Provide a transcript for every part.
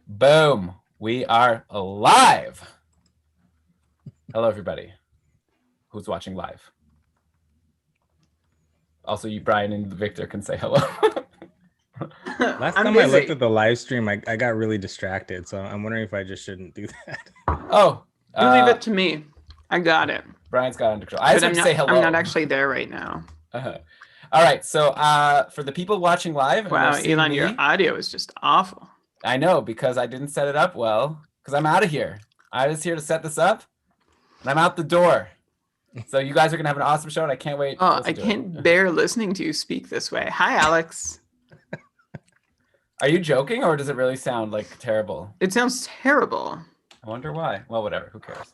Boom. We are live. Hello, everybody who's watching live. Also, you, Brian, and Victor can say hello. Last time I looked at the live stream, I got really distracted. So I'm wondering if I just shouldn't do that. Oh. You leave it to me. I got it. Brian's got it under control. I just have to say hello. I'm not actually there right now. All right. So for the people watching live. Wow, Elon, your audio is just awful. I know, because I didn't set it up well, because I'm out of here. I was here to set this up, and I'm out the door. So you guys are going to have an awesome show, and I can't wait. Oh, I can't bear listening to you speak this way. Hi, Alex. Are you joking, or does it really sound like terrible? It sounds terrible. I wonder why. Well, whatever. Who cares?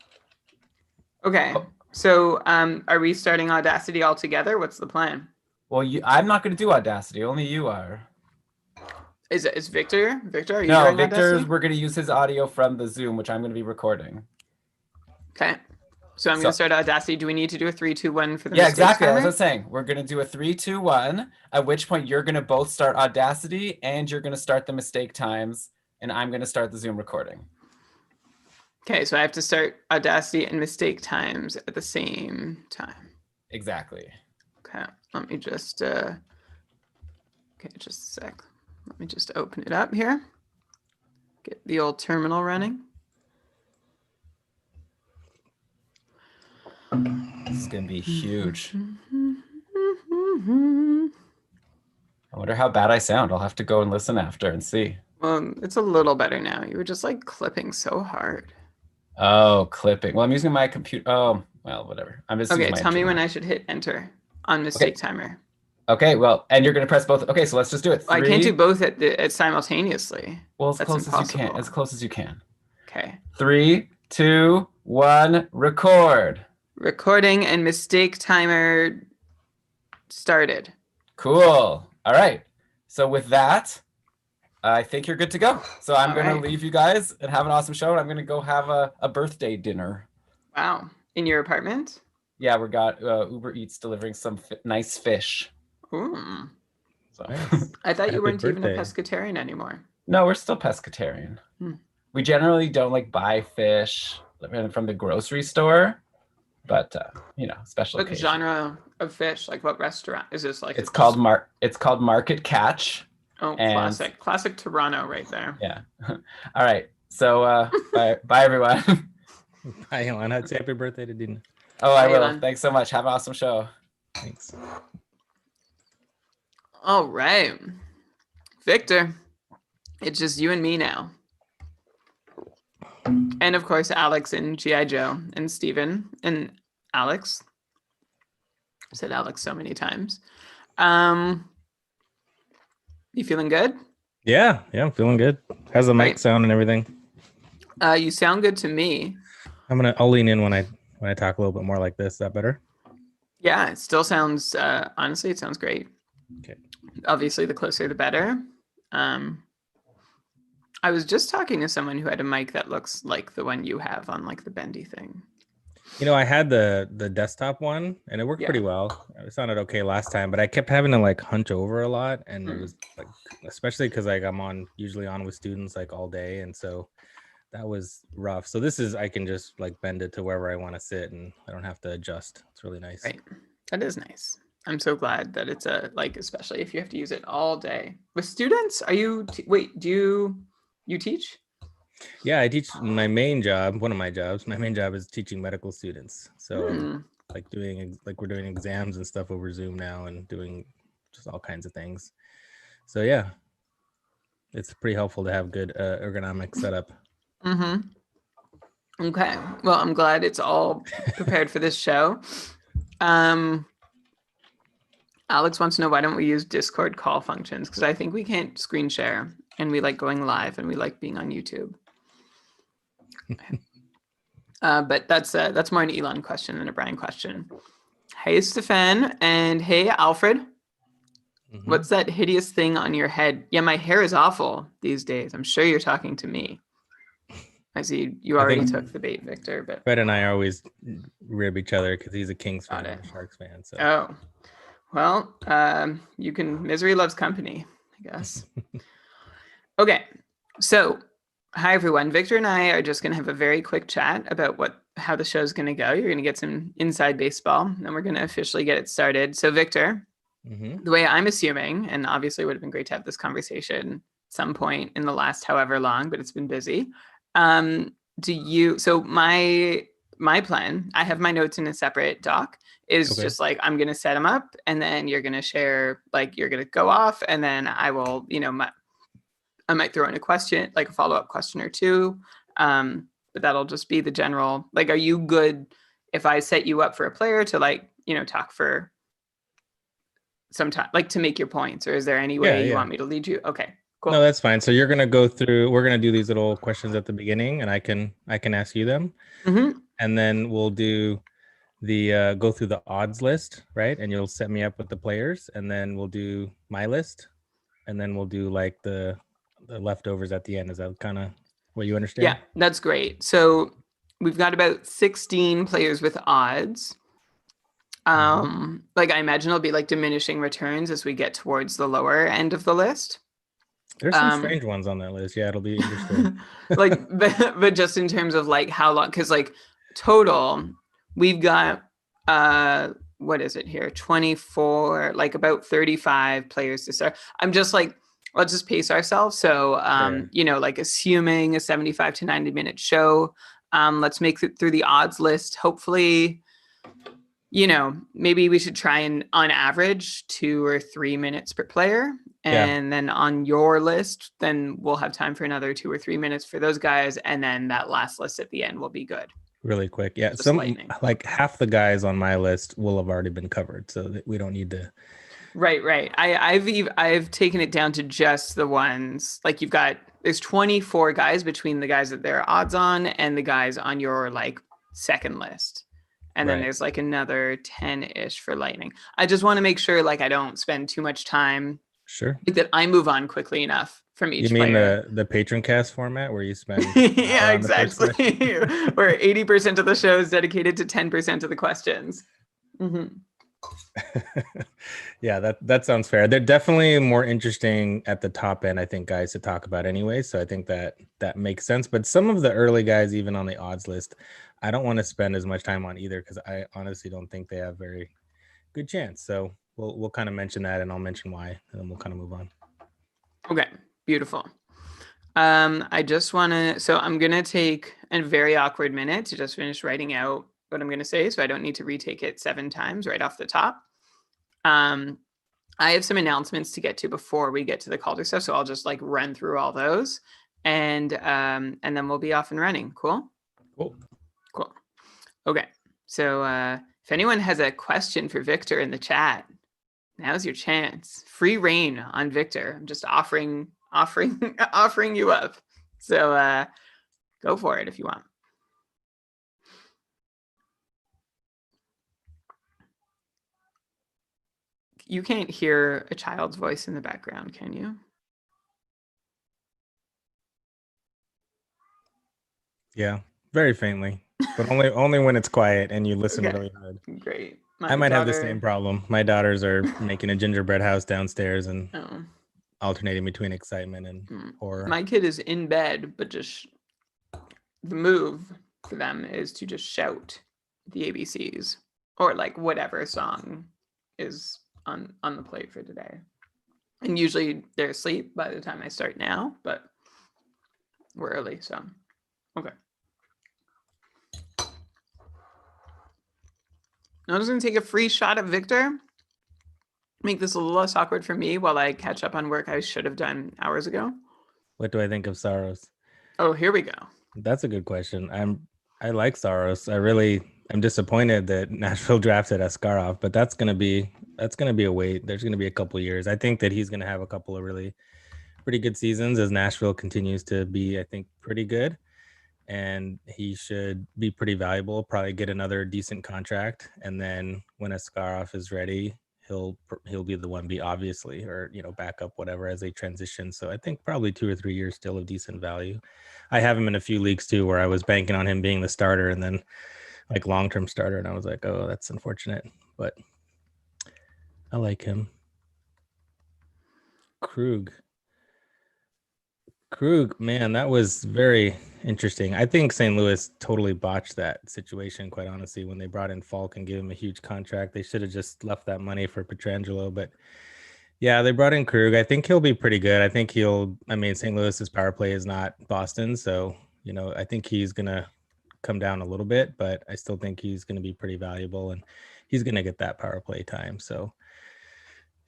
Okay. So are we starting Audacity all together? What's the plan? Well, I'm not going to do Audacity. Only you are. Is Victor? Victor, are you No, doing Victor's. Audacity? We're going to use his audio from the Zoom, which I'm going to be recording. Okay. So I'm going to start Audacity. Do we need to do a 3, 2, 1 for the Yeah, exactly. timer? That's what I'm saying. We're going to do a 3, 2, 1, at which point you're going to both start Audacity, and you're going to start the mistake times, and I'm going to start the Zoom recording. Okay, so I have to start Audacity and mistake times at the same time. Exactly. Okay, let me just, okay, just a sec. Let me just open it up here. Get the old terminal running. This is going to be huge. I wonder how bad I sound. I'll have to go and listen after and see. Well, it's a little better now. You were just like clipping so hard. Oh, clipping. Well, I'm using my computer. Oh, well, whatever. I'm just okay. Tell me when I should hit enter on mistake timer. Okay. Well, and you're gonna press both. Okay, so let's just do it. Well, I can't do both at simultaneously. Well, as close as you can. As close as you can. Okay. 3, 2, 1. Record. Recording and mistake timer started. Cool. All right. So with that, I think you're good to go. So I'm going to leave you guys and have an awesome show. And I'm going to go have a birthday dinner. Wow. In your apartment? Yeah, we got Uber Eats delivering some nice fish. Ooh. So. Nice. I thought you weren't even a pescatarian anymore. No, we're still pescatarian. We generally don't like buy fish from the grocery store. But special. What genre of fish? Like what restaurant is this? Like it's called Market Catch. Oh, classic Toronto right there. Yeah. All right. So bye everyone. Bye, Elon. I'd say happy birthday to Dina. Oh, I will. Thanks so much. Have an awesome show. Thanks. All right, Victor. It's just you and me now. And of course, Alex and G.I. Joe and Steven and Alex. I said Alex so many times. You feeling good? Yeah, I'm feeling good. How's the mic sound and everything? You sound good to me. I'll lean in when I talk a little bit more like this. Is that better? Yeah, it still sounds honestly, it sounds great. Okay. Obviously, the closer the better. I was just talking to someone who had a mic that looks like the one you have on like the bendy thing. I had the desktop one and it worked pretty well. It sounded okay last time, but I kept having to like hunch over a lot, and it was like, especially because like I'm usually on with students like all day, and so that was rough. So this is, I can just like bend it to wherever I want to sit, and I don't have to adjust. It's really nice. Right, that is nice. I'm so glad that it's especially if you have to use it all day with students. Are you do you teach? Yeah, I teach. My main job, one of my jobs, my main job is teaching medical students. So we're doing exams and stuff over Zoom now, and doing just all kinds of things. So yeah, it's pretty helpful to have good ergonomic setup. Okay, well, I'm glad it's all prepared for this show. Alex wants to know, why don't we use Discord call functions? Because I think we can't screen share, and we like going live, and we like being on YouTube. But that's more an Elon question than a Brian question. Hey, Stefan, and hey, Alfred. What's that hideous thing on your head? Yeah, my hair is awful these days. I'm sure you're talking to me. I see you already took the bait, Victor. But Fred and I always rib each other because he's a Kings fan and a Sharks fan. So. Oh, well, misery loves company, I guess. Okay, so Hi everyone. Victor and I are just going to have a very quick chat about how the show's going to go. You're going to get some inside baseball, and we're going to officially get it started. So Victor, the way I'm assuming, and obviously it would have been great to have this conversation at some point in the last however long, but it's been busy. So my plan, I have my notes in a separate doc, is just like I'm going to set them up, and then you're going to share, like you're going to go off, and then I will, I might throw in a question, like a follow-up question or two. But that'll just be the general, like, are you good if I set you up for a player to talk for some time, like to make your points, or is there any way you want me to lead you? Okay, cool. No, that's fine. So you're going to go through, we're going to do these little questions at the beginning, and I can ask you them. And then we'll do the, go through the odds list, right? And you'll set me up with the players, and then we'll do my list, and then we'll do like the leftovers at the end. Is that kind of what you understand? Yeah, that's great. So we've got about 16 players with odds. Like I imagine it'll be like diminishing returns as we get towards the lower end of the list. There's some strange ones on that list. Yeah, it'll be interesting. but just in terms of like how long, because like total, we've got what is it here? 24, like about 35 players to start. I'm just like, let's just pace ourselves. So, like assuming a 75 to 90 minute show, let's make it through the odds list. Hopefully, maybe we should try and on average 2 or 3 minutes per player. And then on your list, then we'll have time for another 2 or 3 minutes for those guys. And then that last list at the end will be good. Really quick. Yeah. Like half the guys on my list will have already been covered. So that we don't need to. Right. I've taken it down to just the ones like there's 24 guys between the guys that there are odds on and the guys on your like second list. And then there's like another 10-ish for Lightning. I just want to make sure like I don't spend too much time. Sure. Like, that I move on quickly enough from each player. You mean the patron cast format where you spend yeah, exactly. Where 80% of the show is dedicated to 10% of the questions. Yeah, that sounds fair. They're definitely more interesting at the top end, I think, guys to talk about anyway. So I think that makes sense. But some of the early guys, even on the odds list, I don't want to spend as much time on either because I honestly don't think they have very good chance. So we'll kind of mention that, and I'll mention why, and then we'll kind of move on. Okay, beautiful. I just want to, so I'm going to take a very awkward minute to just finish writing out what I'm going to say, so I don't need to retake it 7 times right off the top. I have some announcements to get to before we get to the Calder stuff, so I'll just like run through all those, and then we'll be off and running. Cool. Okay, so if anyone has a question for Victor in the chat, now's your chance. Free reign on Victor. I'm just offering you up. So go for it if you want. You can't hear a child's voice in the background, can you? Yeah, very faintly, but only when it's quiet and you listen really hard. Great. I might have the same problem. My daughters are making a gingerbread house downstairs and alternating between excitement and horror. My kid is in bed, but just the move for them is to just shout the ABCs or like whatever song is on the plate for today. And usually they're asleep by the time I start now, but we're early, so okay. I'm just gonna take a free shot at Victor. Make this a little less awkward for me while I catch up on work I should have done hours ago. What do I think of Saros? Oh, here we go. That's a good question. I like Saros. I'm disappointed that Nashville drafted Askarov, but that's gonna be a wait. There's gonna be a couple years. I think that he's gonna have a couple of really pretty good seasons as Nashville continues to be, I think, pretty good. And he should be pretty valuable, probably get another decent contract. And then when Askarov is ready, he'll be the 1B, obviously, or, back up, whatever, as they transition. So I think probably 2 or 3 years still of decent value. I have him in a few leagues too, where I was banking on him being the starter and then like long-term starter. And I was like, oh, that's unfortunate, but I like him. Krug Krug, man, that was very interesting. I think St. Louis totally botched that situation, quite honestly, when they brought in Falk and gave him a huge contract. They should have just left that money for Pietrangelo. But yeah, they brought in Krug. I think he'll be pretty good. I think St. Louis's power play is not Boston. So, I think he's going to come down a little bit, but I still think he's going to be pretty valuable and he's going to get that power play time. So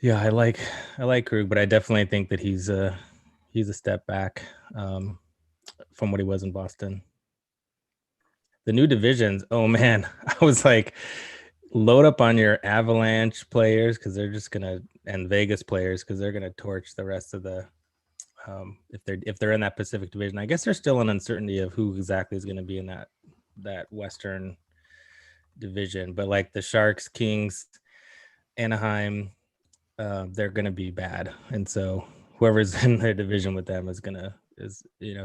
yeah, I like Krug, but I definitely think that he's a step back from what he was in Boston. The new divisions, oh man, I was like, load up on your Avalanche players because they're just gonna, and Vegas players because they're gonna torch the rest of the. If they're in that Pacific Division, I guess there's still an uncertainty of who exactly is going to be in that Western division. But like the Sharks, Kings, Anaheim, they're going to be bad, and so whoever's in their division with them is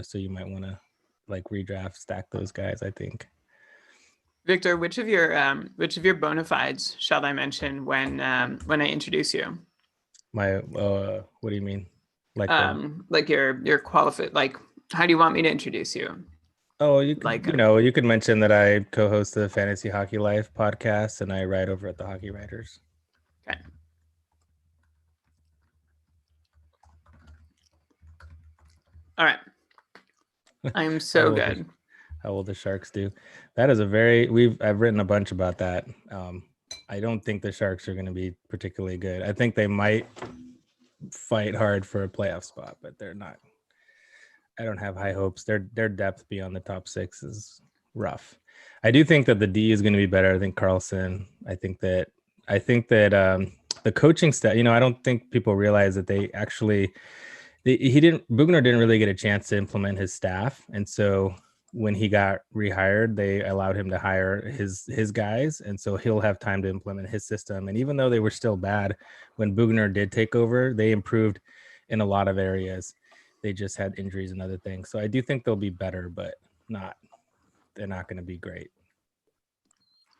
so you might want to like redraft, stack those guys, I think. Victor, which of your bona fides shall I mention when I introduce you? My what do you mean? Like your qualified, like how do you want me to introduce you? Oh, you could mention that I co-host the Fantasy Hockey Life podcast and I write over at the Hockey Writers. Okay. All right. I'm so good. How will the Sharks do? That is I've written a bunch about that. I don't think the Sharks are going to be particularly good. I think they might fight hard for a playoff spot, but they're not. I don't have high hopes. Their depth beyond the top six is rough. I do think that the D is going to be better. I think Karlsson. I think that the coaching staff. I don't think people realize that Bugner didn't really get a chance to implement his staff, and so when he got rehired, they allowed him to hire his guys, and so he'll have time to implement his system. And even though they were still bad when Bugner did take over, they improved in a lot of areas. They just had injuries and other things. So I do think they'll be better, but they're not going to be great.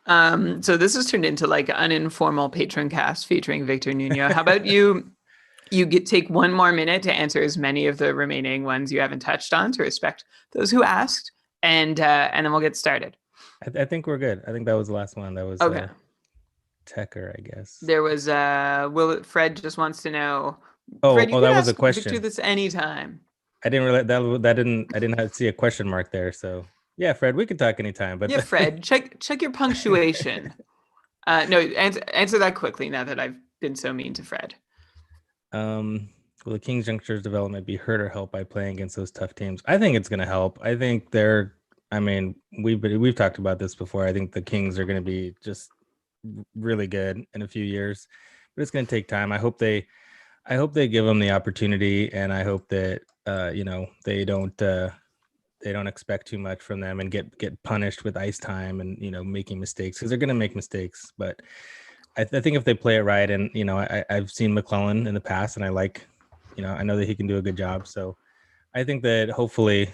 So this has turned into like an informal patron cast featuring Victor Nuno. How about you take one more minute to answer as many of the remaining ones you haven't touched on to respect those who asked, and then we'll get started. I think we're good. I think that was the last one. That was okay. Tecker, I guess. There was Fred just wants to know. Oh, Fred, that was a question. Victor this anytime. I didn't realize I didn't have to see a question mark there. So yeah, Fred, we can talk anytime. But yeah, Fred, check your punctuation. No, answer that quickly now that I've been so mean to Fred. Will the Kings youngsters development be hurt or helped by playing against those tough teams? I think it's going to help. I think we've talked about this before. I think the Kings are going to be just really good in a few years, but it's going to take time. I hope they give them the opportunity, and I hope that they don't expect too much from them and get punished with ice time and making mistakes, because they're going to make mistakes. But I think if they play it right, and I've seen McClellan in the past, and I know that he can do a good job. So I think that hopefully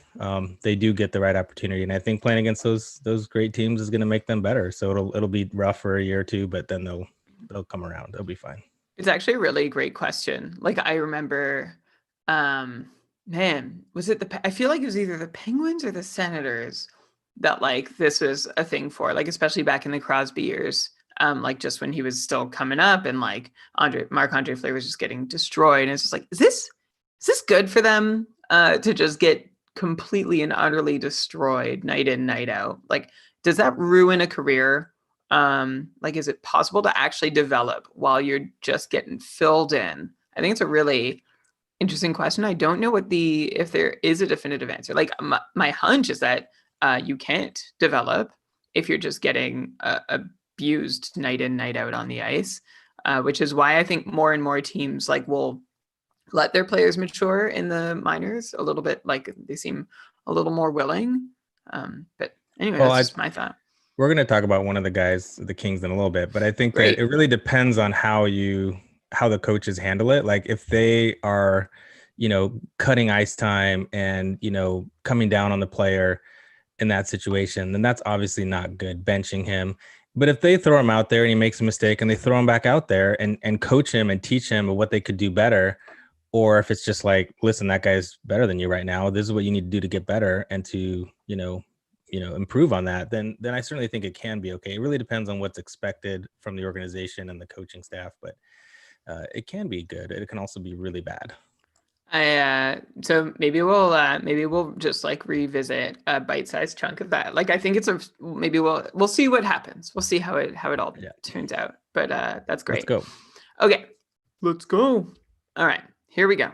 they do get the right opportunity, and I think playing against those great teams is going to make them better. So it'll be rough for a year or two, but then they'll come around. They'll be fine. It's actually a really great question. Like I remember, was it I feel like it was either the Penguins or the Senators that like this was a thing for, like especially back in the Crosby years. Like just when he was still coming up, and like Marc-Andre Fleury was just getting destroyed, and it's just like, is this good for them to just get completely and utterly destroyed night in, night out? Like, does that ruin a career? Like, is it possible to actually develop while you're just getting filled in? I think it's a really interesting question. I don't know if there is a definitive answer. Like my hunch is that you can't develop if you're just getting abused night in, night out on the ice, which is why I think more and more teams like will let their players mature in the minors a little bit. Like they seem a little more willing. But anyway, that's just my thought. We're going to talk about one of the guys, the Kings, in a little bit, but I think that it really depends on how the coaches handle it. Like if they are, cutting ice time and, coming down on the player in that situation, then that's obviously not good, benching him. But if they throw him out there and he makes a mistake and they throw him back out there and coach him and teach him what they could do better, or if it's just like, listen, that guy's better than you right now. This is what you need to do to get better and to, improve on that, then I certainly think it can be okay. It really depends on what's expected from the organization and the coaching staff, but it can be good. It can also be really bad. So maybe we'll just like revisit a bite-sized chunk of that. Like I think maybe we'll see what happens. We'll see how it all turns out. But that's great. Let's go. Okay, let's go. All right, here we go.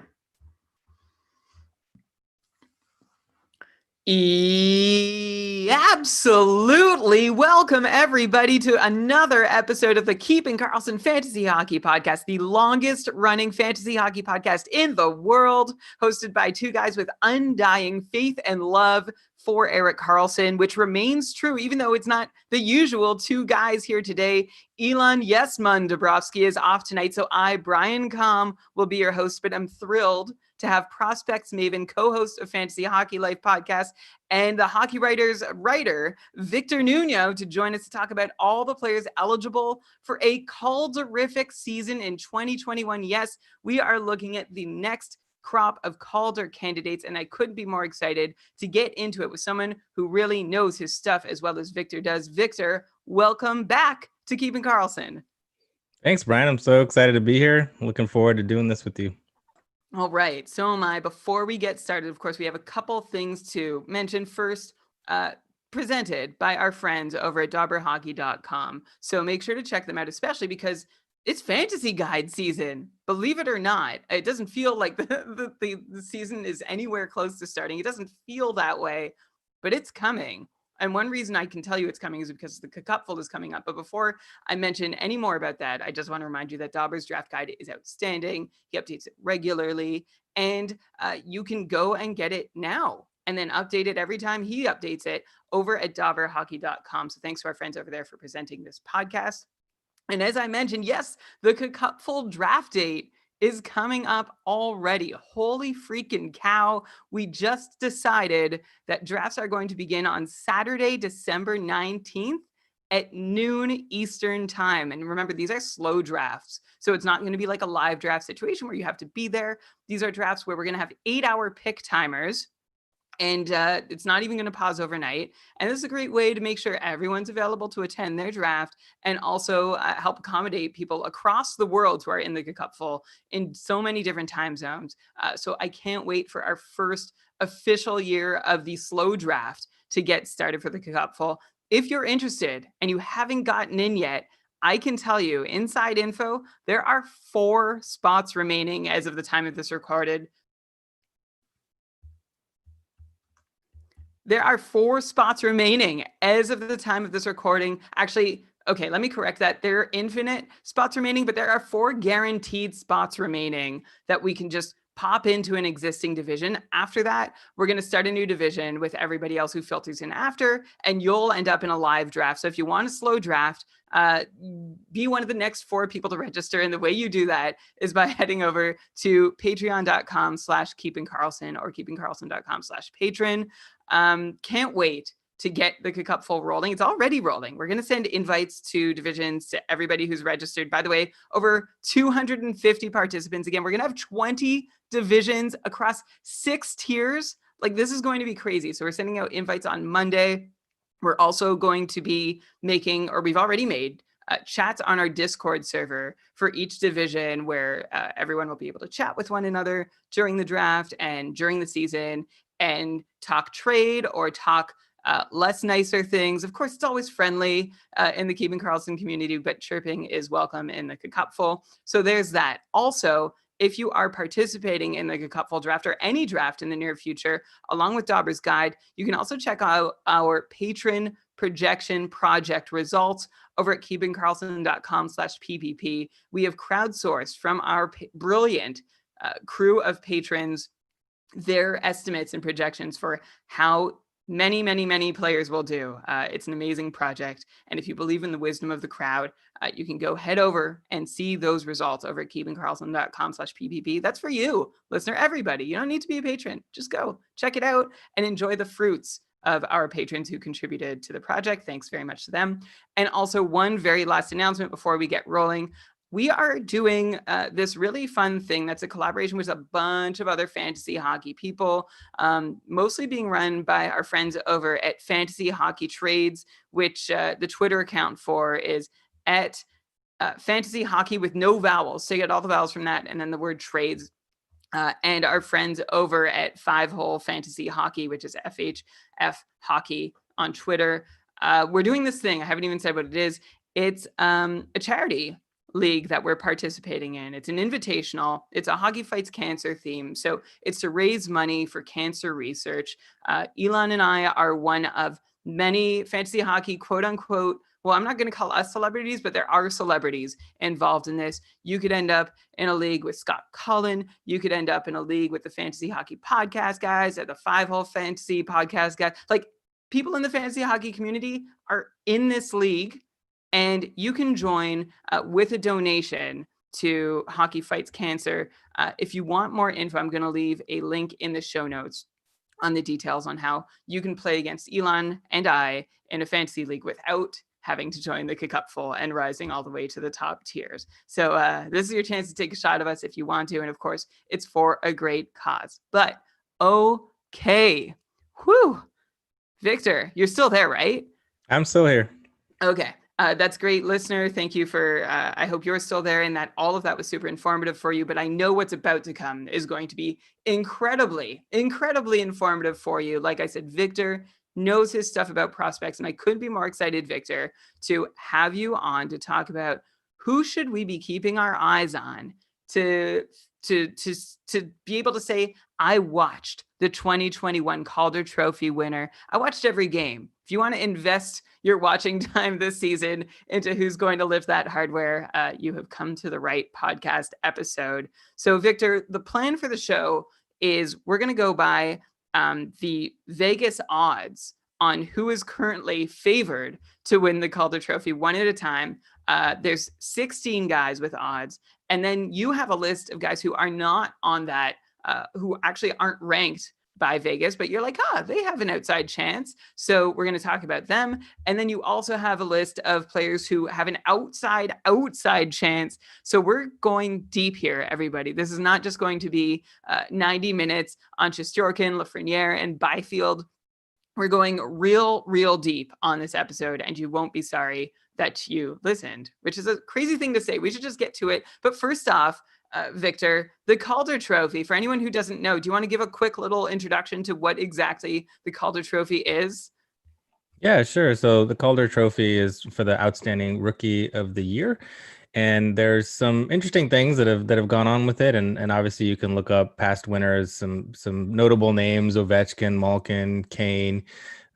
Absolutely. Welcome everybody to another episode of the Keeping Karlsson Fantasy Hockey Podcast, the longest running fantasy hockey podcast in the world, hosted by two guys with undying faith and love for Erik Karlsson, which remains true, even though it's not the usual two guys here today. Elon Yesman Dabrowski is off tonight, so I, Brian Com, will be your host, but I'm thrilled to have Prospects Maven, co-host of Fantasy Hockey Life podcast, and the Hockey Writers writer, Victor Nuno, to join us to talk about all the players eligible for a Calderific season in 2021. Yes, we are looking at the next crop of Calder candidates, and I couldn't be more excited to get into it with someone who really knows his stuff as well as Victor does. Victor, welcome back to Keeping Karlsson. Thanks, Brian. I'm so excited to be here. Looking forward to doing this with you. All right, so am I. Before we get started, of course, we have a couple things to mention. First, presented by our friends over at dauberhockey.com. So make sure to check them out, especially because it's fantasy guide season. Believe it or not, it doesn't feel like the season is anywhere close to starting. It doesn't feel that way, but it's coming. And one reason I can tell you it's coming is because the Cupful is coming up. But before I mention any more about that, I just want to remind you that Dauber's draft guide is outstanding. He updates it regularly, and you can go and get it now and then update it every time he updates it over at dauberhockey.com. So thanks to our friends over there for presenting this podcast. And as I mentioned, yes, the Cupful draft date is coming up already. Holy freaking cow. We just decided that drafts are going to begin on Saturday, December 19th at noon Eastern time. And remember, these are slow drafts. So it's not going to be like a live draft situation where you have to be there. These are drafts where we're going to have 8-hour pick timers. And it's not even going to pause overnight. And this is a great way to make sure everyone's available to attend their draft and also help accommodate people across the world who are in the Cupful in so many different time zones. So I can't wait for our first official year of the slow draft to get started for the Cupful. If you're interested and you haven't gotten in yet, I can tell you, inside info, there are 4 spots remaining as of the time of this recorded. There are 4 spots remaining as of the time of this recording. Actually, okay, let me correct that. There are infinite spots remaining, but there are 4 guaranteed spots remaining that we can just pop into an existing division. After that, we're going to start a new division with everybody else who filters in after, and you'll end up in a live draft. So if you want a slow draft, be one of the next 4 people to register. And the way you do that is by heading over to patreon.com/keepingkarlsson or keepingkarlsson.com/patron. Can't wait to get the Cupful rolling. It's already rolling. We're going to send invites to divisions to everybody who's registered. By the way, over 250 participants. Again, we're going to have 20 divisions across 6 tiers. Like, this is going to be crazy. So we're sending out invites on Monday. We're also going to be making, or we've already made, chats on our Discord server for each division where everyone will be able to chat with one another during the draft and during the season and talk trade or talk less nicer things. Of course, it's always friendly in the Keeping Karlsson community, but chirping is welcome in the Cupful. So there's that. Also, if you are participating in the Cupful draft or any draft in the near future, along with Dauber's guide, you can also check out our patron projection project results over at keepingkarlsson.com/PPP. We have crowdsourced from our brilliant crew of patrons their estimates and projections for how many players will do. It's an amazing project. And if you believe in the wisdom of the crowd, you can go head over and see those results over at keepingkarlsson.com/PPP. That's for you, listener, everybody. You don't need to be a patron. Just go check it out and enjoy the fruits of our patrons who contributed to the project. Thanks very much to them. And also, one very last announcement before we get rolling. we are doing this really fun thing that's a collaboration with a bunch of other fantasy hockey people, mostly being run by our friends over at Fantasy Hockey Trades, which the Twitter account for is at Fantasy Hockey with no vowels. So you get all the vowels from that and then the word trades. And our friends over at 5-Hole Fantasy Hockey, which is FHF Hockey on Twitter. We're doing this thing. I haven't even said what it is. It's a charity league that we're participating in. It's an invitational. It's a Hockey Fights Cancer theme. So it's to raise money for cancer research. Elon and I are one of many fantasy hockey, quote unquote, well, I'm not going to call us celebrities, but there are celebrities involved in this. You could end up in a league with Scott Cullen. You could end up in a league with the Fantasy Hockey Podcast guys, at the 5-Hole Fantasy Podcast guys. Like, people in the fantasy hockey community are in this league, and you can join with a donation to Hockey Fights Cancer. If you want more info, I'm going to leave a link in the show notes on the details on how you can play against Elon and I in a fantasy league without having to join the Cupful and rising all the way to the top tiers. So this is your chance to take a shot of us if you want to. And of course, it's for a great cause. But okay. Whew. Victor, you're still there, right? I'm still here. Okay. That's great, listener. Thank you for, I hope you're still there and that all of that was super informative for you. But I know what's about to come is going to be incredibly, incredibly informative for you. Like I said, Victor knows his stuff about prospects, and I couldn't be more excited, Victor, to have you on to talk about who should we be keeping our eyes on to be able to say, I watched the 2021 Calder Trophy winner. I watched every game. If you want to invest your watching time this season into who's going to lift that hardware, you have come to the right podcast episode. So, Victor, the plan for the show is we're going to go by the Vegas odds on who is currently favored to win the Calder Trophy one at a time. There's 16 guys with odds. And then you have a list of guys who are not on that, who actually aren't ranked by Vegas, but you're like, they have an outside chance. So we're going to talk about them. And then you also have a list of players who have an outside chance. So we're going deep here, everybody. This is not just going to be 90 minutes on Shesterkin, Lafreniere, and Byfield. We're going real deep on this episode, and you won't be sorry that you listened, which is a crazy thing to say. We should just get to it. But first off, Victor, the Calder Trophy, for anyone who doesn't know, do you want to give a quick little introduction to what exactly the Calder Trophy is? Yeah, sure. So the Calder Trophy is for the outstanding rookie of the year. And there's some interesting things that have gone on with it. And obviously you can look up past winners, some notable names, Ovechkin, Malkin, Kane.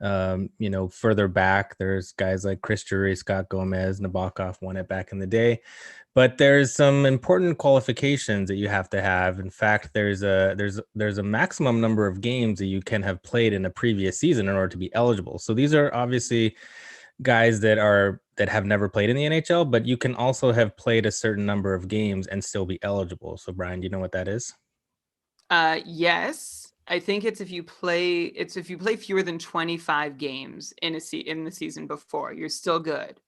Further back, there's guys like Chris Drury, Scott Gomez, Nabokov won it back in the day. But there's some important qualifications that you have to have. In fact, there's a maximum number of games that you can have played in a previous season in order to be eligible. So these are obviously guys that have never played in the NHL, but you can also have played a certain number of games and still be eligible. So Brian, do you know what that is? Yes. I think it's if you play fewer than 25 games in the season before, you're still good.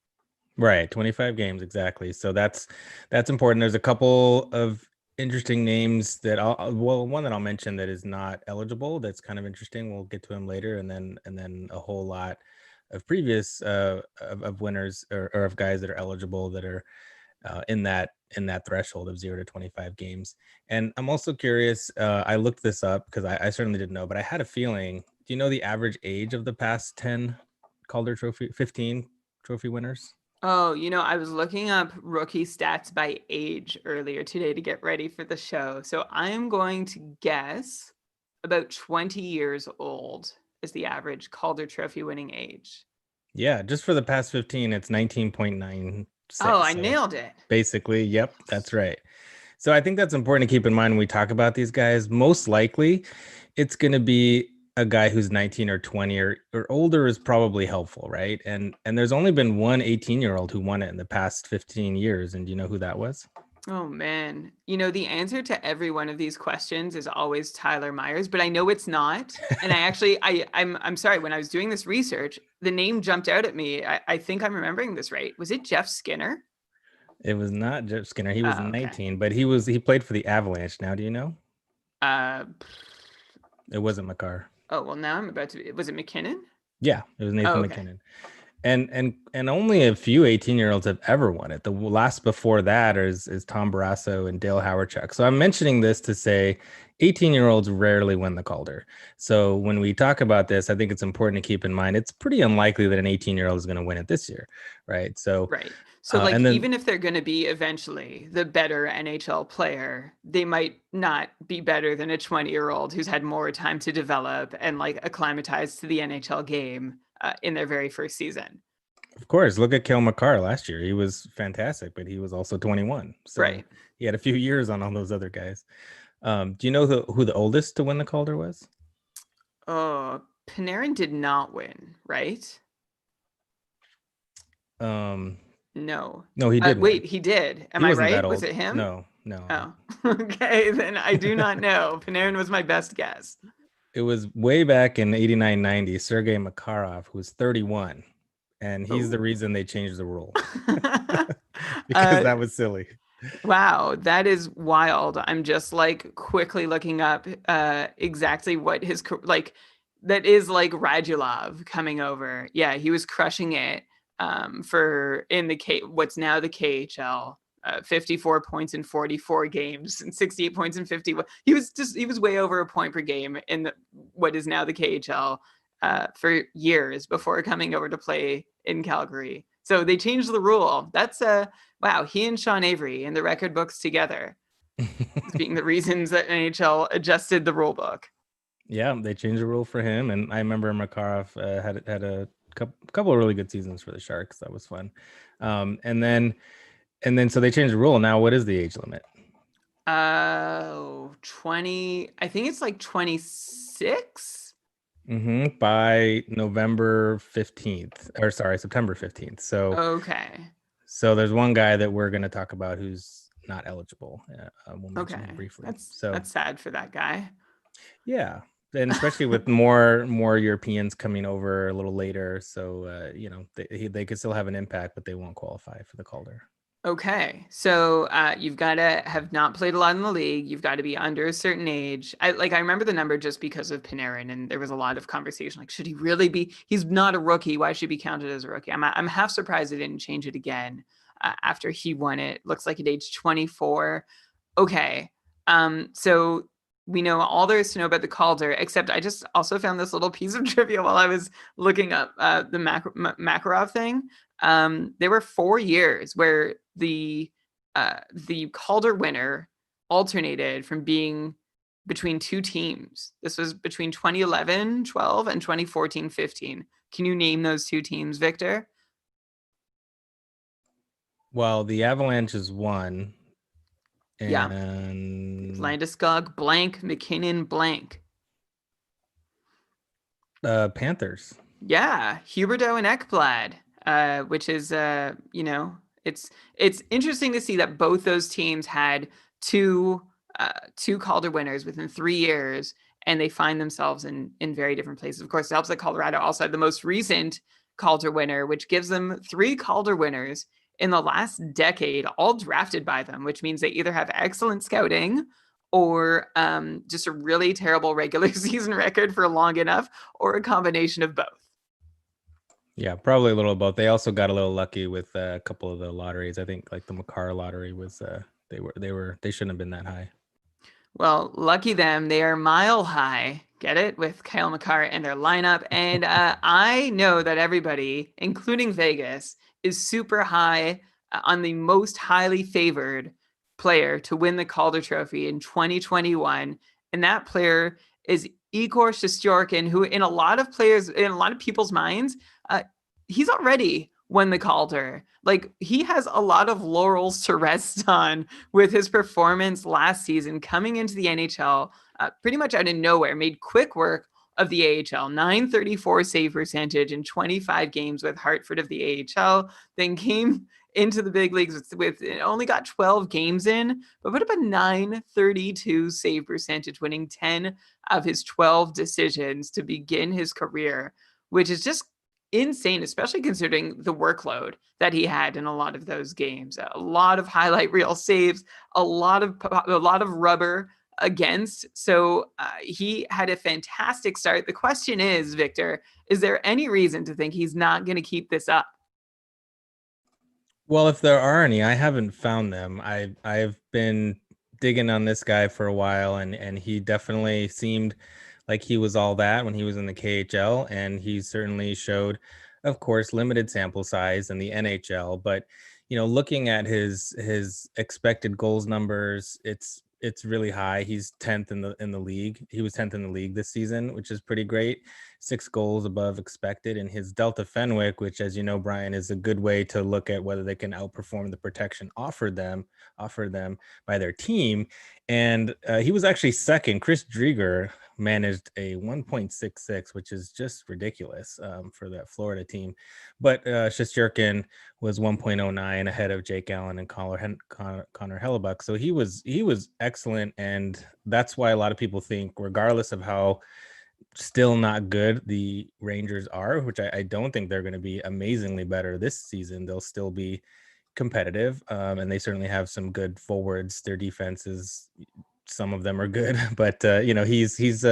Right, 25 games exactly. So that's important. There's a couple of interesting names that one that I'll mention that is not eligible. That's kind of interesting. We'll get to him later, and then a whole lot of previous of winners or of guys that are eligible that are in that threshold of 0 to 25 games. And I'm also curious. I looked this up because I certainly didn't know, but I had a feeling. Do you know the average age of the past 10 Calder Trophy, 15 trophy winners? Oh, I was looking up rookie stats by age earlier today to get ready for the show. So I am going to guess about 20 years old is the average Calder Trophy winning age. Yeah, just for the past 15, it's 19.96. Oh, I nailed it. Basically, yep, that's right. So I think that's important to keep in mind when we talk about these guys. Most likely, it's going to be a guy who's 19 or 20 or older is probably helpful, right? And there's only been one 18-year-old who won it in the past 15 years. And do you know who that was? Oh man, the answer to every one of these questions is always Tyler Myers, but I know it's not. And I'm sorry, when I was doing this research, the name jumped out at me. I think I'm remembering this right. Was it Jeff Skinner? It was not Jeff Skinner. He was Oh, okay. 19, but he played for the Avalanche. Now, do you know? It wasn't Makar. Oh, well, now I'm about to. Was it McKinnon? Yeah, it was Nathan okay. McKinnon. And only a few 18-year-olds have ever won it. The last before that is Tom Barrasso and Dale Hawerchuk. So I'm mentioning this to say 18-year-olds rarely win the Calder. So when we talk about this, I think it's important to keep in mind it's pretty unlikely that an 18-year-old is going to win it this year, right? So right. So like, and then, even if they're going to be eventually the better NHL player, they might not be better than a 20-year-old who's had more time to develop and like acclimatize to the NHL game in their very first season. Of course, look at Cale Makar last year. He was fantastic, but he was also 21. So right. He had a few years on all those other guys. Do you know who the oldest to win the Calder was? Oh, Panarin did not win, right? No, he did. Wait, he did. Am I right? Was it him? No. Oh, okay. Then I do not know. Panarin was my best guess. It was way back in 89-90. Sergei Makarov, who was 31, and he's the reason they changed the rule because that was silly. Wow, that is wild. I'm just like quickly looking up exactly what his like. That is like Radulov coming over. Yeah, he was crushing it for in the what's now the KHL. 54 points in 44 games and 68 points in 50. He was way over a point per game in what is now the KHL for years before coming over to play in Calgary. So they changed the rule. That's wow. He and Sean Avery in the record books together, being the reasons that NHL adjusted the rule book. Yeah, they changed the rule for him, and I remember Makarov had a couple of really good seasons for the Sharks. That was fun, and then so they changed the rule. Now, what is the age limit? 20. I think it's like 26. By November 15th, or sorry, September 15th. So okay. So there's one guy that we're going to talk about who's not eligible. We'll mention him briefly. That's sad for that guy. Yeah, and especially with more Europeans coming over a little later, so they could still have an impact, but they won't qualify for the Calder. Okay, so you've got to have not played a lot in the league. You've got to be under a certain age. I remember the number just because of Panarin, and there was a lot of conversation like, should he really be? He's not a rookie. Why should he be counted as a rookie? I'm half surprised they didn't change it again after he won it. Looks like at age 24. Okay, so we know all there is to know about the Calder, except I just also found this little piece of trivia while I was looking up the Makarov thing. There were 4 years where the Calder winner alternated from being between two teams. This was between 2011-12 and 2014-15. Can you name those two teams, Victor? Well, the Avalanche is one. And yeah. Landeskog blank, McKinnon blank. Panthers. Yeah, Huberdeau and Ekblad. Which is it's interesting to see that both those teams had two Calder winners within 3 years, and they find themselves in very different places. Of course, it helps that Colorado also had the most recent Calder winner, which gives them 3 Calder winners in the last decade, all drafted by them, which means they either have excellent scouting or just a really terrible regular season record for long enough, or a combination of both. Yeah, probably a little of both. They also got a little lucky with a couple of the lotteries. I think like the Makar lottery was they shouldn't have been that high. Well, lucky them. They are mile high. Get it? With Kyle Makar in their lineup. And I know that everybody, including Vegas, is super high on the most highly favored player to win the Calder Trophy in 2021. And that player is Igor Shesterkin, who in a lot of people's minds, he's already won the Calder. Like, he has a lot of laurels to rest on with his performance last season, coming into the NHL pretty much out of nowhere, made quick work of the AHL, .934 save percentage in 25 games with Hartford of the AHL, then came into the big leagues with only got 12 games in, but put up a .932 save percentage, winning 10 of his 12 decisions to begin his career, which is just insane, especially considering the workload that he had in a lot of those games. A lot of highlight reel saves, a lot of rubber against. So he had a fantastic start. The question is, Victor, is there any reason to think he's not going to keep this up? Well, if there are any, I haven't found them. I've been digging on this guy for a while, and he definitely seemed like he was all that when he was in the KHL, and he certainly showed, of course, limited sample size in the NHL. But looking at his expected goals numbers, it's really high. He's 10th in the league. He was 10th in the league this season, which is pretty great. 6 goals above expected. And his Delta Fenwick, which, as you know, Brian, is a good way to look at whether they can outperform the protection offered them by their team. And he was actually second. Chris Drieger managed a 1.66, which is just ridiculous for that Florida team. But Shesterkin was 1.09 ahead of Jake Allen and Connor Hellebuck. So he was excellent, and that's why a lot of people think, regardless of how still not good the Rangers are, which I don't think they're going to be amazingly better this season, they'll still be competitive, and they certainly have some good forwards. Their defenses, some of them are good, but he's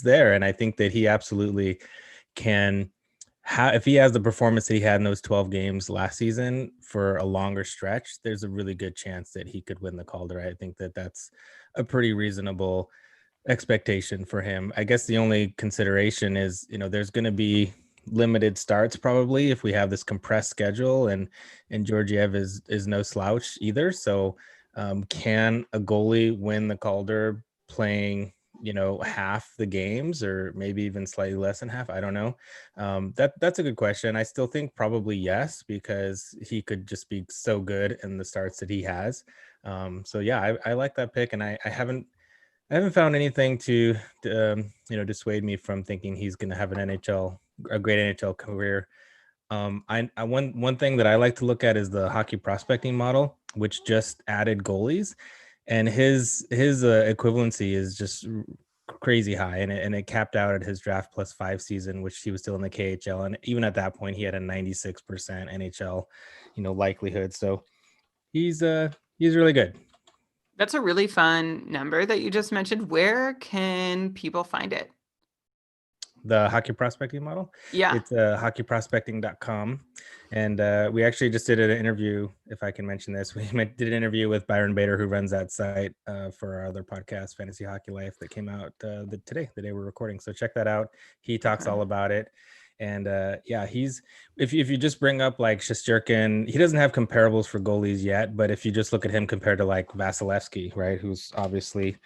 there, and I think that he absolutely can. If he has the performance that he had in those 12 games last season for a longer stretch, there's a really good chance that he could win the Calder. I think that that's a pretty reasonable expectation for him. I guess the only consideration is, there's going to be limited starts probably if we have this compressed schedule, and Georgiev is no slouch either. So can a goalie win the Calder playing half the games, or maybe even slightly less than half? I don't know. That's a good question. I still think probably yes, because he could just be so good in the starts that he has. So yeah, I like that pick, and I haven't found anything to dissuade me from thinking he's going to have a great NHL career. One thing that I like to look at is the hockey prospecting model, which just added goalies, and his equivalency is just crazy high, and it capped out at his draft plus 5 season, which he was still in the KHL, and even at that point he had a 96% NHL likelihood. So he's really good. That's a really fun number that you just mentioned. Where can people find it? The hockey prospecting model. Yeah. It's hockeyprospecting.com. And we actually just did an interview, if I can mention this. We did an interview with Byron Bader, who runs that site for our other podcast, Fantasy Hockey Life, that came out today, the day we're recording. So check that out. He talks all about it. And yeah, if you just bring up like Shesterkin, he doesn't have comparables for goalies yet, but if you just look at him compared to like Vasilevsky, right, who's obviously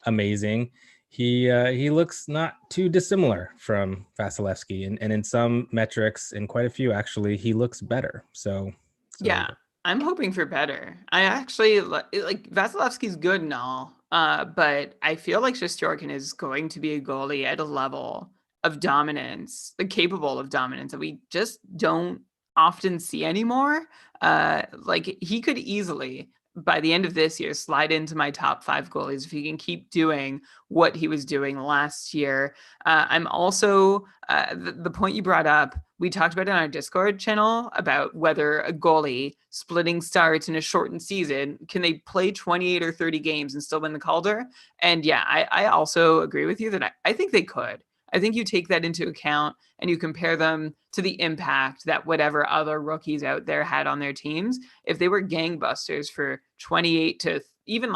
amazing, he looks not too dissimilar from Vasilevsky, and in some metrics, in quite a few actually, he looks better. So yeah, I'm hoping for better. I actually like Vasilevsky's good and all, but I feel like Shesterkin is going to be a goalie at a level of dominance, capable of dominance, that we just don't often see anymore. Like he could easily, by the end of this year, slide into my top 5 goalies if he can keep doing what he was doing last year. I'm also, the point you brought up, we talked about it on our Discord channel about whether a goalie splitting starts in a shortened season, can they play 28 or 30 games and still win the Calder? And yeah, I also agree with you that I think they could. I think you take that into account and you compare them to the impact that whatever other rookies out there had on their teams. If they were gangbusters for 28 to even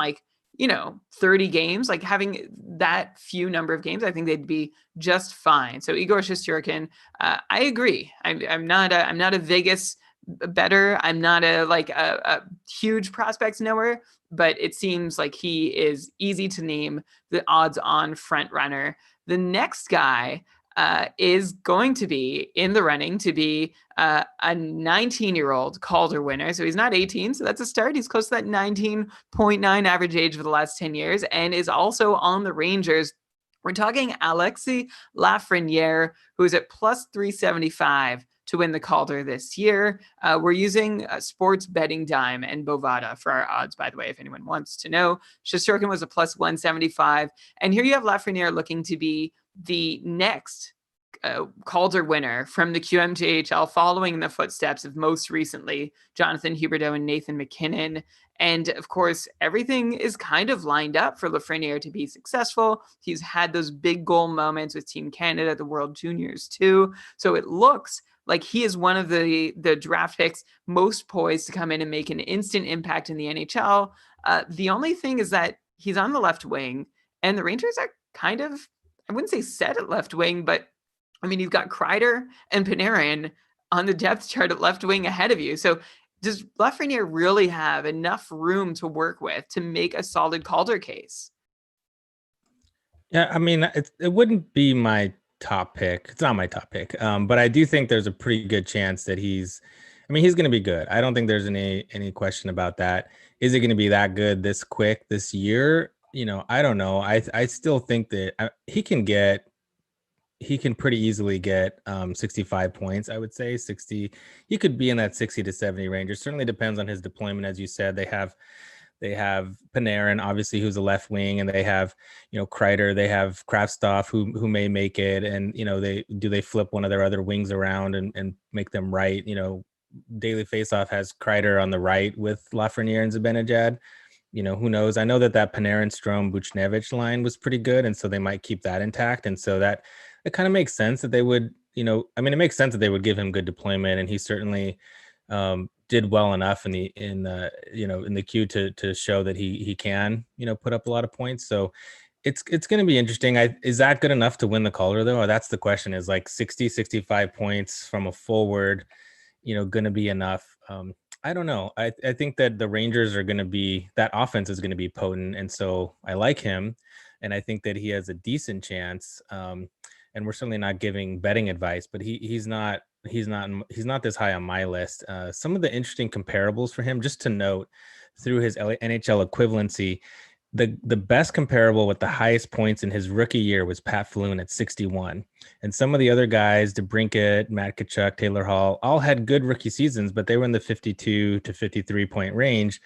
30 games, like having that few number of games, I think they'd be just fine. So Igor Shesterkin, I agree. I'm not a Vegas better. I'm not a huge prospects knower, but it seems like he is easy to name the odds on front runner. The next guy is going to be in the running to be a 19-year-old Calder winner. So he's not 18, so that's a start. He's close to that 19.9 average age for the last 10 years and is also on the Rangers. We're talking Alexis Lafreniere, who's at plus 375 to win the Calder this year. We're using Sports Betting Dime and Bovada for our odds, by the way, if anyone wants to know. Shesterkin was a plus 175. And here you have Lafreniere looking to be the next Calder winner from the QMJHL, following in the footsteps of most recently Jonathan Huberdeau and Nathan McKinnon. And of course, everything is kind of lined up for Lafreniere to be successful. He's had those big goal moments with Team Canada, the World Juniors too. So it looks like he is one of the draft picks most poised to come in and make an instant impact in the NHL. The only thing is that he's on the left wing, and the Rangers are kind of, I wouldn't say set at left wing, but I mean, you've got Kreider and Panarin on the depth chart at left wing ahead of you. So does Lafreniere really have enough room to work with to make a solid Calder case? Yeah, I mean, it wouldn't be my top pick. It's not my top pick. But I do think there's a pretty good chance that he's going to be good. I don't think there's any question about that. Is it going to be that good this quick this year? I don't know. I still think that he can pretty easily get 65 points. I would say 60. He could be in that 60 to 70 range. It certainly depends on his deployment. As you said, they have Panarin, obviously, who's a left wing, and they have, Kreider, they have Kraftstoff who may make it. And, they flip one of their other wings around and make them right. Daily Faceoff has Kreider on the right with Lafreniere and Zibanejad. Who knows? I know that Panarin, Strome, Buchnevich line was pretty good. And so they might keep that intact. And so that it kind of makes sense that they would, it makes sense that they would give him good deployment. And he certainly did well enough in the queue to show that he can, put up a lot of points. So it's going to be interesting. Is that good enough to win the Calder though? Or that's the question, is like 60, 65 points from a forward, going to be enough? I don't know. I think that the Rangers are going to be, that offense is going to be potent. And so I like him. And I think that he has a decent chance. And we're certainly not giving betting advice, but he's not this high on my list. Some of the interesting comparables for him, just to note, through his NHL equivalency, the best comparable with the highest points in his rookie year was Pat Falloon at 61. And some of the other guys, DeBrincat, Matt Tkachuk, Taylor Hall, all had good rookie seasons, but they were in the 52 to 53 point range.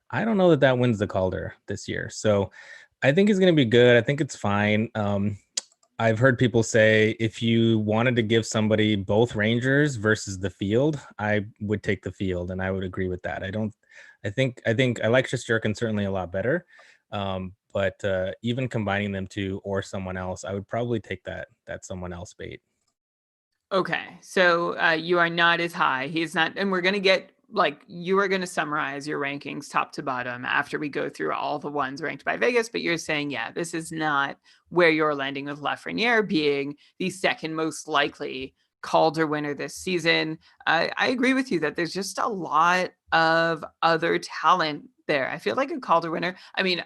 I don't know that wins the Calder this year. So I think he's going to be good. I think it's fine. I've heard people say if you wanted to give somebody both Rangers versus the field, I would take the field, and I would agree with that. I think I like Shesterkin certainly a lot better, but even combining them two or someone else, I would probably take that someone else bait. Okay, so you are not as high. He's not, and we're gonna get, like, you are going to summarize your rankings top to bottom after we go through all the ones ranked by Vegas, but you're saying, yeah, this is not where you're landing with Lafreniere being the second most likely Calder winner this season. I agree with you that there's just a lot of other talent there. I feel like a Calder winner, I mean,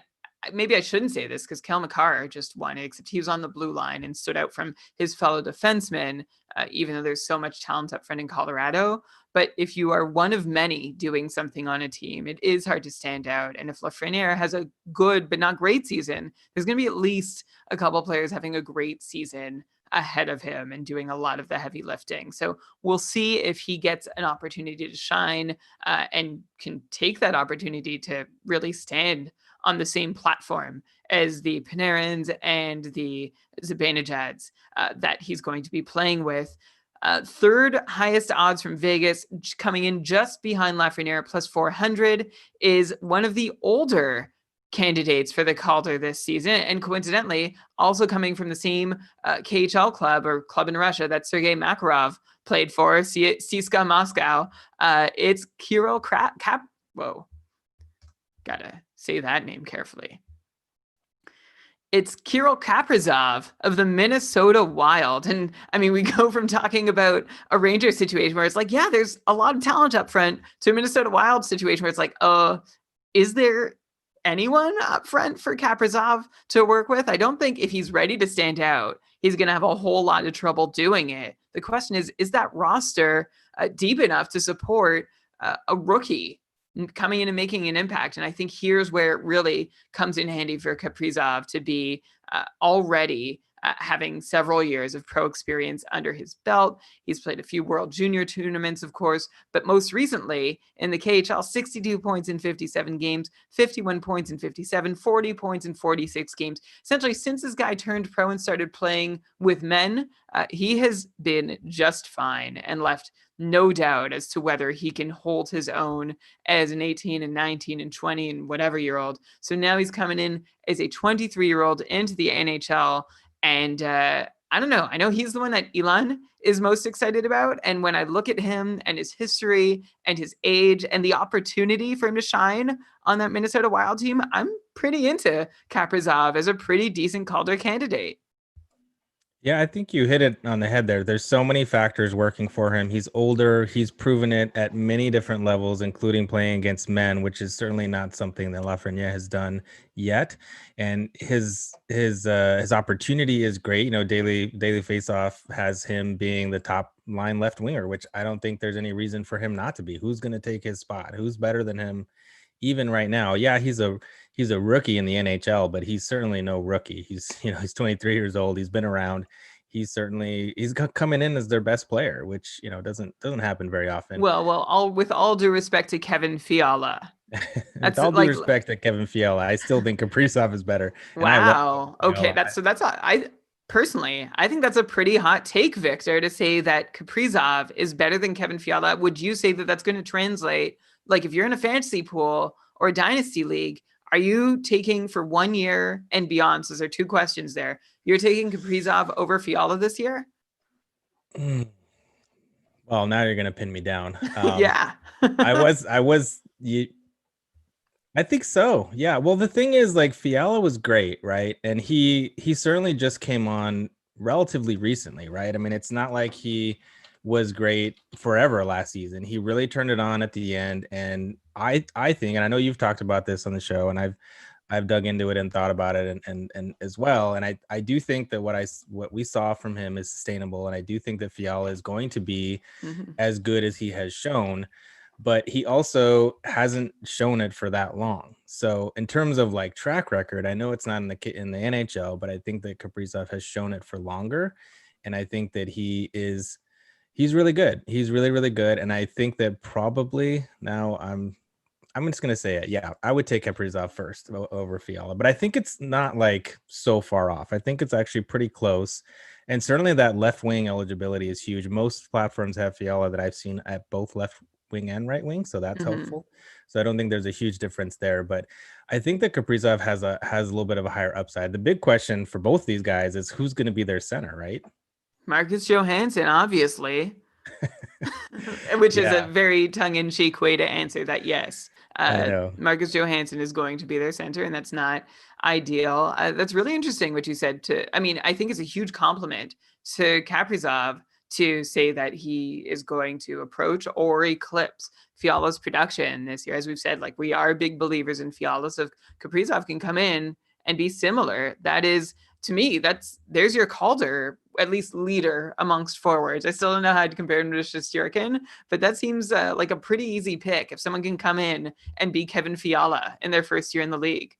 maybe I shouldn't say this because Kel McCarr just won, except he was on the blue line and stood out from his fellow defensemen, even though there's so much talent up front in Colorado. But if you are one of many doing something on a team, it is hard to stand out. And if Lafreniere has a good but not great season, there's going to be at least a couple of players having a great season ahead of him and doing a lot of the heavy lifting. So we'll see if he gets an opportunity to shine and can take that opportunity to really stand on the same platform as the Panarins and the Zibanejads that he's going to be playing with. Third highest odds from Vegas, coming in just behind Lafreniere, plus 400, is one of the older candidates for the Calder this season, and coincidentally, also coming from the same KHL club or club in Russia that Sergei Makarov played for, CSKA Moscow. It's Kirill Whoa, gotta say that name carefully. It's Kirill Kaprizov of the Minnesota Wild. And I mean, we go from talking about a Rangers situation where it's like, yeah, there's a lot of talent up front, to a Minnesota Wild situation where it's like, is there anyone up front for Kaprizov to work with? I don't think if he's ready to stand out, he's going to have a whole lot of trouble doing it. The question is that roster deep enough to support a rookie coming in and making an impact? And I think here's where it really comes in handy for Kaprizov to be already having several years of pro experience under his belt. He's played a few World Junior tournaments, of course, but most recently in the KHL, 62 points in 57 games, 51 points in 57, 40 points in 46 games. Essentially, since this guy turned pro and started playing with men, he has been just fine and left no doubt as to whether he can hold his own as an 18 and 19 and 20 and whatever year old. So now he's coming in as a 23-year-old into the NHL. And I don't know. I know he's the one that Elon is most excited about. And when I look at him and his history and his age and the opportunity for him to shine on that Minnesota Wild team, I'm pretty into Kaprizov as a pretty decent Calder candidate. Yeah, I think you hit it on the head there. There's so many factors working for him. He's older. He's proven it at many different levels, including playing against men, which is certainly not something that Lafreniere has done yet. And his opportunity is great. You know, daily faceoff has him being the top line left winger, which I don't think there's any reason for him not to be. Who's going to take his spot? Who's better than him? Even right now, yeah, he's a rookie in the NHL, but he's certainly no rookie. He's 23 years old. He's been around. He's coming in as their best player, which doesn't happen very often. Well, with all due respect to Kevin Fiala. With all due respect to Kevin Fiala, I still think Kaprizov is better. Wow. Okay, I personally, I think that's a pretty hot take, Victor, to say that Kaprizov is better than Kevin Fiala. Would you say that that's going to translate? Like, if you're in a fantasy pool or a dynasty league, are you taking for 1 year and beyond? So there are two questions there. You're taking Kaprizov over Fiala this year? Well, now you're going to pin me down. Yeah. I think so. Yeah. Well, the thing is, like, Fiala was great, right? And he certainly just came on relatively recently, right? I mean, it's not like he was great forever last season. He really turned it on at the end. And I think, and I know you've talked about this on the show, and I've dug into it and thought about it and as well. And I do think that what we saw from him is sustainable. And I do think that Fiala is going to be as good as he has shown, but he also hasn't shown it for that long. So in terms of like track record, I know it's not in the NHL, but I think that Kaprizov has shown it for longer. And I think that he's really good. He's really, really good. And I think that probably now I'm just going to say it. Yeah, I would take Kaprizov first over Fiala, but I think it's not like so far off. I think it's actually pretty close. And certainly that left wing eligibility is huge. Most platforms have Fiala that I've seen at both left wing and right wing. So that's helpful. So I don't think there's a huge difference there, but I think that Kaprizov has a little bit of a higher upside. The big question for both these guys is who's going to be their center, right? Marcus Johansson, obviously, which is a very tongue-in-cheek way to answer that. Yes, Marcus Johansson is going to be their center, and that's not ideal. That's really interesting what you said. I think it's a huge compliment to Kaprizov to say that he is going to approach or eclipse Fiala's production this year. As we've said, like, we are big believers in Fiala, so if Kaprizov can come in and be similar, that is, to me, there's your Calder, at least leader amongst forwards. I still don't know how to compare him to Shesterkin, but that seems like a pretty easy pick if someone can come in and be Kevin Fiala in their first year in the league.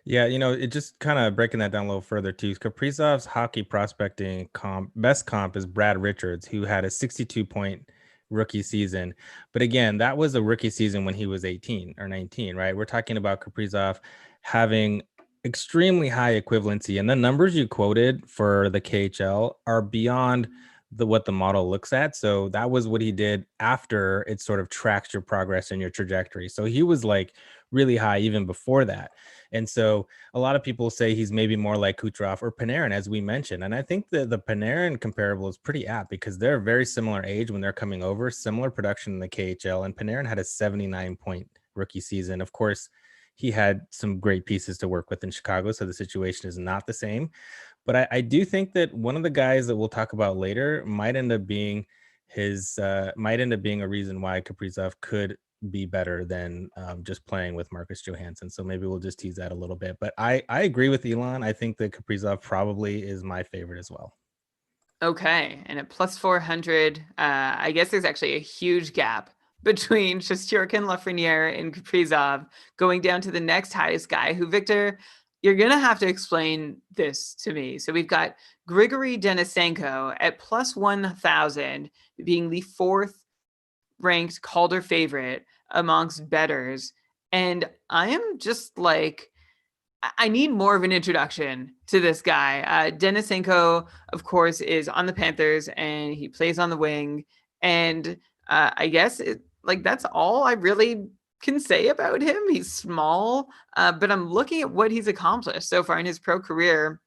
Yeah, it just kind of breaking that down a little further too. Kaprizov's hockey prospecting best comp is Brad Richards, who had a 62-point rookie season. But again, that was a rookie season when he was 18 or 19, right? We're talking about Kaprizov having extremely high equivalency, and the numbers you quoted for the KHL are beyond what the model looks at. So that was what he did after it sort of tracks your progress and your trajectory. So he was like really high even before that. And so a lot of people say he's maybe more like Kucherov or Panarin, as we mentioned. And I think that the Panarin comparable is pretty apt because they're very similar age when they're coming over, similar production in the KHL. And Panarin had a 79-point rookie season. Of course, he had some great pieces to work with in Chicago, so the situation is not the same. But I do think that one of the guys that we'll talk about later might end up being a reason why Kaprizov could be better than just playing with Marcus Johansson. So maybe we'll just tease that a little bit. But I agree with Elon. I think that Kaprizov probably is my favorite as well. Okay, and at plus 400, I guess there's actually a huge gap between Shesterkin, Lafreniere, and Kaprizov, going down to the next highest guy, who, Victor, you're going to have to explain this to me. So we've got Grigory Denisenko at plus 1,000 being the 4th ranked Calder favorite amongst bettors. And I am just like, I need more of an introduction to this guy. Denisenko, of course, is on the Panthers and he plays on the wing. And I guess that's all I really can say about him. He's small, but I'm looking at what he's accomplished so far in his pro career.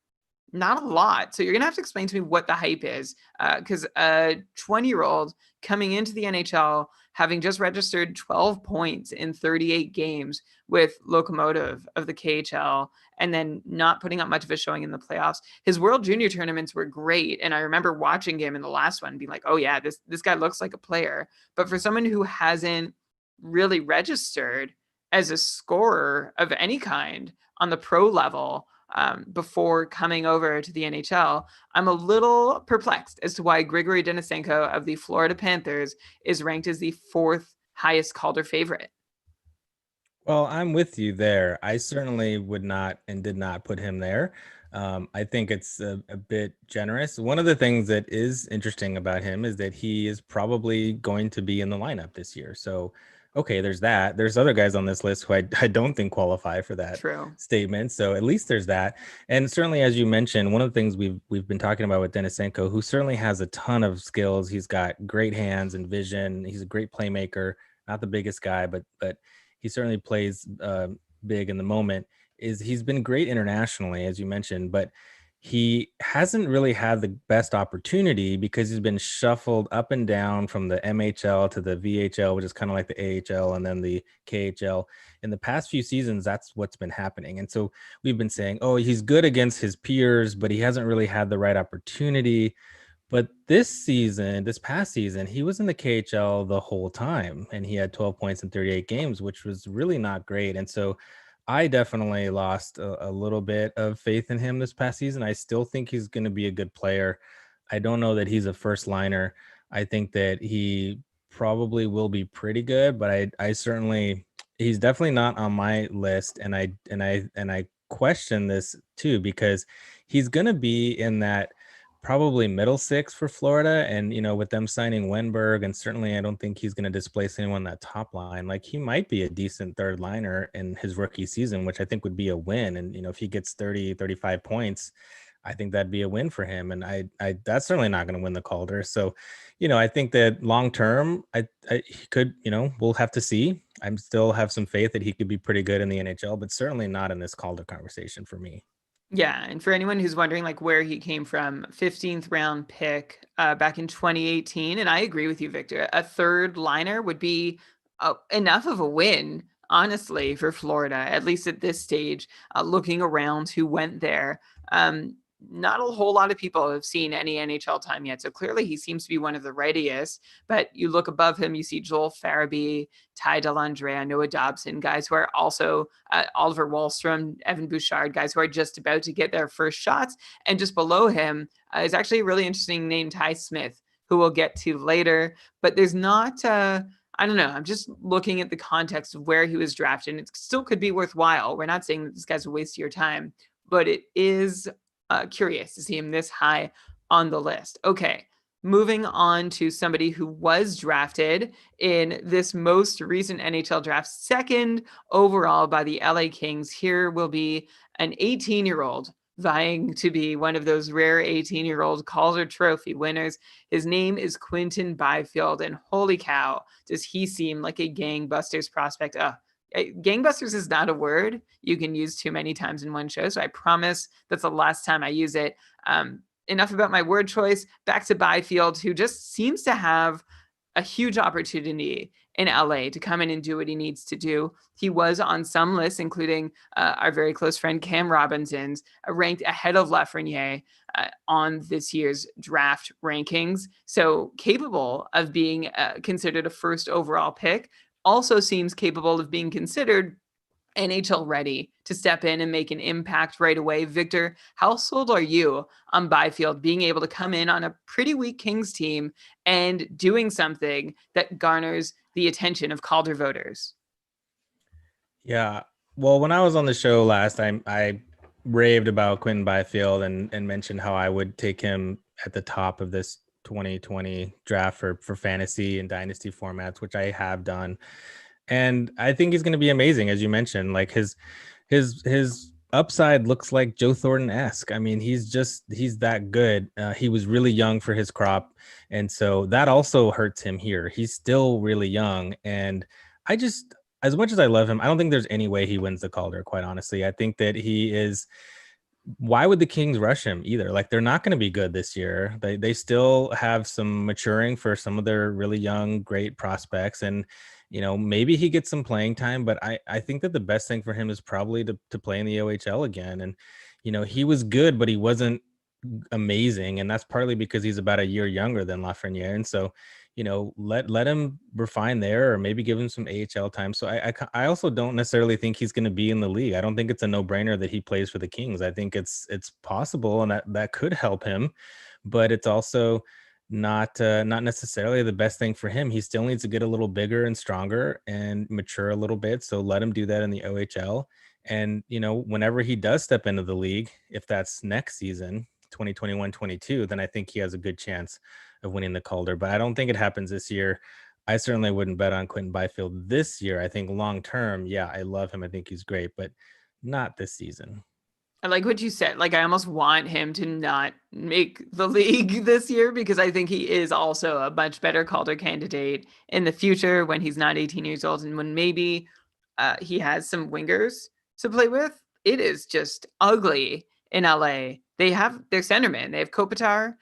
Not a lot. So you're going to have to explain to me what the hype is. Because a 20-year-old coming into the NHL, having just registered 12 points in 38 games with Lokomotiv of the KHL, and then not putting up much of a showing in the playoffs. His World Junior tournaments were great. And I remember watching him in the last one being like, oh yeah, this guy looks like a player. But for someone who hasn't really registered as a scorer of any kind on the pro level, before coming over to the NHL, I'm a little perplexed as to why Grigory Denisenko of the Florida Panthers is ranked as the 4th highest Calder favorite. Well, I'm with you there. I certainly would not and did not put him there. I think it's a bit generous. One of the things that is interesting about him is that he is probably going to be in the lineup this year. So, okay, there's that. There's other guys on this list who I don't think qualify for that statement. So at least there's that. And certainly, as you mentioned, one of the things we've been talking about with Denisenko, who certainly has a ton of skills. He's got great hands and vision. He's a great playmaker. Not the biggest guy, but he certainly plays big in the moment. He's been great internationally, as you mentioned, but he hasn't really had the best opportunity because he's been shuffled up and down from the MHL to the VHL, which is kind of like the AHL, and then the KHL. In the past few seasons, that's what's been happening. And so we've been saying, oh, he's good against his peers, but he hasn't really had the right opportunity. But this past season, he was in the KHL the whole time, and he had 12 points in 38 games, which was really not great. And so I definitely lost a little bit of faith in him this past season. I still think he's going to be a good player. I don't know that he's a first liner. I think that he probably will be pretty good, but I certainly, he's definitely not on my list. And I question this too, because he's going to be in that probably middle 6 for Florida. And, with them signing Wenberg, and certainly I don't think he's going to displace anyone on that top line. Like, he might be a decent third liner in his rookie season, which I think would be a win. And, if he gets 30, 35 points, I think that'd be a win for him. And I that's certainly not going to win the Calder. So, I think that long-term, he could, we'll have to see. I still have some faith that he could be pretty good in the NHL, but certainly not in this Calder conversation for me. Yeah, and for anyone who's wondering where he came from, 15th round pick back in 2018, and I agree with you, Victor. A third liner would be enough of a win, honestly, for Florida, at least at this stage. Looking around who went there, not a whole lot of people have seen any NHL time yet. So clearly he seems to be one of the readiest. But you look above him, you see Joel Farabee, Ty Dellandrea, Noah Dobson, guys who are also Oliver Wahlstrom, Evan Bouchard, guys who are just about to get their first shots. And just below him is actually a really interesting name, Ty Smith, who we'll get to later. But there's not... I don't know. I'm just looking at the context of where he was drafted. And it still could be worthwhile. We're not saying that this guy's a waste of your time, but it is curious to see him this high on the list. Okay, moving on to somebody who was drafted in this most recent NHL draft, 2nd overall by the LA Kings. Here will be an 18-year-old vying to be one of those rare 18-year-old Calder Trophy winners. His name is Quinton Byfield, and holy cow, does he seem like a gangbusters prospect. Gangbusters is not a word you can use too many times in one show, so I promise that's the last time I use it. Enough about my word choice. Back to Byfield, who just seems to have a huge opportunity in LA to come in and do what he needs to do. He was on some lists, including our very close friend Cam Robinson's, ranked ahead of Lafreniere on this year's draft rankings. So capable of being considered a first overall pick. Also seems capable of being considered NHL ready to step in and make an impact right away. Victor, how sold are you on Byfield being able to come in on a pretty weak Kings team and doing something that garners the attention of Calder voters? Yeah. Well, when I was on the show last time, I raved about Quentin Byfield and mentioned how I would take him at the top of this 2020 draft for fantasy and dynasty formats, which I have done. And I think he's going to be amazing, as you mentioned. Like his upside looks like Joe Thornton-esque. I mean, he's that good. He was really young for his crop, and so that also hurts him here. He's still really young, and I just, as much as I love him, I don't think there's any way he wins the Calder, quite honestly. I think that he is, why would the Kings rush him either? Like, they're not going to be good this year. They still have some maturing for some of their really young, great prospects. And, maybe he gets some playing time, but I think that the best thing for him is probably to play in the OHL again. And, he was good, but he wasn't amazing. And that's partly because he's about a year younger than Lafreniere. And so, let him refine there, or maybe give him some AHL time. So I also don't necessarily think he's going to be in the league. I don't think it's a no-brainer that he plays for the Kings. I think it's possible, and that could help him, but it's also not necessarily the best thing for him. He still needs to get a little bigger and stronger and mature a little bit. So let him do that in the OHL. And, whenever he does step into the league, if that's next season, 2021-22, then I think he has a good chance of winning the Calder. But I don't think it happens this year. I certainly wouldn't bet on Quentin Byfield this year. I think long term, yeah, I love him. I think he's great, but not this season. I like what you said. Like, I almost want him to not make the league this year, because I think he is also a much better Calder candidate in the future when he's not 18 years old, and when maybe he has some wingers to play with. It is just ugly in LA. They have their centerman. They have Kopitar.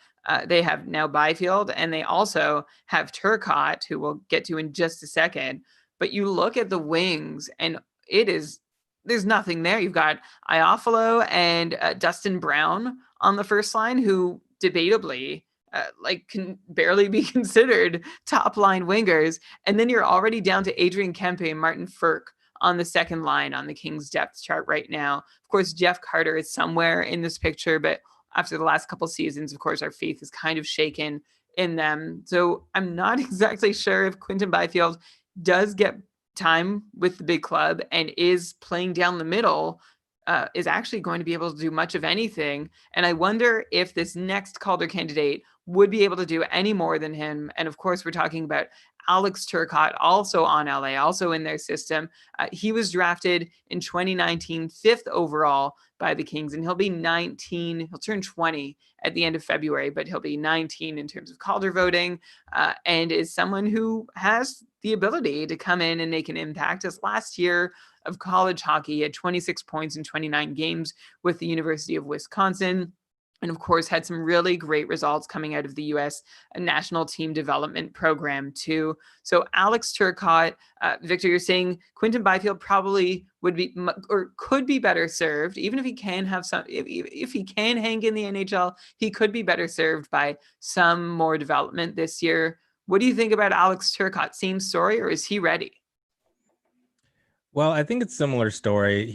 They have now Byfield, and they also have Turcotte, who we'll get to in just a second. But you look at the wings, and there's nothing there. You've got Iafalo and Dustin Brown on the first line, who debatably can barely be considered top line wingers. And then you're already down to Adrian Kempe and Martin Ferk on the second line on the Kings depth chart right now. Of course, Jeff Carter is somewhere in this picture, but after the last couple seasons, of course, our faith is kind of shaken in them. So I'm not exactly sure if Quentin Byfield does get time with the big club and is playing down the middle, is actually going to be able to do much of anything. And I wonder if this next Calder candidate would be able to do any more than him. And of course, we're talking about Alex Turcotte, also on LA, also in their system. He was drafted in 2019, 5th overall by the Kings, and he'll be 19. He'll turn 20 at the end of February, but he'll be 19 in terms of Calder voting, and is someone who has the ability to come in and make an impact. His last year of college hockey, he had 26 points in 29 games with the University of Wisconsin. And of course, had some really great results coming out of the U.S. national team development program too. So Alex Turcotte, Victor, you're saying Quentin Byfield probably would be, or could be, better served, even if he can have some, if he can hang in the NHL, he could be better served by some more development this year. What do you think about Alex Turcotte? Same story, or is he ready? Well, I think it's a similar story.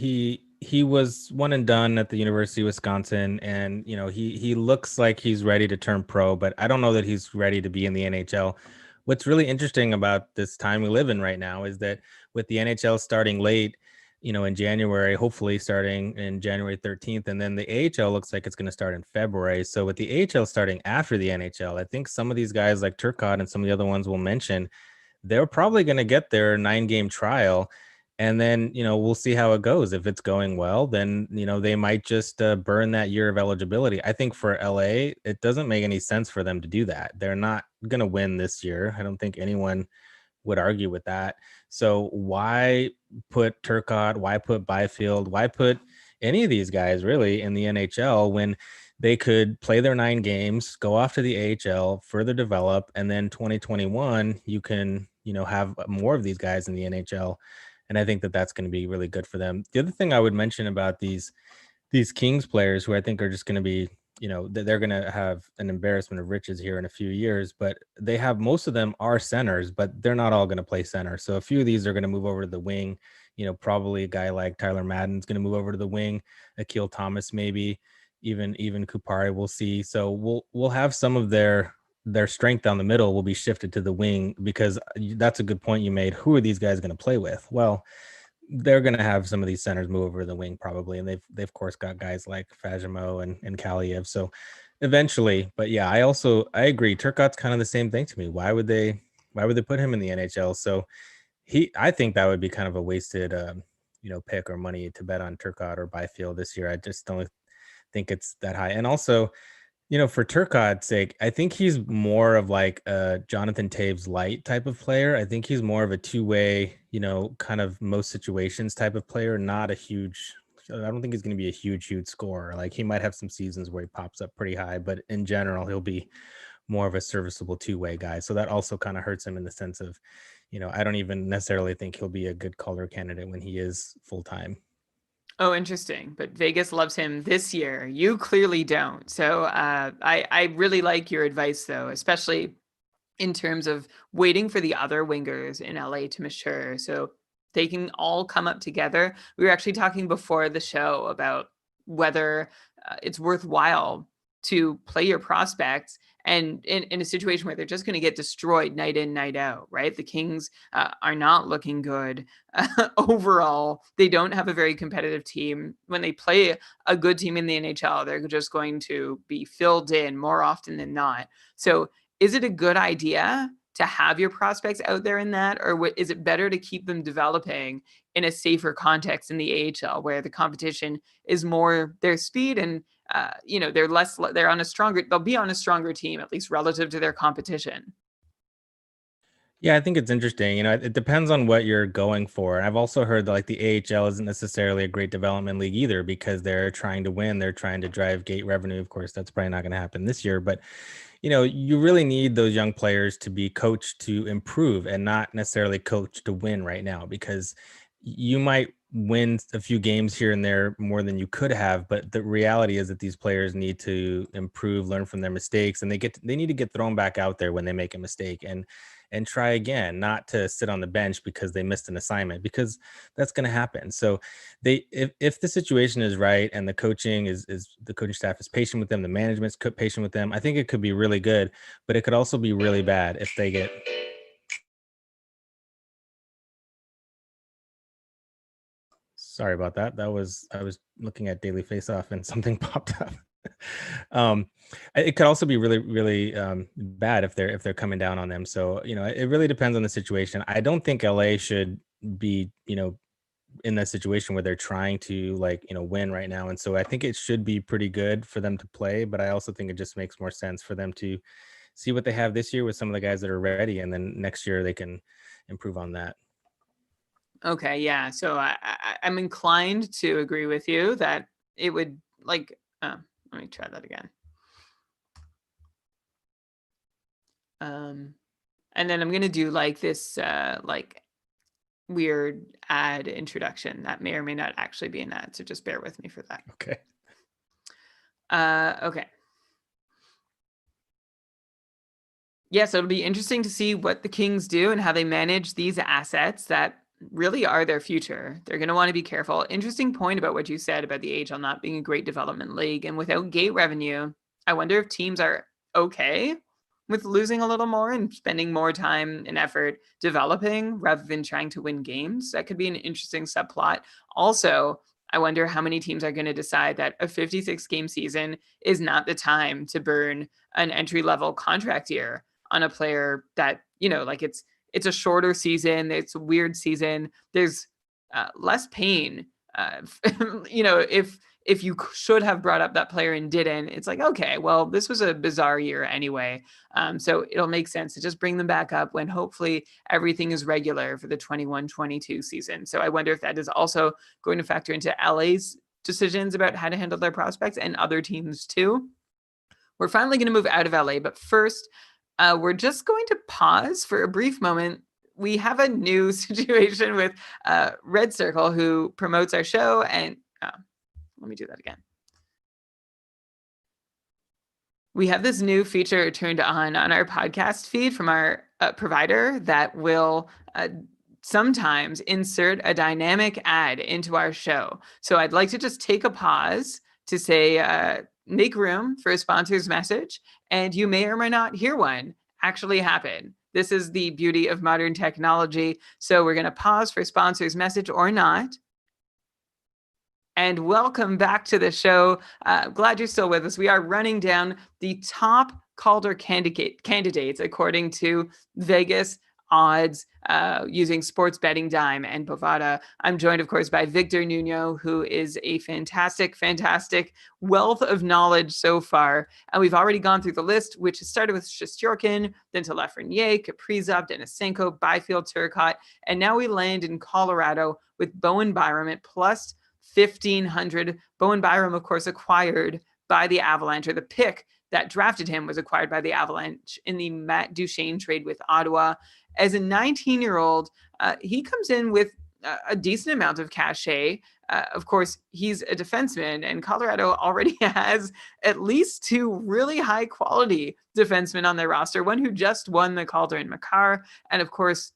He was one and done at the University of Wisconsin, and he looks like he's ready to turn pro, but I don't know that he's ready to be in the NHL. What's really interesting about this time we live in right now is that with the NHL starting late, in January, hopefully starting in January 13th, and then the AHL looks like it's going to start in February. So with the AHL starting after the NHL, I think some of these guys like Turcotte and some of the other ones we'll mention, they're probably going to get their 9-game trial. And then, we'll see how it goes. If it's going well, then, they might just burn that year of eligibility. I think for LA, it doesn't make any sense for them to do that. They're not going to win this year. I don't think anyone would argue with that. So why put Turcotte? Why put Byfield? Why put any of these guys really in the NHL when they could play their 9 games, go off to the AHL, further develop, and then 2021, you can, have more of these guys in the NHL. And I think that that's going to be really good for them. The other thing I would mention about these Kings players, who I think are just going to be, they're going to have an embarrassment of riches here in a few years, but they have, most of them are centers, but they're not all going to play center. So a few of these are going to move over to the wing. Probably a guy like Tyler Madden's going to move over to the wing. Akil Thomas, maybe even Kupari, we'll see. So we'll have some of their strength down the middle will be shifted to the wing, because that's a good point you made. Who are these guys going to play with? Well, they're going to have some of these centers move over the wing probably, and they've of course got guys like Fajimo and Kaliev. So eventually, but yeah, I agree. Turcotte's kind of the same thing to me. Why would they put him in the NHL? So I think that would be kind of a wasted pick or money to bet on Turcotte or Byfield this year. I just don't think it's that high. And also, for Turcotte's sake, I think he's more of like a Jonathan Taves light type of player. I think he's more of a two-way, kind of most situations type of player, not a huge. I don't think he's going to be a huge scorer. Like, he might have some seasons where he pops up pretty high, but in general, he'll be more of a serviceable two-way guy. So that also kind of hurts him in the sense of, I don't even necessarily think he'll be a good Calder candidate when he is full-time. Oh, interesting. But Vegas loves him this year. You clearly don't. So I really like your advice, though, especially in terms of waiting for the other wingers in LA to mature. So they can all come up together. We were actually talking before the show about whether it's worthwhile to play your prospects and in a situation where they're just going to get destroyed night in, night out, right? The Kings are not looking good overall. They don't have a very competitive team. When they play a good team in the NHL, they're just going to be filled in more often than not. So is it a good idea to have your prospects out there in that, or is it better to keep them developing in a safer context in the AHL where the competition is more their speed and they'll be on a stronger team, at least relative to their competition? Yeah, I think it's interesting. It depends on what you're going for. And I've also heard that like the AHL isn't necessarily a great development league either, because they're trying to win. They're trying to drive gate revenue. Of course, that's probably not going to happen this year, but you really need those young players to be coached to improve and not necessarily coached to win right now, because you might win a few games here and there more than you could have, but the reality is that these players need to improve, learn from their mistakes, and they need to get thrown back out there when they make a mistake and try again, not to sit on the bench because they missed an assignment, because that's going to happen. So if the situation is right and the coaching is the coaching staff is patient with them, the management's patient with them, I think it could be really good, but it could also be really bad if they get. Sorry about that. I was looking at Daily Faceoff and something popped up. It could also be really, really bad if they're coming down on them. So it really depends on the situation. I don't think LA should be in that situation where they're trying to win right now, and so I think it should be pretty good for them to play. But I also think it just makes more sense for them to see what they have this year with some of the guys that are ready, and then next year they can improve on that. Okay, yeah. So I'm inclined to agree with you that it would let me try that again. And then I'm gonna do this weird ad introduction that may or may not actually be an ad, so just bear with me for that. Okay. Okay. Yeah, so it'll be interesting to see what the Kings do and how they manage these assets that really are their future. They're going to want to be careful. Interesting point about what you said about the AHL not being a great development league. And without gate revenue, I wonder if teams are okay with losing a little more and spending more time and effort developing rather than trying to win games. That could be an interesting subplot. Also, I wonder how many teams are going to decide that a 56 game season is not the time to burn an entry level contract year on a player that, it's a shorter season. It's a weird season. There's less pain. If you should have brought up that player and didn't, it's like, okay, well, this was a bizarre year anyway. So it'll make sense to just bring them back up when hopefully everything is regular for the 21-22 season. So I wonder if that is also going to factor into LA's decisions about how to handle their prospects and other teams too. We're finally going to move out of LA, but first, we're just going to pause for a brief moment. We have a new situation with Red Circle, who promotes our show. And let me do that again. We have this new feature turned on our podcast feed from our provider that will sometimes insert a dynamic ad into our show. So I'd like to just take a pause to say, make room for a sponsor's message, and you may or may not hear one actually happen. This is the beauty of modern technology. So we're going to pause for sponsors message or not. And welcome back to the show. Glad you're still with us. We are running down the top Calder candidates according to Vegas odds using Sports Betting Dime and Bovada. I'm joined, of course, by Victor Nuno, who is a fantastic wealth of knowledge so far. And we've already gone through the list, which has started with Shestyorkin, then to Lafreniere, Kaprizov, Denisenko, Byfield, Turcotte, and now we land in Colorado with Bowen Byram at plus 1,500. Bowen Byram, of course, acquired by the Avalanche, or the pick that drafted him was acquired by the Avalanche in the Matt Duchene trade with Ottawa. As a 19-year-old, he comes in with a decent amount of cachet. Of course, he's a defenseman, and Colorado already has at least two really high-quality defensemen on their roster, one who just won the Calder and Makar, and of course,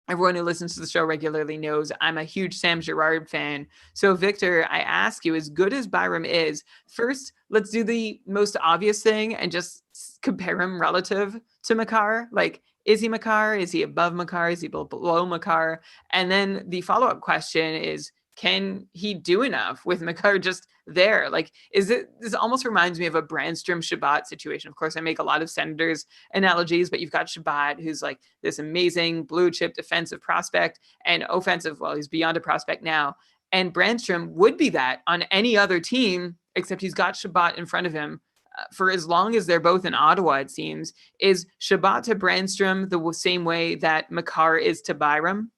everyone who listens to the show regularly knows I'm a huge Sam Girard fan. So, Victor, I ask you, as good as Byram is, first, let's do the most obvious thing and just compare him relative to Makar. Like, is he Makar? Is he above Makar? Is he below Makar? And then the follow-up question is, can he do enough with Makar just there? Like, this almost reminds me of a Brandstrom Shabbat situation. Of course, I make a lot of Senators analogies, but you've got Shabbat, who's like this amazing blue chip defensive prospect, and offensive, well, he's beyond a prospect now. And Brandstrom would be that on any other team, except he's got Shabbat in front of him. For as long as they're both in Ottawa, it seems. Is Shabbat to Brandstrom the same way that Makar is to Byram?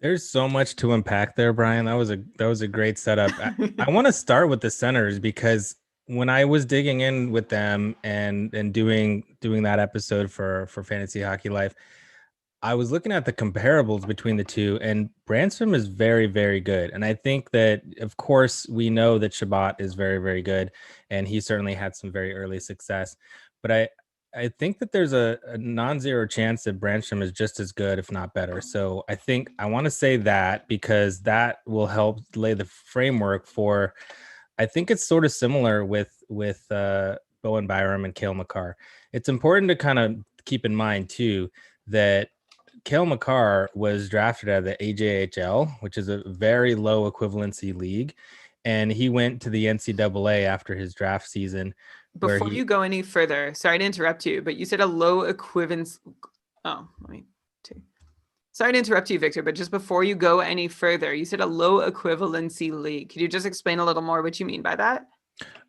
There's so much to unpack there, Brian. That was a great setup. I want to start with the Senators because when I was digging in with them and doing that episode for Fantasy Hockey Life, I was looking at the comparables between the two, and Brandstrom is very, very good. And I think that, of course, we know that Shabbat is very, very good, and he certainly had some very early success. But I think that there's a non-zero chance that Brandstrom is just as good, if not better. So I think I want to say that because that will help lay the framework for. I think it's sort of similar with Bowen Byram and Cale Makar. It's important to kind of keep in mind too that Cale Makar was drafted out of the AJHL, which is a very low equivalency league, and he went to the NCAA after his draft season. Before you go any further, sorry to interrupt you, but you said a low equivalence. Oh, let me take. Sorry to interrupt you, Victor, but just before you go any further, you said a low equivalency league. Could you just explain a little more what you mean by that?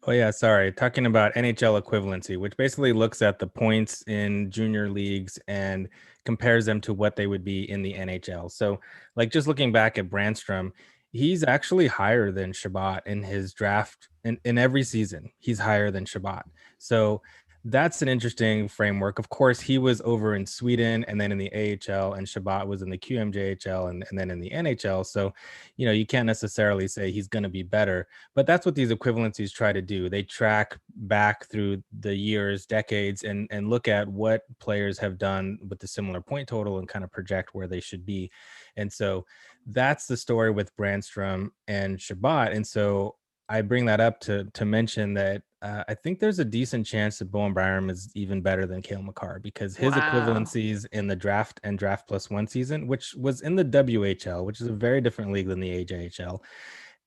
Oh, yeah. Sorry. Talking about NHL equivalency, which basically looks at the points in junior leagues and compares them to what they would be in the NHL. So, like, just looking back at Brandstrom, he's actually higher than Shabbat in his draft in every season. He's higher than Shabbat. So that's an interesting framework. Of course, he was over in Sweden and then in the AHL, and Shabbat was in the QMJHL and then in the NHL. So, you can't necessarily say he's going to be better, but that's what these equivalencies try to do. They track back through the years, decades, and look at what players have done with the similar point total and kind of project where they should be. And so that's the story with Brandstrom and Shabbat. And so I bring that up to mention that I think there's a decent chance that Bowen Byram is even better than Cale Makar because his equivalencies in the draft and draft plus one season, which was in the WHL, which is a very different league than the AJHL.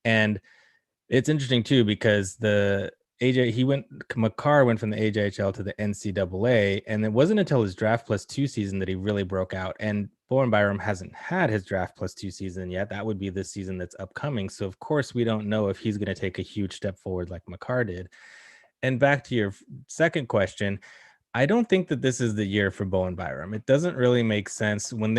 And it's interesting too, because Makar went from the AJHL to the NCAA, and it wasn't until his draft plus two season that he really broke out. And Bowen Byram hasn't had his draft plus two season yet. That would be this season that's upcoming. So of course we don't know if he's going to take a huge step forward like Makar did. And back to your second question, I don't think that this is the year for Bowen Byram. It doesn't really make sense. When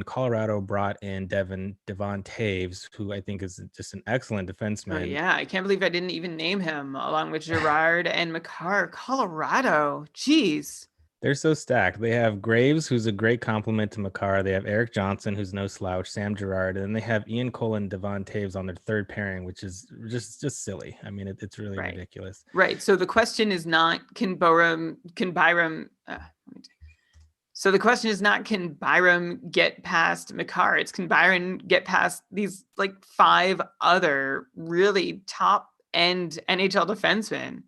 Colorado brought in Devon Taves, who I think is just an excellent defenseman. Oh, yeah, I can't believe I didn't even name him along with Girard and Makar. Colorado, jeez. They're so stacked. They have Graves, who's a great compliment to Makar. They have Eric Johnson, who's no slouch, Sam Girard, and then they have Ian Cole and Devon Taves on their third pairing, which is just silly. I mean, it's really ridiculous. Right. So the question is not can Byram get past Makar? It's can Byram get past these like five other really top end NHL defensemen?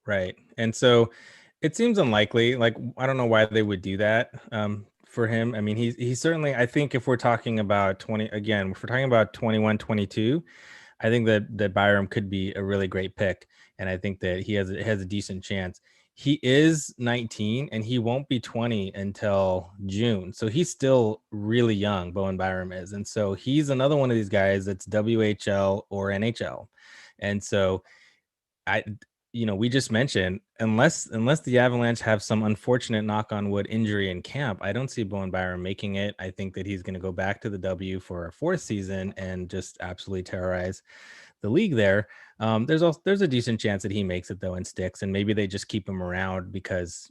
Right. And so It seems unlikely. Like, I don't know why they would do that for him. I mean, he's certainly, I think if we're talking about 20, again, if we're talking about 21, 22, I think that Byram could be a really great pick. And I think that he has a decent chance. He is 19 and he won't be 20 until June. So he's still really young, Bowen Byram is. And so he's another one of these guys that's WHL or NHL. And so I, we just mentioned, unless the Avalanche have some unfortunate knock on wood injury in camp, I don't see Bowen Byram making it. I think that he's going to go back to the W for a fourth season and just absolutely terrorize the league there. There's a decent chance that he makes it though and sticks, and maybe they just keep him around because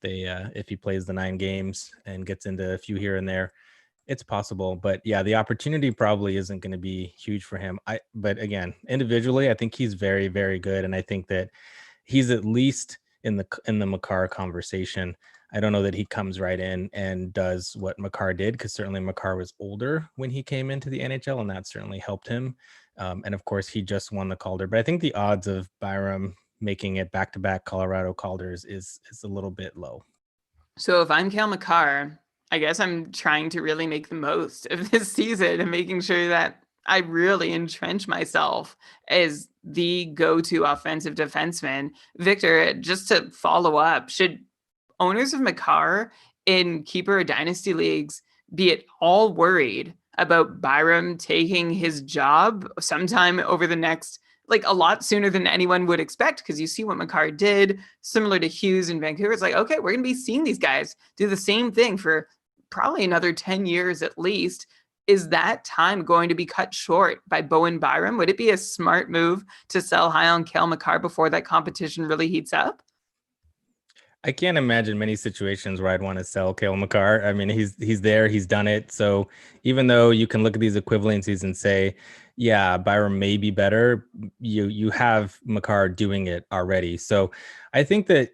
they if he plays the 9 games and gets into a few here and there, it's possible. But yeah, the opportunity probably isn't going to be huge for him. But again, individually, I think he's very, very good, and I think that he's at least in the Makar conversation. I don't know that he comes right in and does what Makar did, because certainly Makar was older when he came into the NHL, and that certainly helped him. And of course, he just won the Calder. But I think the odds of Byram making it back-to-back Colorado Calders is a little bit low. So if I'm Cale Makar, I guess I'm trying to really make the most of this season and making sure that I really entrench myself as the go-to offensive defenseman. Victor, just to follow up, should owners of Makar in keeper or dynasty leagues be at all worried about Byram taking his job sometime over the next, like a lot sooner than anyone would expect? Because you see what Makar did, similar to Hughes in Vancouver. It's like, okay, we're going to be seeing these guys do the same thing for probably another 10 years at least. Is that time going to be cut short by Bowen Byram? Would it be a smart move to sell high on Cale Makar before that competition really heats up? I can't imagine many situations where I'd want to sell Cale Makar. I mean, he's there, he's done it. So even though you can look at these equivalencies and say, yeah, Byram may be better, you have Makar doing it already. So I think that,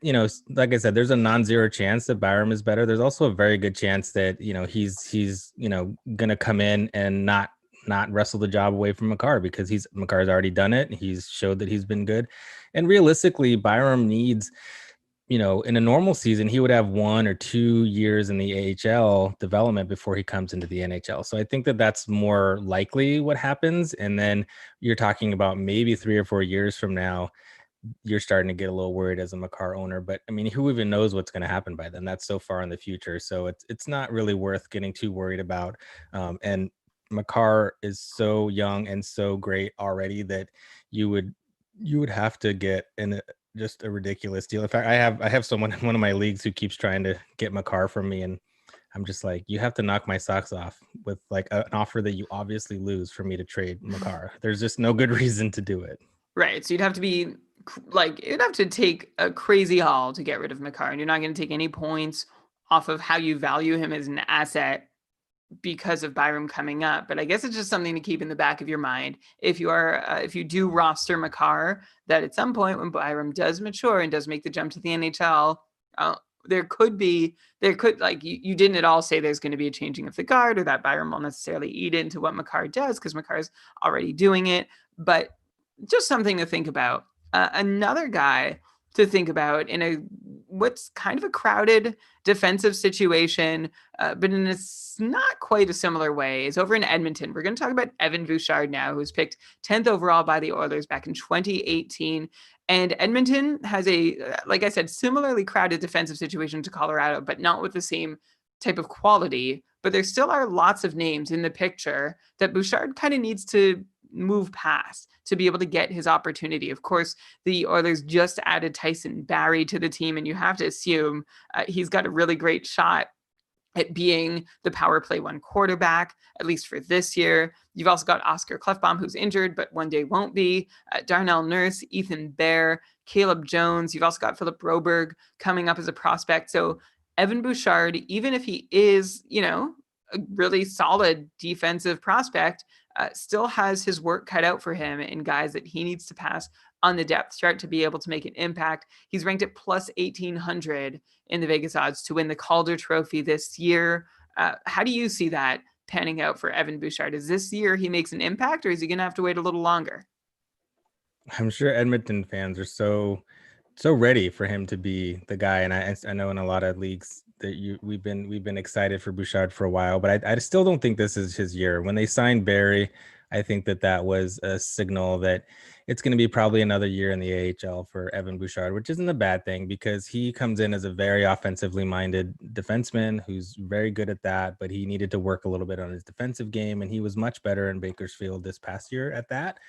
like I said, there's a non-zero chance that Byram is better. There's also a very good chance that, he's going to come in and not wrestle the job away from Makar, because Makar's already done it. He's showed that he's been good. And realistically, Byram needs, in a normal season, he would have 1 or 2 years in the AHL development before he comes into the NHL. So I think that that's more likely what happens. And then you're talking about maybe 3 or 4 years from now, you're starting to get a little worried as a Makar owner. But I mean, who even knows what's going to happen by then? That's so far in the future. So it's not really worth getting too worried about. And Makar is so young and so great already that you would have to get in just a ridiculous deal. In fact, I have someone in one of my leagues who keeps trying to get Makar from me, and I'm just like, you have to knock my socks off with like an offer that you obviously lose for me to trade Makar. There's just no good reason to do it. Right. So you'd have to be like, it'd have to take a crazy haul to get rid of Makar, and you're not going to take any points off of how you value him as an asset because of Byram coming up. But I guess it's just something to keep in the back of your mind if you do roster Makar, that at some point when Byram does mature and does make the jump to the NHL, there could like you didn't at all say there's going to be a changing of the guard or that Byram will necessarily eat into what Makar does, because Makar's already doing it. But just something to think about. Another guy to think about in what's kind of a crowded defensive situation, but in a not quite a similar way, is over in Edmonton. We're going to talk about Evan Bouchard now, who was picked 10th overall by the Oilers back in 2018. And Edmonton has like I said, similarly crowded defensive situation to Colorado, but not with the same type of quality. But there still are lots of names in the picture that Bouchard kind of needs to move past to be able to get his opportunity. Of course, the Oilers just added Tyson Barrie to the team, and you have to assume he's got a really great shot at being the power play 1 quarterback, at least for this year. You've also got Oscar Klefbom, who's injured, but one day won't be. Darnell Nurse, Ethan Bear, Caleb Jones. You've also got Philip Broberg coming up as a prospect. So Evan Bouchard, even if he is, a really solid defensive prospect, still has his work cut out for him in guys that he needs to pass on the depth chart to be able to make an impact. He's ranked at plus 1,800 in the Vegas odds to win the Calder Trophy this year. How do you see that panning out for Evan Bouchard? Is this year he makes an impact, or is he going to have to wait a little longer? I'm sure Edmonton fans are so so ready for him to be the guy. And I know in a lot of leagues that we've been excited for Bouchard for a while, but I still don't think this is his year. When they signed Barry, I think that was a signal that it's going to be probably another year in the AHL for Evan Bouchard, which isn't a bad thing because he comes in as a very offensively minded defenseman who's very good at that, but he needed to work a little bit on his defensive game, and he was much better in Bakersfield this past year at that.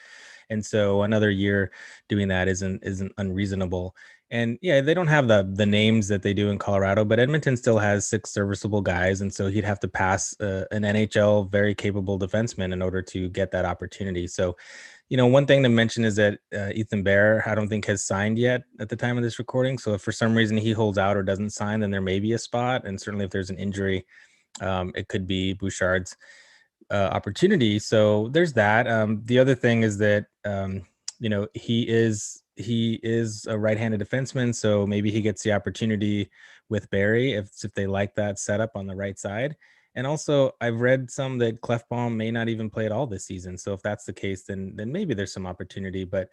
And so another year doing that isn't unreasonable. And yeah, they don't have the names that they do in Colorado, but Edmonton still has 6 serviceable guys, and so he'd have to pass an NHL very capable defenseman in order to get that opportunity. So, one thing to mention is that Ethan Bear, I don't think has signed yet at the time of this recording. So if for some reason he holds out or doesn't sign, then there may be a spot. And certainly if there's an injury, it could be Bouchard's opportunity. So there's that. The other thing is that he is a right-handed defenseman, so maybe he gets the opportunity with Barry if they like that setup on the right side. And also, I've read some that Clefbaum may not even play at all this season. So if that's the case, then maybe there's some opportunity. But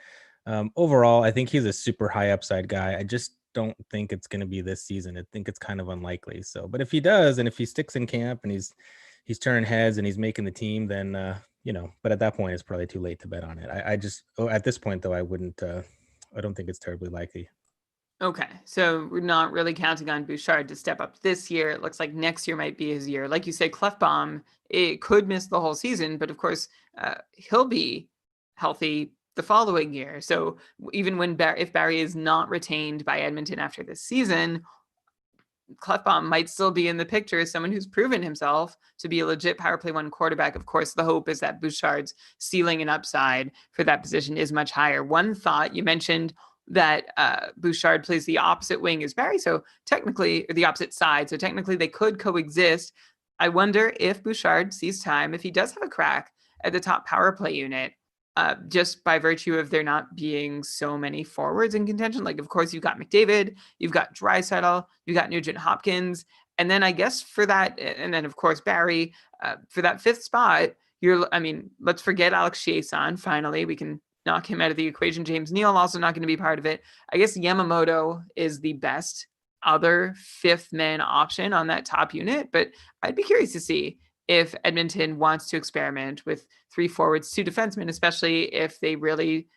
overall, I think he's a super high upside guy. I just don't think it's going to be this season. I think it's kind of unlikely. So, but if he does, and if he sticks in camp and he's turning heads and he's making the team, then but at that point it's probably too late to bet on it. I just at this point though, I wouldn't. I don't think it's terribly likely. Okay, so we're not really counting on Bouchard to step up this year. It looks like next year might be his year. Like you say, Clefbaum, it could miss the whole season, but of course he'll be healthy the following year. So even when if Barry is not retained by Edmonton after this season, Clefbaum might still be in the picture as someone who's proven himself to be a legit power play 1 quarterback. Of course, the hope is that Bouchard's ceiling and upside for that position is much higher. One thought, you mentioned that Bouchard plays the opposite wing as Barry, so technically, or the opposite side, so technically they could coexist. I wonder if Bouchard sees time, if he does have a crack at the top power play unit, just by virtue of there not being so many forwards in contention. Like, of course, you've got McDavid, you've got Draisaitl, you've got Nugent Hopkins, and then I guess for that, and then of course Barry, for that 5th spot, let's forget Alex Chiasson. Finally, we can knock him out of the equation. James Neal also not going to be part of it. I guess Yamamoto is the best other 5th man option on that top unit, but I'd be curious to see if Edmonton wants to experiment with 3 forwards, 2 defensemen, especially if they really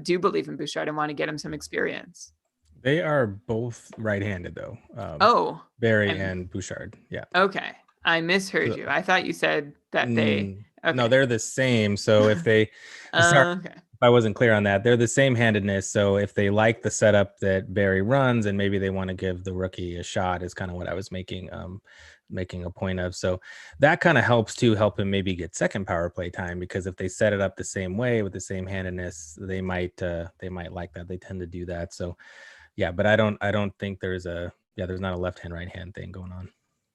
do believe in Bouchard and want to get him some experience. They are both right-handed though. Barry and Bouchard. Yeah. Okay. I misheard you. I thought you said that they... Okay. No, they're the same. So if they... sorry, okay. if I wasn't clear on that, they're the same handedness. So if they like the setup that Barry runs and maybe they want to give the rookie a shot is kind of what I was making a point of. So that kind of helps him maybe get second power play time, because if they set it up the same way with the same handedness, they might like that. They tend to do that. So yeah, but I don't think there's not a left hand, right hand thing going on.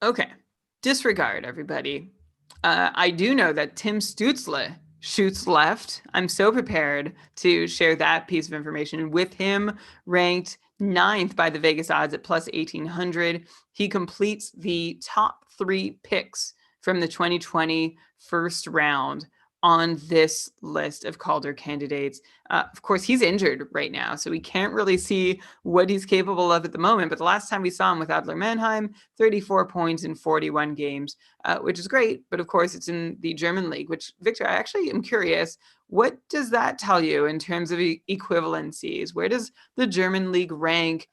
Okay. Disregard everybody. I do know that Tim Stützle shoots left. I'm so prepared to share that piece of information with him, ranked 9th by the Vegas odds at plus 1,800. He completes the top 3 picks from the 2020 first round on this list of Calder candidates. Of course, he's injured right now, so we can't really see what he's capable of at the moment. But the last time we saw him with Adler Mannheim, 34 points in 41 games, which is great. But of course, it's in the German league, which, Victor, I actually am curious, what does that tell you in terms of equivalencies? Where does the German league rank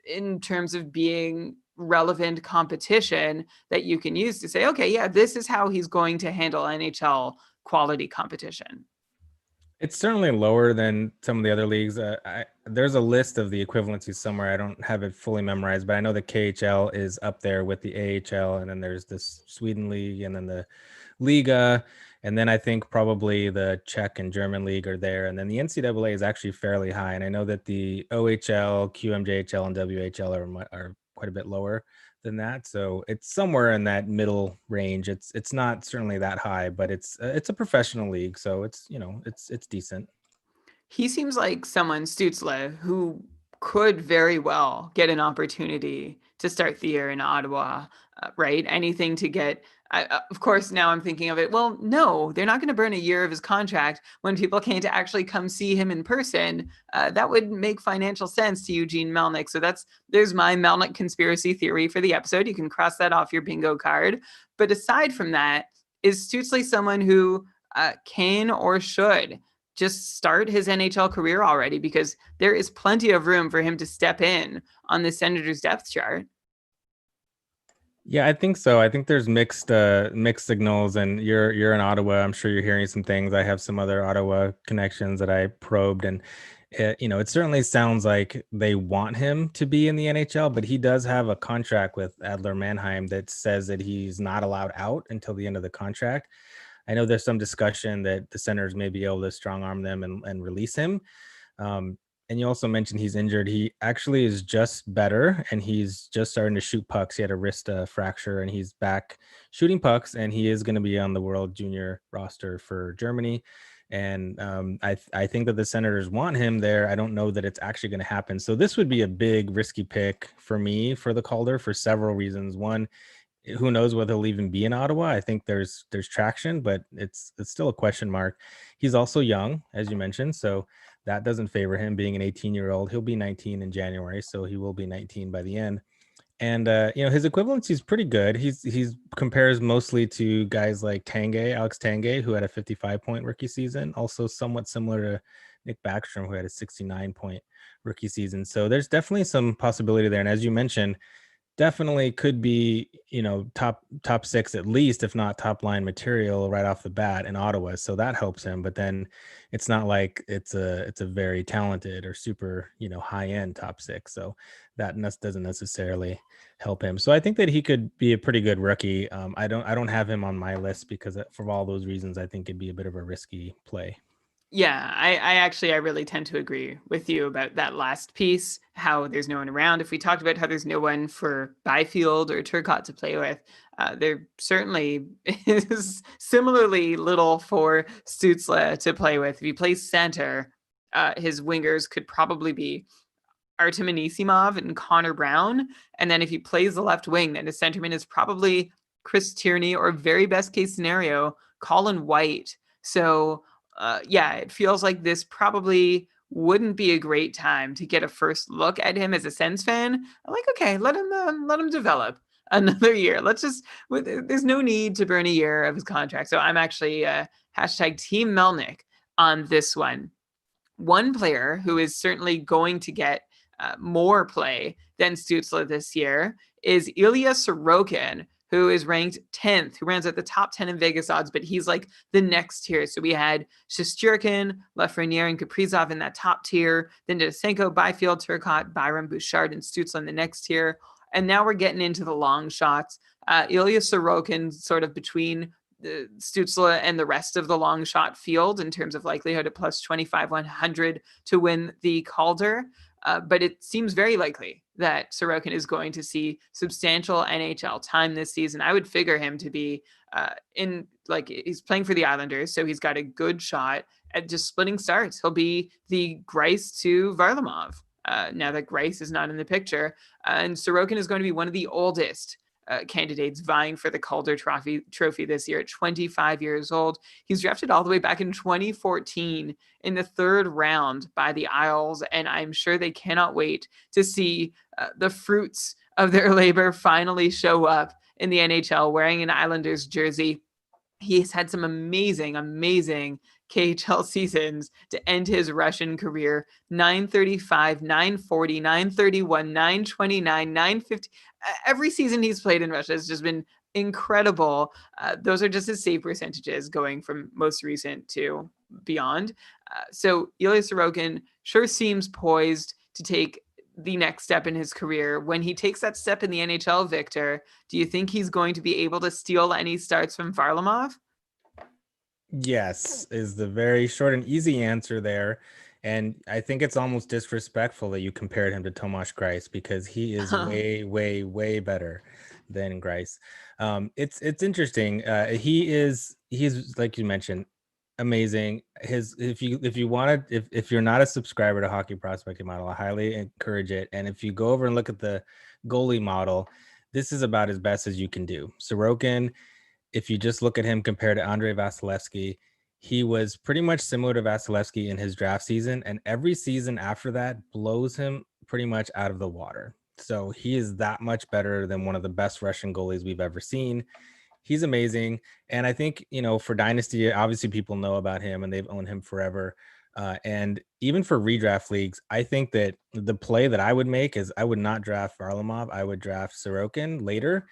in terms of being relevant competition that you can use to say, okay, yeah, this is how he's going to handle NHL quality competition? It's certainly lower than some of the other leagues. There's a list of the equivalencies somewhere. I don't have it fully memorized, but I know the KHL is up there with the AHL, and then there's this Sweden league, and then the Liga, and then I think probably the Czech and German league are there, and then the NCAA is actually fairly high. And I know that the OHL, QMJHL, and WHL are quite a bit lower than that. So it's somewhere in that middle range. It's not certainly that high, but it's a professional league, so it's it's decent. He seems like someone, Stützle, who could very well get an opportunity to start the year in Ottawa, right? Anything to get. Of course, now I'm thinking of it. Well, no, they're not going to burn a year of his contract when people can't actually come see him in person. That would make financial sense to Eugene Melnyk. So there's my Melnyk conspiracy theory for the episode. You can cross that off your bingo card. But aside from that, is Stützle someone who can or should just start his NHL career already, because there is plenty of room for him to step in on the Senators depth chart? Yeah, I think so. I think there's mixed signals, and you're in Ottawa. I'm sure you're hearing some things. I have some other Ottawa connections that I probed, and it certainly sounds like they want him to be in the NHL, but he does have a contract with Adler Mannheim that says that he's not allowed out until the end of the contract. I know there's some discussion that the Senators may be able to strong arm them and release him. And you also mentioned he's injured. He actually is just better, and he's just starting to shoot pucks. He had a wrist fracture, and he's back shooting pucks, and he is going to be on the World Junior roster for Germany. And I think that the Senators want him there. I don't know that it's actually going to happen. So this would be a big risky pick for me for the Calder for several reasons. One, who knows whether he'll even be in Ottawa. I think there's traction, but it's still a question mark. He's also young, as you mentioned, so that doesn't favor him being an 18-year-old. He'll be 19 in January, so he will be 19 by the end. And his equivalency is pretty good. He's compares mostly to guys like Alex Tanguay, who had a 55-point rookie season, also somewhat similar to Nick Backstrom, who had a 69-point rookie season. So there's definitely some possibility there. And as you mentioned, definitely could be, top six at least, if not top line material right off the bat in Ottawa. So that helps him. But then it's not like it's a very talented or super, high end top six. So that doesn't necessarily help him. So I think that he could be a pretty good rookie. I don't have him on my list because for all those reasons, I think it'd be a bit of a risky play. Yeah, I really tend to agree with you about that last piece, how there's no one around. If we talked about how there's no one for Byfield or Turcotte to play with, there certainly is similarly little for Stützle to play with. If he plays center, his wingers could probably be Artem Anisimov and Connor Brown. And then if he plays the left wing, then his centerman is probably Chris Tierney, or very best case scenario, Colin White. So it feels like this probably wouldn't be a great time to get a first look at him as a Sens fan. I'm like, okay, let him develop another year. There's no need to burn a year of his contract. So I'm actually hashtag Team Melnyk on this one. One player who is certainly going to get more play than Stützle this year is Ilya Sorokin, who is ranked 10th, who runs at the top 10 in Vegas odds, but he's like the next tier. So we had Shesterkin, Lafreniere, and Kaprizov in that top tier, then Denisenko, Byfield, Turcotte, Byram, Bouchard, and Stützle in the next tier. And now we're getting into the long shots. Ilya Sorokin sort of between Stützle and the rest of the long shot field in terms of likelihood at plus 25,100 to win the Calder. But it seems very likely that Sorokin is going to see substantial NHL time this season. I would figure him to be he's playing for the Islanders, so he's got a good shot at just splitting starts. He'll be the Greiss to Varlamov now that Greiss is not in the picture. And Sorokin is going to be one of the oldest candidates vying for the Calder trophy this year at 25 years old. He's drafted all the way back in 2014 in the third round by the Isles, and I'm sure they cannot wait to see the fruits of their labor finally show up in the NHL wearing an Islanders jersey. He's had some amazing KHL seasons to end his Russian career. 935, 940, 931, 929, 950. Every season he's played in Russia has just been incredible. Those are just his save percentages going from most recent to beyond. So Ilya Sorokin sure seems poised to take the next step in his career. When he takes that step in the NHL, Victor, do you think he's going to be able to steal any starts from Varlamov? Yes, is the very short and easy answer there. And I think it's almost disrespectful that you compared him to Tomasz Greiss, because he is way, way, way better than Greiss. It's interesting. He's like you mentioned, amazing. If you want to, if you're not a subscriber to Hockey Prospecting Model, I highly encourage it. And if you go over and look at the goalie model, this is about as best as you can do. Sorokin, if you just look at him compared to Andrei Vasilevsky, he was pretty much similar to Vasilevsky in his draft season, and every season after that blows him pretty much out of the water. So he is that much better than one of the best Russian goalies we've ever seen. He's amazing. And I think, for Dynasty, obviously people know about him and they've owned him forever. And even for redraft leagues, I think that the play that I would make is I would not draft Varlamov. I would draft Sorokin later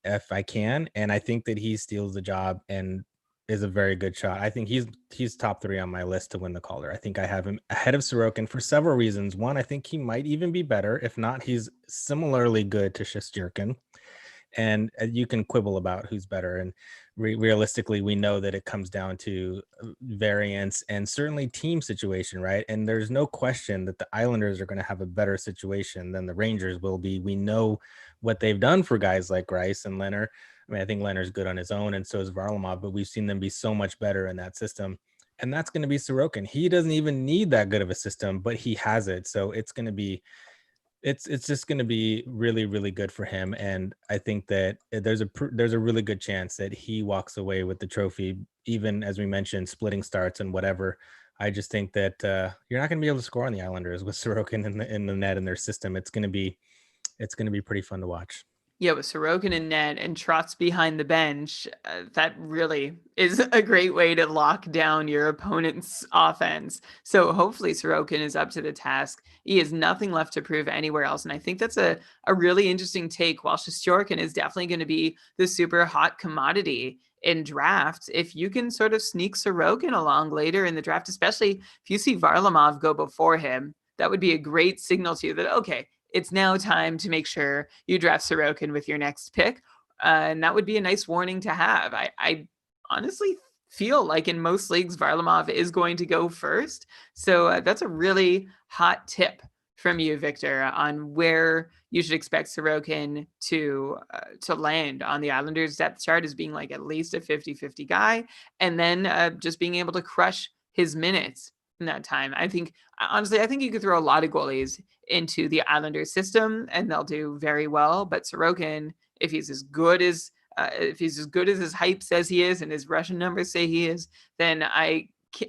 if I can. And I think that he steals the job and is a very good shot. I think he's top 3 on my list to win the Calder. I think I have him ahead of Sorokin for several reasons. One, I think he might even be better. If not, he's similarly good to Shesterkin. And you can quibble about who's better. And realistically, we know that it comes down to variance and certainly team situation, right? And there's no question that the Islanders are going to have a better situation than the Rangers will be. We know what they've done for guys like Rice and Leonard. I mean, I think Leonard's good on his own, and so is Varlamov, but we've seen them be so much better in that system. And that's going to be Sorokin. He doesn't even need that good of a system, but he has it. So it's going to be it's just going to be really, really good for him. And I think that there's a really good chance that he walks away with the trophy, even as we mentioned, splitting starts and whatever. I just think that you're not going to be able to score on the Islanders with Sorokin in the net in their system. It's going to be pretty fun to watch. Yeah, with Sorokin in net and Trotz behind the bench, that really is a great way to lock down your opponent's offense. So hopefully Sorokin is up to the task. He has nothing left to prove anywhere else. And I think that's a really interesting take. While Shesterkin is definitely going to be the super hot commodity in drafts, if you can sort of sneak Sorokin along later in the draft, especially if you see Varlamov go before him, that would be a great signal to you that, okay, it's now time to make sure you draft Sorokin with your next pick. And that would be a nice warning to have. I honestly feel like in most leagues, Varlamov is going to go first. So that's a really hot tip from you, Victor, on where you should expect Sorokin to land on the Islanders depth chart as being like at least a 50-50 guy. And then just being able to crush his minutes in that time. I think you could throw a lot of goalies into the Islanders system and they'll do very well. But Sorokin, if he's as good as his hype says he is and his Russian numbers say he is, then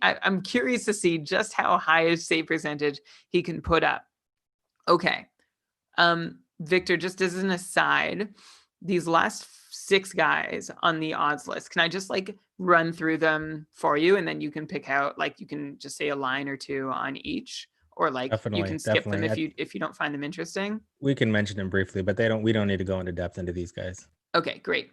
I'm curious to see just how high a save percentage he can put up. Okay. Victor, just as an aside, these last 6 guys on the odds list, can I just run through them for you and then you can pick out, you can just say a line or two on each, or you can skip them if you don't find them interesting? We can mention them briefly, but we don't need to go into depth into these guys. Okay, great.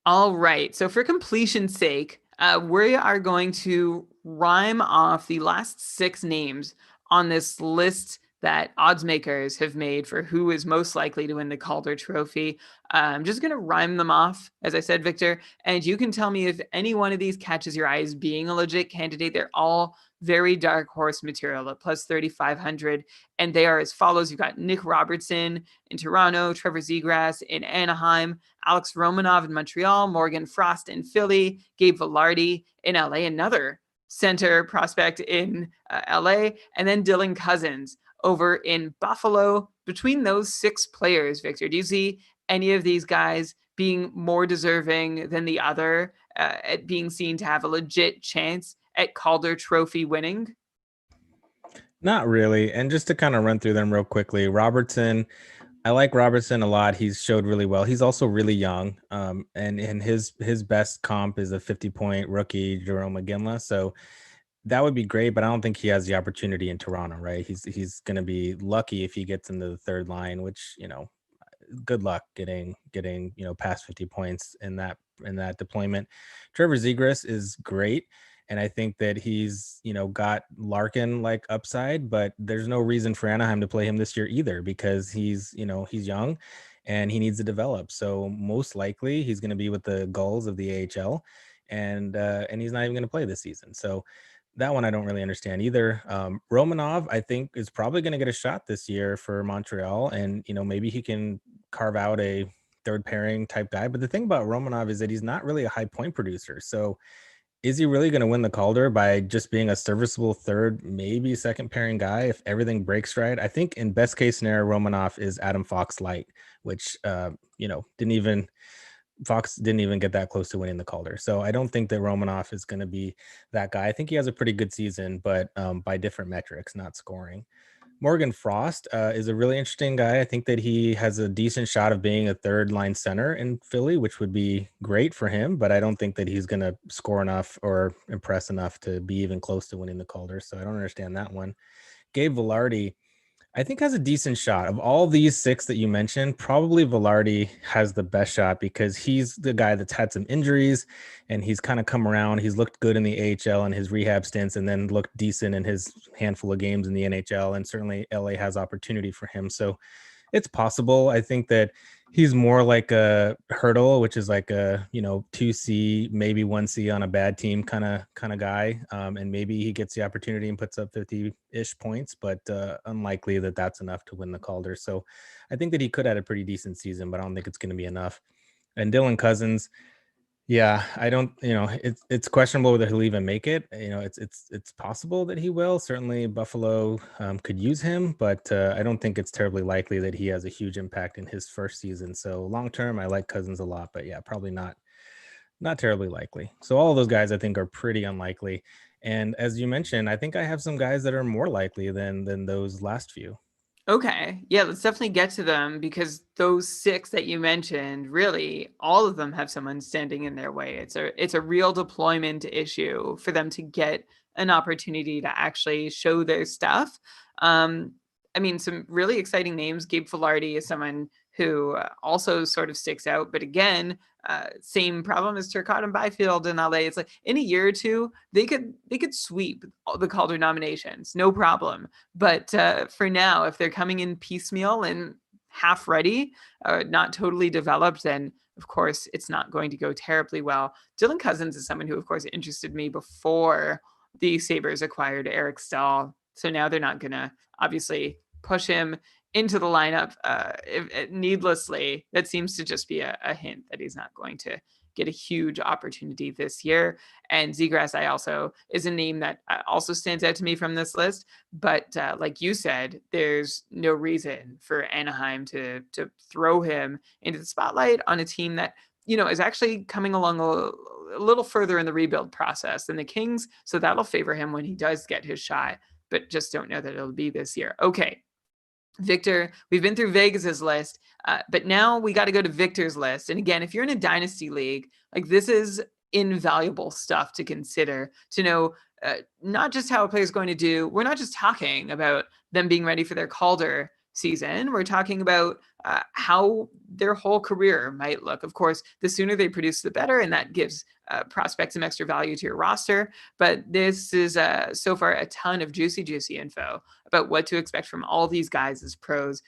All right. So for completion's sake, we are going to rhyme off the last 6 names on this list that odds makers have made for who is most likely to win the Calder Trophy. I'm just going to rhyme them off, as I said, Victor, and you can tell me if any one of these catches your eye as being a legit candidate. They're all very dark horse material at plus 3,500, and they are as follows. You've got Nick Robertson in Toronto, Trevor Zegras in Anaheim, Alex Romanov in Montreal, Morgan Frost in Philly, Gabe Vilardi in LA, another center prospect in LA, and then Dylan Cousins over in Buffalo. Between those 6 players, Victor, do you see any of these guys being more deserving than the other at being seen to have a legit chance at Calder Trophy winning? Not really. And just to kind of run through them real quickly, Robertson, I like Robertson a lot. He's showed really well. He's also really young. And his best comp is a 50-point rookie, Jerome McGinley. So that would be great, but I don't think he has the opportunity in Toronto, right? He's going to be lucky if he gets into the third line, which, good luck getting past 50 points in that deployment. Trevor Zegras is great, and I think that he's got Larkin upside, but there's no reason for Anaheim to play him this year either, because he's young and he needs to develop. So most likely he's going to be with the Gulls of the AHL, and he's not even going to play this season. So that one I don't really understand either. Romanov, I think, is probably going to get a shot this year for Montreal, and maybe he can carve out a third pairing type guy. But the thing about Romanov is that he's not really a high point producer. So is he really going to win the Calder by just being a serviceable third, maybe second pairing guy if everything breaks right? I think in best case scenario, Romanov is Adam Fox light, which Fox didn't even get that close to winning the Calder. So I don't think that Romanov is going to be that guy. I think he has a pretty good season, but by different metrics, not scoring. Morgan Frost is a really interesting guy. I think that he has a decent shot of being a third line center in Philly, which would be great for him, but I don't think that he's going to score enough or impress enough to be even close to winning the Calder. So I don't understand that one. Gabe Vilardi, I think, has a decent shot. Of all these 6 that you mentioned, probably Vilardi has the best shot because he's the guy that's had some injuries and he's kind of come around. He's looked good in the AHL and his rehab stints and then looked decent in his handful of games in the NHL. And certainly LA has opportunity for him. So it's possible. I think that he's more like a Hurdle, which is like a 2C, maybe 1C on a bad team kind of guy, and maybe he gets the opportunity and puts up 50-ish points, but unlikely that that's enough to win the Calder. So I think that he could have a pretty decent season, but I don't think it's going to be enough. And Dylan Cousins, yeah, I don't, it's questionable whether he'll even make it. It's possible that he will. Certainly Buffalo could use him, but I don't think it's terribly likely that he has a huge impact in his first season. So long term, I like Cousins a lot, but yeah, probably not terribly likely. So all of those guys I think are pretty unlikely. And as you mentioned, I think I have some guys that are more likely than those last few. Okay. Yeah, let's definitely get to them because those 6 that you mentioned, really, all of them have someone standing in their way. It's a real deployment issue for them to get an opportunity to actually show their stuff. I mean, some really exciting names. Gabe Vilardi is someone who also sort of sticks out, but again, same problem as Turcotte and Byfield in LA. It's like in a year or two, they could sweep the Calder nominations, no problem. But for now, if they're coming in piecemeal and half ready, not totally developed, then of course it's not going to go terribly well. Dylan Cousins is someone who, of course, interested me before the Sabres acquired Eric Stahl. So now they're not going to obviously push him into the lineup needlessly. That seems to just be a hint that he's not going to get a huge opportunity this year. And Zegras, I also is a name that also stands out to me from this list. But like you said, there's no reason for Anaheim to throw him into the spotlight on a team that is actually coming along a little further in the rebuild process than the Kings. So that'll favor him when he does get his shot. But just don't know that it'll be this year. Okay. Victor, we've been through Vegas's list, but now we got to go to Victor's list. And again, if you're in a dynasty league, like this is invaluable stuff to consider to know not just how a player is going to do. We're not just talking about them being ready for their Calder season. We're talking about how their whole career might look. Of course, the sooner they produce, the better, and that gives prospects some extra value to your roster. But this is so far a ton of juicy info about what to expect from all these guys as pros.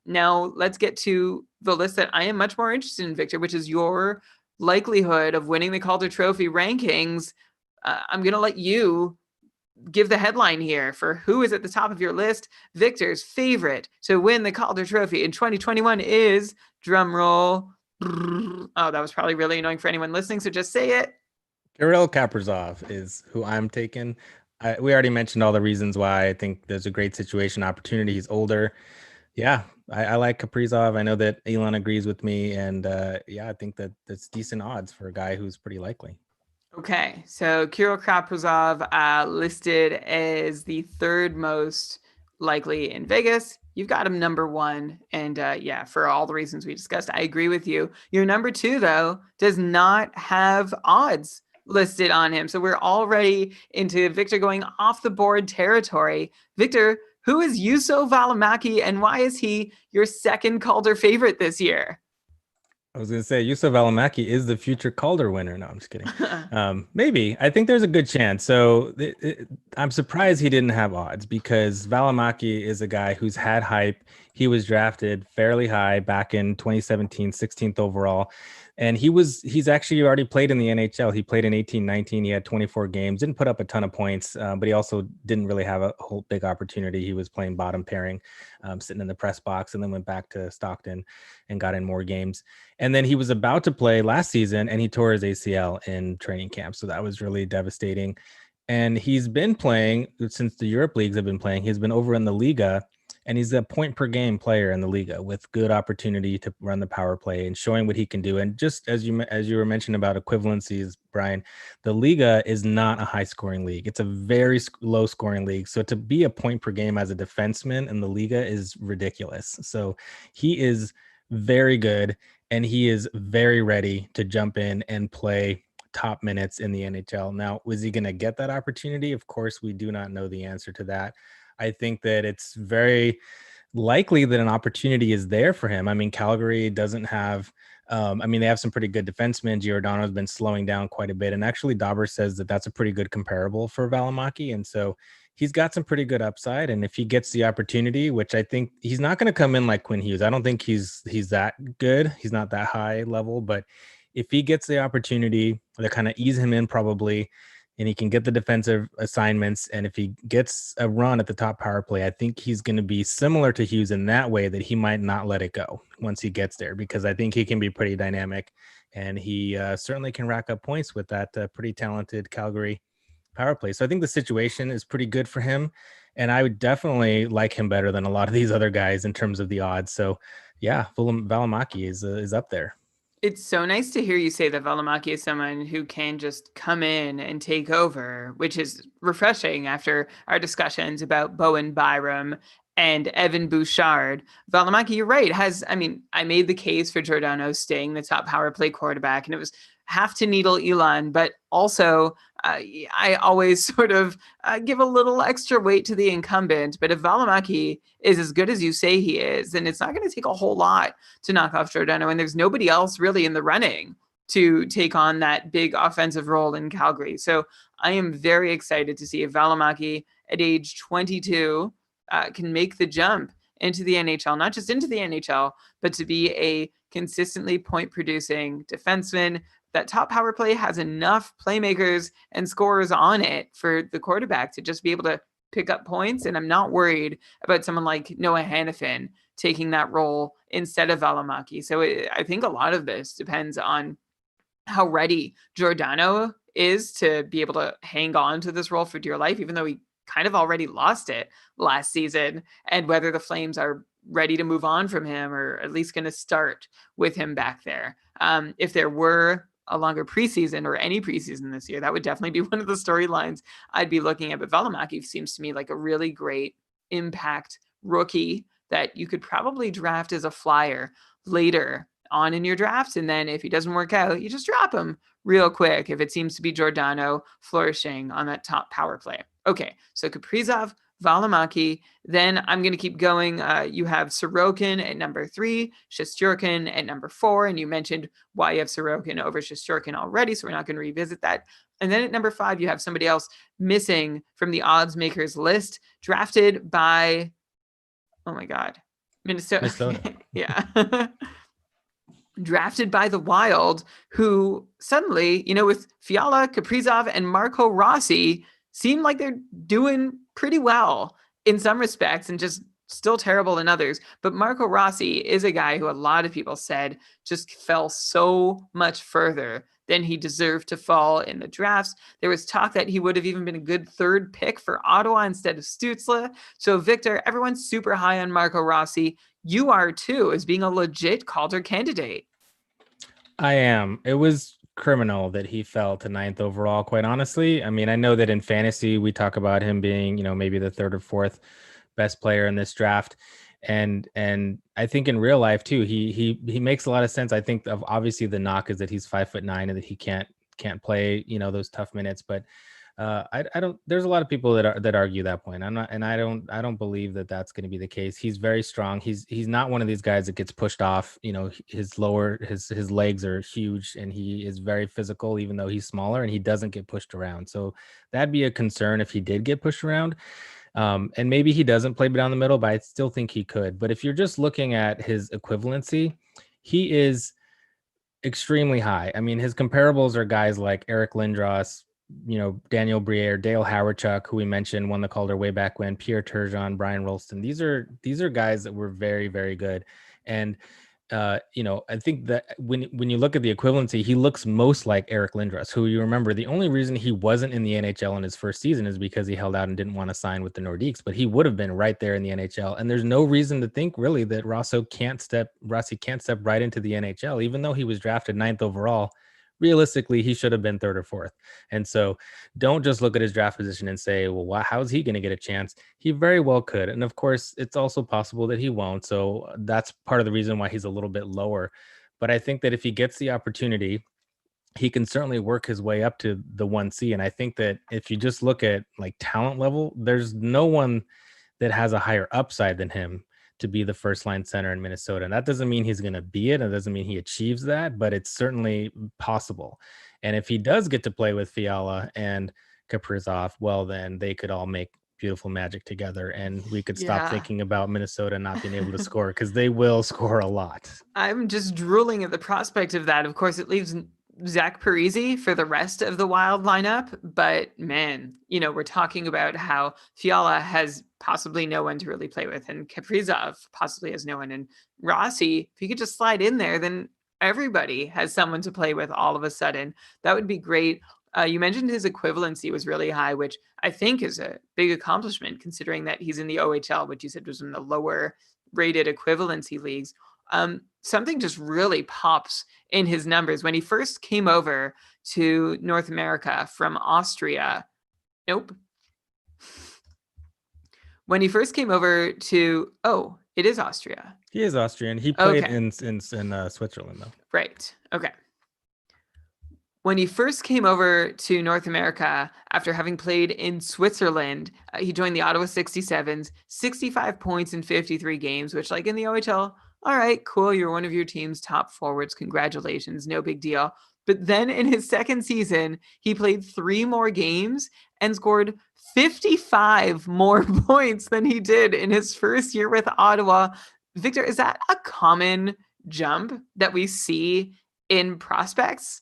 Now, let's get to the list that I am much more interested in, Victor, which is your likelihood of winning the Calder Trophy rankings. I'm going to let you give the headline here for who is at the top of your list. Victor's favorite to win the Calder Trophy in 2021 is, drum roll. Oh, that was probably really annoying for anyone listening, so just say it. Kirill Kaprizov is who I'm taking. We already mentioned all the reasons why I think there's a great situation opportunity. He's older. Yeah, I like Kaprizov. I know that Elon agrees with me. And I think that that's decent odds for a guy who's pretty likely. Okay, so Kirill Kaprizov listed as the third most likely in Vegas. You've got him number 1. And for all the reasons we discussed, I agree with you. Your number 2, though, does not have odds listed on him. So we're already into Victor going off the board territory. Victor, who is Juuso Valimaki and why is he your second Calder favorite this year? I was going to say Juuso Valimaki is the future Calder winner. No, I'm just kidding. Maybe. I think there's a good chance. So I'm surprised he didn't have odds because Valimaki is a guy who's had hype. he was drafted fairly high back in 2017, 16th overall. And he's actually already played in the NHL. He played in 18-19. He had 24 games, didn't put up a ton of points, but he also didn't really have a whole big opportunity. He was playing bottom pairing, sitting in the press box, and then went back to Stockton and got in more games. And then he was about to play last season, and he tore his ACL in training camp. So that was really devastating. And he's been playing since the Europe leagues have been playing. He's been over in the Liga, and he's a point per game player in the Liga with good opportunity to run the power play and showing what he can do. And just as you were mentioning about equivalencies, Brian, the Liga is not a high scoring league. It's a very low scoring league. So to be a point per game as a defenseman in the Liga is ridiculous. So he is very good, and he is very ready to jump in and play top minutes in the NHL. Now, was he going to get that opportunity? Of course, we do not know the answer to that. I think that it's very likely that an opportunity is there for him. I mean, Calgary doesn't have, they have some pretty good defensemen. Giordano's been slowing down quite a bit. And actually, Dauber says that that's a pretty good comparable for Valimaki. And so he's got some pretty good upside. And if he gets the opportunity, which I think he's not going to come in like Quinn Hughes. I don't think he's that good. He's not that high level. But if he gets the opportunity, they kind of ease him in probably, and he can get the defensive assignments. And if he gets a run at the top power play, I think he's going to be similar to Hughes in that way, that he might not let it go once he gets there, because I think he can be pretty dynamic, and he certainly can rack up points with that pretty talented Calgary power play. So I think the situation is pretty good for him, and I would definitely like him better than a lot of these other guys in terms of the odds. So yeah, Valimaki is up there. It's so nice to hear you say that Valimaki is someone who can just come in and take over, which is refreshing after our discussions about Bowen Byram and Evan Bouchard. Valimaki, you're right, I made the case for Giordano staying the top power play quarterback, and it was have to needle Elon, but also I always sort of give a little extra weight to the incumbent. But if Valimaki is as good as you say he is, then it's not going to take a whole lot to knock off Giordano. And there's nobody else really in the running to take on that big offensive role in Calgary. So I am very excited to see if Valimaki at age 22 can make the jump into the NHL, not just into the NHL, but to be a consistently point producing defenseman. That top power play has enough playmakers and scorers on it for the quarterback to just be able to pick up points. And I'm not worried about someone like Noah Hannafin taking that role instead of Valimaki. So I think a lot of this depends on how ready Giordano is to be able to hang on to this role for dear life, even though he kind of already lost it last season, and whether the Flames are ready to move on from him, or at least going to start with him back there. If there were a longer preseason, or any preseason this year, that would definitely be one of the storylines I'd be looking at. But Valimaki seems to me like a really great impact rookie that you could probably draft as a flyer later on in your drafts. And then if he doesn't work out, you just drop him real quick if it seems to be Giordano flourishing on that top power play. Okay, so Kaprizov, Valimaki. Then I'm going to keep going. You have Sorokin at number 3, Shesterkin at number 4. And you mentioned why you have Sorokin over Shesterkin already, so we're not going to revisit that. And then at number 5, you have somebody else missing from the odds makers list, drafted by, oh my God, Minnesota. Yeah. Drafted by the Wild, who suddenly, with Fiala, Kaprizov, and Marco Rossi, seem like they're doing pretty well in some respects and just still terrible in others. But Marco Rossi is a guy who a lot of people said just fell so much further than he deserved to fall in the drafts. There was talk that he would have even been a good 3rd pick for Ottawa instead of Stützle. So Victor, everyone's super high on Marco Rossi. You are too, as being a legit Calder candidate. I am. It was criminal that he fell to 9th overall, quite honestly. I mean, I know that in fantasy we talk about him being, maybe the 3rd or 4th best player in this draft, and I think in real life too, he makes a lot of sense. I think obviously the knock is that he's 5'9" and that he can't play those tough minutes, but I don't. There's a lot of people that argue that point. I don't believe that that's going to be the case. He's very strong. He's not one of these guys that gets pushed off. His legs are huge, and he is very physical, even though he's smaller, and he doesn't get pushed around. So that'd be a concern if he did get pushed around. And maybe he doesn't play down the middle, but I still think he could. But if you're just looking at his equivalency, he is extremely high. I mean, his comparables are guys like Eric Lindros, Daniel Briere, Dale Hawerchuk, who we mentioned won the Calder way back when, Pierre Turgeon, Brian Rolston. These are guys that were very, very good. And I think that when you look at the equivalency, he looks most like Eric Lindros, who, you remember, the only reason he wasn't in the NHL in his first season is because he held out and didn't want to sign with the Nordiques, but he would have been right there in the NHL. And there's no reason to think really that Rossi can't step right into the NHL, even though he was drafted 9th overall. Realistically, he should have been 3rd or 4th. And so don't just look at his draft position and say, well, how's he going to get a chance? He very well could. And of course, it's also possible that he won't. So that's part of the reason why he's a little bit lower. But I think that if he gets the opportunity, he can certainly work his way up to the 1C. And I think that if you just look at like talent level, there's no one that has a higher upside than him to be the first line center in Minnesota. And that doesn't mean he's going to be it. It doesn't mean he achieves that, but it's certainly possible. And if he does get to play with Fiala and Kaprizov, well, then they could all make beautiful magic together, and we could stop thinking about Minnesota not being able to score, because they will score a lot. I'm just drooling at the prospect of that. Of course, it leaves Zach Parise for the rest of the Wild lineup, but man, we're talking about how Fiala has possibly no one to really play with, and Kaprizov possibly has no one, and Rossi, if he could just slide in there, then everybody has someone to play with all of a sudden. That would be great. You mentioned his equivalency was really high, which I think is a big accomplishment considering that he's in the OHL, which you said was in the lower rated equivalency leagues. Something just really pops in his numbers. When he first came over to North America from Austria, when he first came over to, it is Austria. He is Austrian. He played in Switzerland, though. Right. Okay. When he first came over to North America after having played in Switzerland, he joined the Ottawa 67s, 65 points in 53 games, which, like in the OHL, all right, cool. You're one of your team's top forwards. Congratulations. No big deal. But then in his second season, he played 3 more games and scored 55 more points than he did in his first year with Ottawa. Victor, is that a common jump that we see in prospects?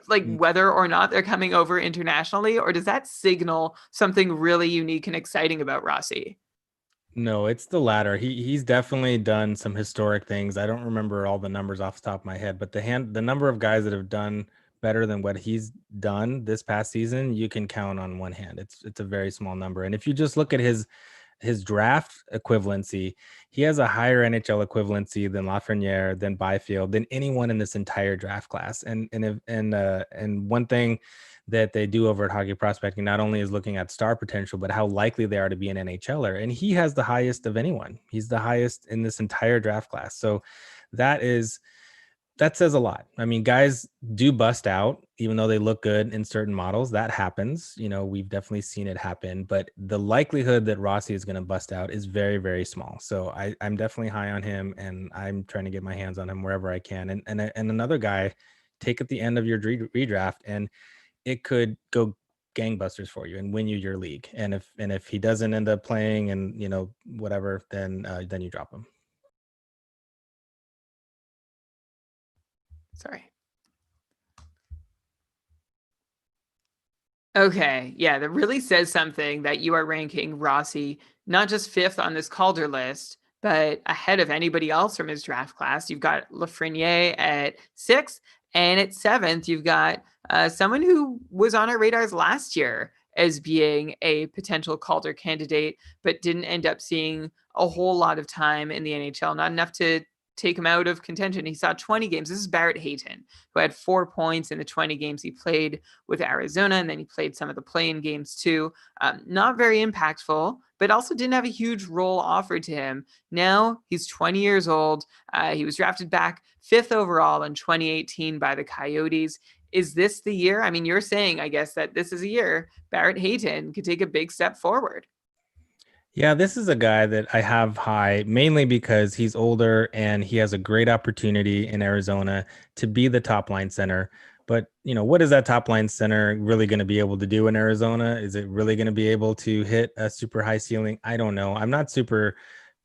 Whether or not they're coming over internationally, or does that signal something really unique and exciting about Rossi? No, it's the latter. He's definitely done some historic things. I don't remember all the numbers off the top of my head, but the number of guys that have done better than what he's done this past season, you can count on one hand. It's a very small number. And if you just look at his draft equivalency, he has a higher NHL equivalency than Lafreniere, than Byfield, than anyone in this entire draft class. And one thing that they do over at Hockey Prospecting not only is looking at star potential, but how likely they are to be an NHLer. And he has the highest of anyone. He's the highest in this entire draft class. So that says a lot. I mean, guys do bust out, even though they look good in certain models. That happens. We've definitely seen it happen, but the likelihood that Rossi is going to bust out is very, very small. So I'm definitely high on him, and I'm trying to get my hands on him wherever I can. And another guy, take at the end of your redraft, and it could go gangbusters for you and win you your league. And if he doesn't end up playing and whatever, then you drop him. Sorry. Okay, yeah, that really says something that you are ranking Rossi not just 5th on this Calder list, but ahead of anybody else from his draft class. You've got Lafreniere at 6th, and at 7th, you've got someone who was on our radars last year as being a potential Calder candidate, but didn't end up seeing a whole lot of time in the NHL, not enough to take him out of contention. He saw 20 games. This is Barrett Hayton, who had 4 points in the 20 games he played with Arizona, and then he played some of the play-in games too. Not very impactful, but also didn't have a huge role offered to him. Now he's 20 years old. He was drafted back 5th overall in 2018 by the Coyotes. Is this the year? I mean, you're saying, I guess, that this is a year Barrett Hayton could take a big step forward. Yeah, this is a guy that I have high, mainly because he's older and he has a great opportunity in Arizona to be the top line center But, what is that top line center really going to be able to do in Arizona? Is it really going to be able to hit a super high ceiling? I don't know. I'm not super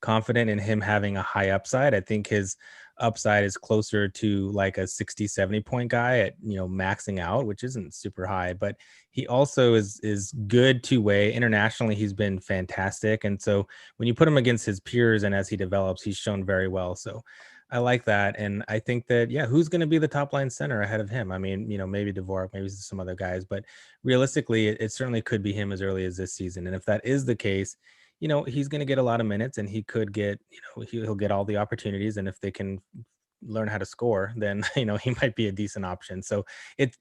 confident in him having a high upside. I think his upside is closer to like a 60, 70 point guy at, maxing out, which isn't super high, but he also is good two-way. Internationally, he's been fantastic. And so when you put him against his peers and as he develops, he's shown very well. So I like that. And I think that, who's going to be the top line center ahead of him? I mean, maybe Dvorak, maybe some other guys, but realistically, it certainly could be him as early as this season. And if that is the case, he's going to get a lot of minutes and he could get, he'll get all the opportunities. And if they can learn how to score, then, he might be a decent option. So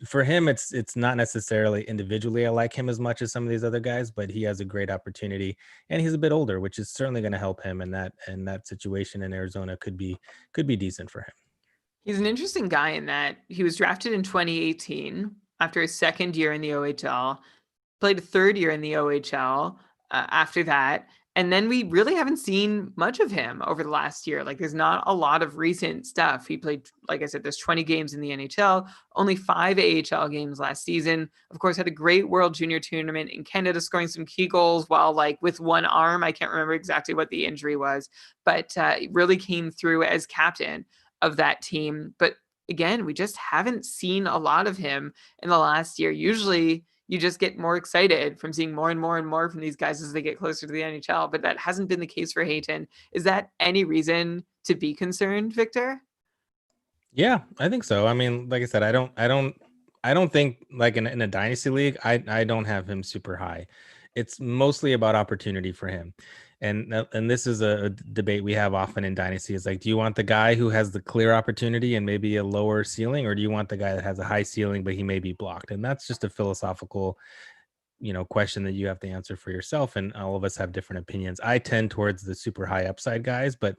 for him, it's not necessarily individually I like him as much as some of these other guys, but he has a great opportunity and he's a bit older, which is certainly going to help him. And that situation in Arizona could be decent for him. He's an interesting guy in that he was drafted in 2018 after his second year in the OHL, played a third year in the OHL after that. And then we really haven't seen much of him over the last year. Like there's not a lot of recent stuff. He played, like I said, there's 20 games in the NHL, only 5 AHL games last season. Of course, had a great World Junior Tournament in Canada, scoring some key goals while like with one arm. I can't remember exactly what the injury was, but really came through as captain of that team. But again, we just haven't seen a lot of him in the last year. Usually you just get more excited from seeing more and more and more from these guys as they get closer to the NHL, but that hasn't been the case for Hayton. Is that any reason to be concerned, Victor? Yeah, I think so. I mean, like I said, I don't think like in a dynasty league, I don't have him super high. It's mostly about opportunity for him. And this is a debate we have often in dynasty. Is like, do you want the guy who has the clear opportunity and maybe a lower ceiling, or do you want the guy that has a high ceiling but he may be blocked? And that's just a philosophical, question that you have to answer for yourself. And all of us have different opinions. I tend towards the super high upside guys, but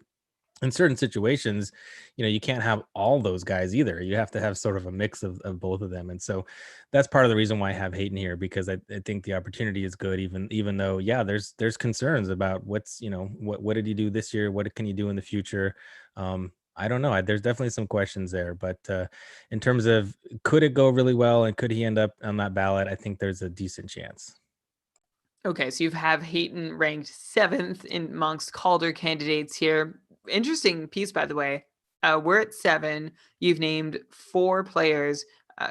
in certain situations, you can't have all those guys either. You have to have sort of a mix of both of them. And so that's part of the reason why I have Hayton here, because I think the opportunity is good, even though, there's concerns about what's, what did he do this year? What can he do in the future? I don't know. There's definitely some questions there, but in terms of could it go really well and could he end up on that ballot? I think there's a decent chance. Okay, so you have Hayton ranked 7th amongst Calder candidates here. Interesting piece, by the way. We're at 7. You've named 4 players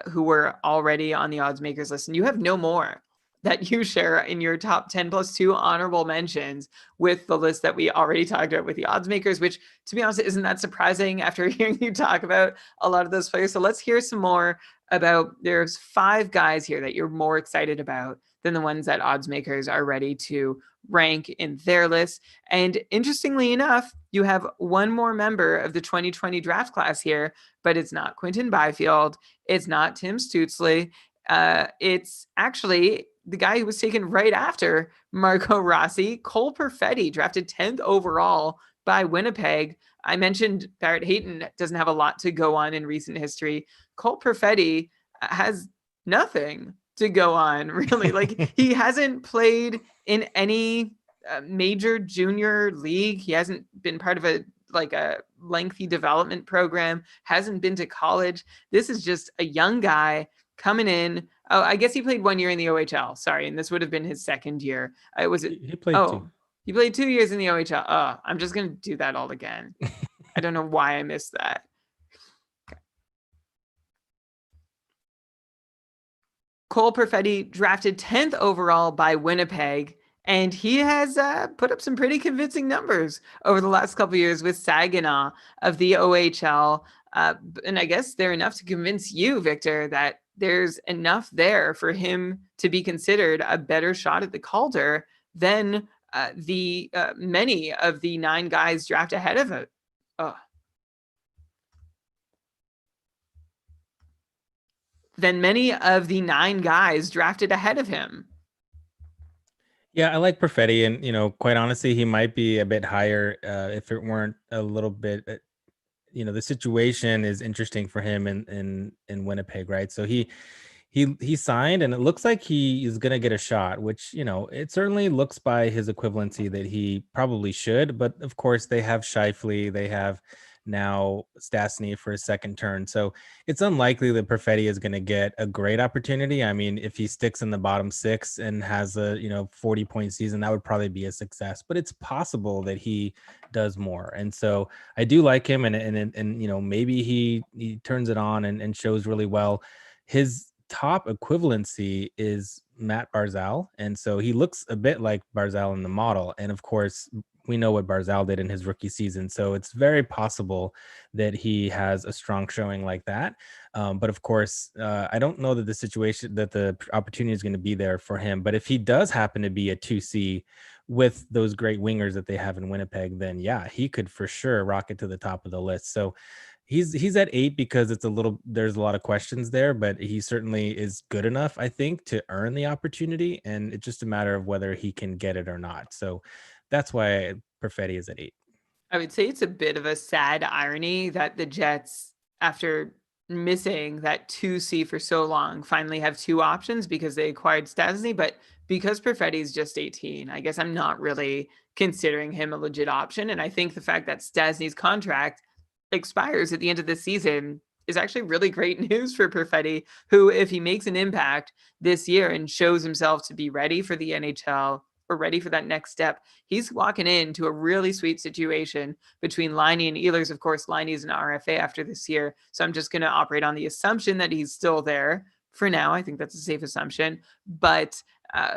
who were already on the odds makers list, and you have no more that you share in your top 10 plus 2 honorable mentions with the list that we already talked about with the odds makers, which, to be honest, isn't that surprising after hearing you talk about a lot of those players. So let's hear some more about, there's 5 guys here that you're more excited about than the ones that odds makers are ready to rank in their list. And interestingly enough, you have one more member of the 2020 draft class here, but it's not Quinton Byfield. It's not Tim Stützle. It's actually the guy who was taken right after Marco Rossi, Cole Perfetti, drafted 10th overall by Winnipeg. I mentioned Barrett Hayton doesn't have a lot to go on in recent history. Cole Perfetti has nothing to go on, really. Like, he hasn't played in any major junior league. He hasn't been part of a lengthy development program, hasn't been to college. This is just a young guy coming in. Oh, I guess he played 1 year in the OHL. Sorry, and this would have been his second year. He played 2. He played 2 years in the OHL. Oh, I'm just gonna do that all again. I don't know why I missed that. Cole Perfetti drafted 10th overall by Winnipeg, and he has put up some pretty convincing numbers over the last couple of years with Saginaw of the OHL. And I guess they're enough to convince you, Victor, that there's enough there for him to be considered a better shot at the Calder than the many of the 9 guys drafted ahead of it. Than many of the 9 guys drafted ahead of him. Yeah, I like Perfetti, and quite honestly, he might be a bit higher if it weren't a little bit. The situation is interesting for him in Winnipeg, right? So he signed, and it looks like he is going to get a shot, which it certainly looks by his equivalency that he probably should. But of course, they have Scheifele, they have now Stastny for his second turn. So it's unlikely that Perfetti is going to get a great opportunity. I mean, if he sticks in the bottom 6 and has a 40-point season, that would probably be a success. But it's possible that he does more, and so I do like him, and maybe he turns it on and shows really well. His top equivalency is Matt Barzal, and so he looks a bit like Barzal in the model. And of course, we know what Barzal did in his rookie season, so it's very possible that he has a strong showing like that. But of course, I don't know that the opportunity is going to be there for him. But if he does happen to be a 2C with those great wingers that they have in Winnipeg, then yeah, he could for sure rocket to the top of the list. So he's at 8 because there's a lot of questions there, but he certainly is good enough, I think, to earn the opportunity, and it's just a matter of whether he can get it or not. So that's why Perfetti is at 8. I would say it's a bit of a sad irony that the Jets, after missing that 2C for so long, finally have 2 options because they acquired Stastny. But because Perfetti is just 18, I guess I'm not really considering him a legit option. And I think the fact that Stastny's contract expires at the end of the season is actually really great news for Perfetti, who, if he makes an impact this year and shows himself to be ready for the NHL or ready for that next step, he's walking into a really sweet situation between Liney and Ehlers. Of course, Liney is an RFA after this year, so I'm just going to operate on the assumption that he's still there for now. I think that's a safe assumption. But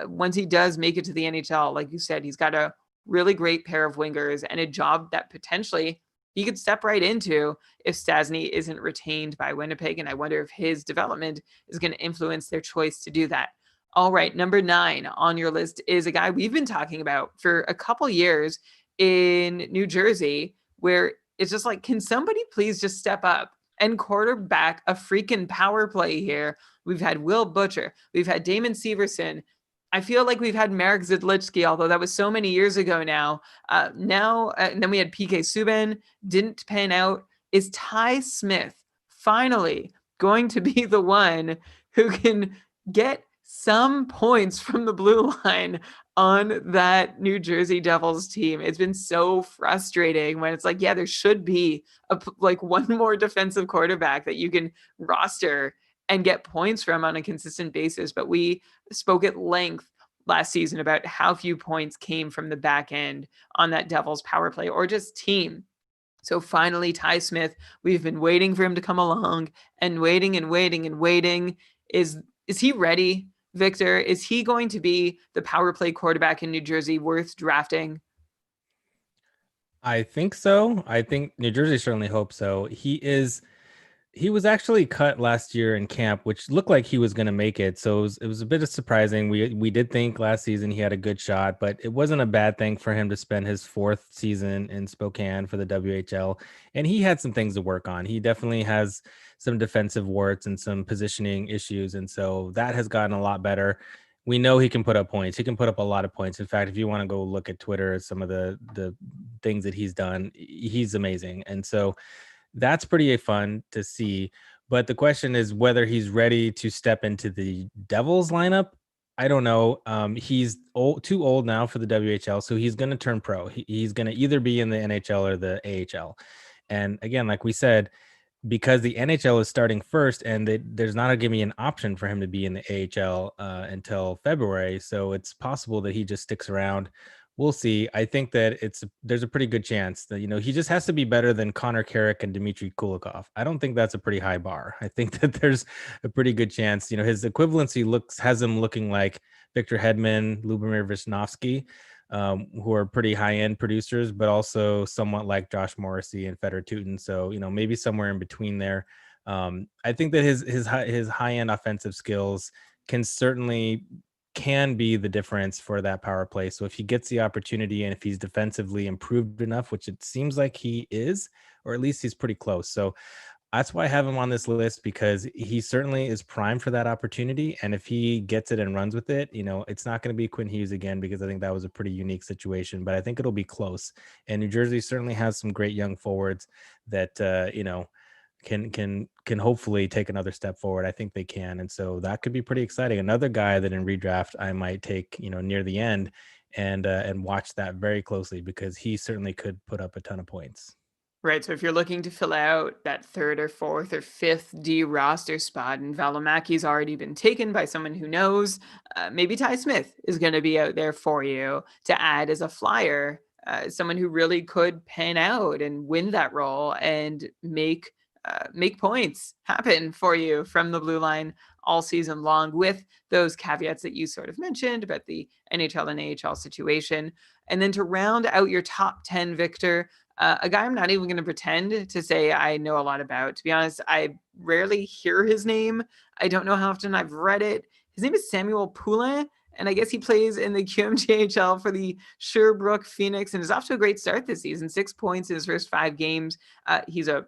once he does make it to the NHL, like you said, he's got a really great pair of wingers and a job that potentially he could step right into if Stastny isn't retained by Winnipeg. And I wonder if his development is going to influence their choice to do that. All right, number 9 on your list is a guy we've been talking about for a couple years in New Jersey, where it's just like, can somebody please just step up and quarterback a freaking power play here? We've had Will Butcher. We've had Damon Severson. I feel like we've had Marek Zidlitzky, although that was so many years ago now. And then we had PK Subban, didn't pan out. Is Ty Smith finally going to be the one who can get some points from the blue line on that New Jersey Devils team? It's been so frustrating when it's like, yeah, there should be one more defensive quarterback that you can roster and get points from on a consistent basis. But we spoke at length last season about how few points came from the back end on that Devils power play or just team. So finally, Ty Smith, we've been waiting for him to come along and waiting and waiting and waiting. Is he ready, Victor? Is he going to be the power play quarterback in New Jersey worth drafting? I think so. I think New Jersey certainly hopes so. He was actually cut last year in camp, which looked like he was going to make it. So it was a bit of surprising. We did think last season he had a good shot, but it wasn't a bad thing for him to spend his 4th season in Spokane for the WHL. And he had some things to work on. He definitely has some defensive warts and some positioning issues. And so that has gotten a lot better. We know he can put up points. He can put up a lot of points. In fact, if you want to go look at Twitter, some of the things that he's done, he's amazing. And so that's pretty fun to see. But the question is whether he's ready to step into the Devils lineup. I don't know. He's too old now for the WHL, so he's going to turn pro. He's going to either be in the NHL or the AHL. And again, like we said, because the NHL is starting first and there's not going to be an option for him to be in the AHL until February. So it's possible that he just sticks around. We'll see. I think that there's a pretty good chance that, he just has to be better than Connor Carrick and Dmitry Kulikov. I don't think that's a pretty high bar. I think that there's a pretty good chance, his equivalency has him looking like Victor Hedman, Lubomir Visnovsky, who are pretty high-end producers, but also somewhat like Josh Morrissey and Fedor Tutin. So, maybe somewhere in between there. I think that his high-end offensive skills can be the difference for that power play. So if he gets the opportunity and if he's defensively improved enough, which it seems like he is, or at least he's pretty close. So that's why I have him on this list, because he certainly is primed for that opportunity. And if he gets it and runs with it, it's not going to be Quinn Hughes again, because I think that was a pretty unique situation, but I think it'll be close. And New Jersey certainly has some great young forwards that, can hopefully take another step forward. I think they can. And so that could be pretty exciting. Another guy that in redraft I might take, near the end and watch that very closely, because he certainly could put up a ton of points. Right. So if you're looking to fill out that third or fourth or fifth D roster spot, and Valomaki's already been taken by someone who knows, maybe Ty Smith is going to be out there for you to add as a flyer, someone who really could pan out and win that role and make points happen for you from the blue line all season long, with those caveats that you sort of mentioned about the NHL and AHL situation. And then to round out your top 10, Victor, a guy I'm not even going to pretend to say I know a lot about. To be honest, I rarely hear his name. I don't know how often I've read it. His name is Samuel Poulin, and I guess he plays in the QMJHL for the Sherbrooke Phoenix and is off to a great start this season. 6 points in his first 5 games. He's a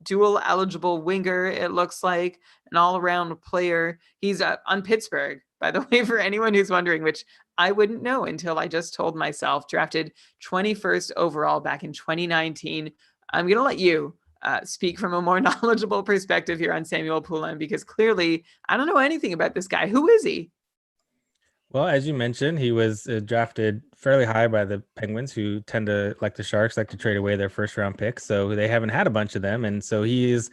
dual eligible winger, it looks like, an all-around player. He's on Pittsburgh, by the way, for anyone who's wondering, which I wouldn't know until I just told myself. Drafted 21st overall back in 2019. I'm going to let you speak from a more knowledgeable perspective here on Samuel Poulin, because clearly I don't know anything about this guy. Who is he? Well, as you mentioned, he was drafted fairly high by the Penguins, who tend to, like the Sharks, like to trade away their first round picks. So they haven't had a bunch of them. And so he is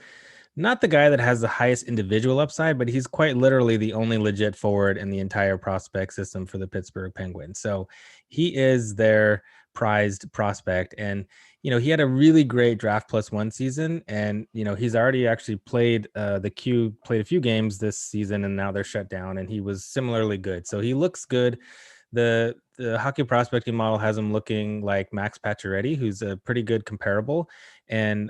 not the guy that has the highest individual upside, but he's quite literally the only legit forward in the entire prospect system for the Pittsburgh Penguins. So he is their prized prospect. And, he had a really great draft plus one season. And, he's already actually played played a few games this season, and now they're shut down. And he was similarly good. So he looks good. The hockey prospecting model has him looking like Max Pacioretty, who's a pretty good comparable. And,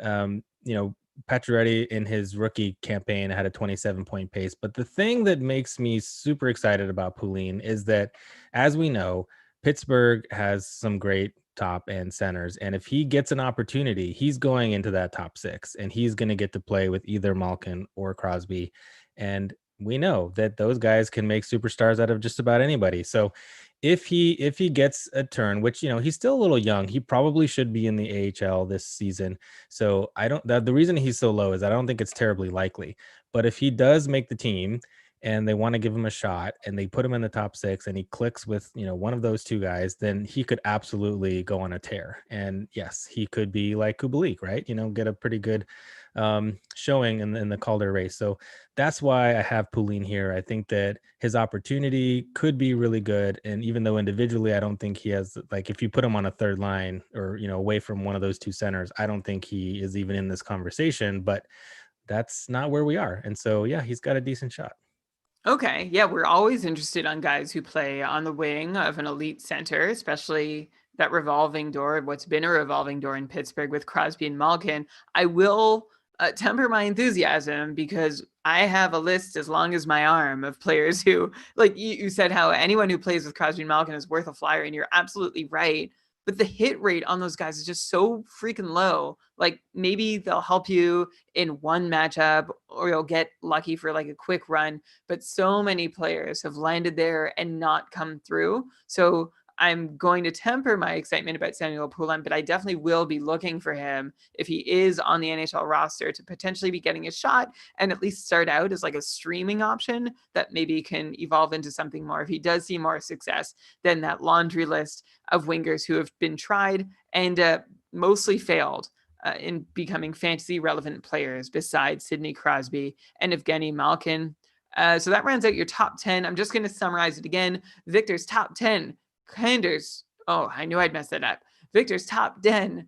Pacioretty in his rookie campaign had a 27-point pace. But the thing that makes me super excited about Poulin is that, as we know, Pittsburgh has some great top end centers. And if he gets an opportunity, he's going into that top 6, and he's going to get to play with either Malkin or Crosby. And we know that those guys can make superstars out of just about anybody. So if he gets a turn, which, he's still a little young, he probably should be in the AHL this season. So the reason he's so low is I don't think it's terribly likely. But if he does make the team and they want to give him a shot and they put him in the top 6 and he clicks with, one of those two guys, then he could absolutely go on a tear. And yes, he could be like Kubalik, right? Get a pretty good showing in the Calder race. So that's why I have Poulin here. I think that his opportunity could be really good. And even though individually, I don't think he has, like, if you put him on a third line or, away from one of those two centers, I don't think he is even in this conversation, but that's not where we are. And so, yeah, he's got a decent shot. Okay. Yeah, we're always interested on guys who play on the wing of an elite center, especially that revolving door, what's been a revolving door in Pittsburgh with Crosby and Malkin. I will temper my enthusiasm because I have a list as long as my arm of players who, like you said, how anyone who plays with Crosby and Malkin is worth a flyer, and you're absolutely right. But the hit rate on those guys is just so freaking low. Like, maybe they'll help you in one matchup, or you'll get lucky for like a quick run. But so many players have landed there and not come through. So I'm going to temper my excitement about Samuel Poulin, but I definitely will be looking for him if he is on the NHL roster to potentially be getting a shot and at least start out as like a streaming option that maybe can evolve into something more. If he does see more success than that laundry list of wingers who have been tried and mostly failed in becoming fantasy relevant players besides Sidney Crosby and Evgeny Malkin. So that rounds out your top 10. I'm just going to summarize it again. Victor's top 10 Kinders. Oh, I knew I'd mess that up. Victor's top 10.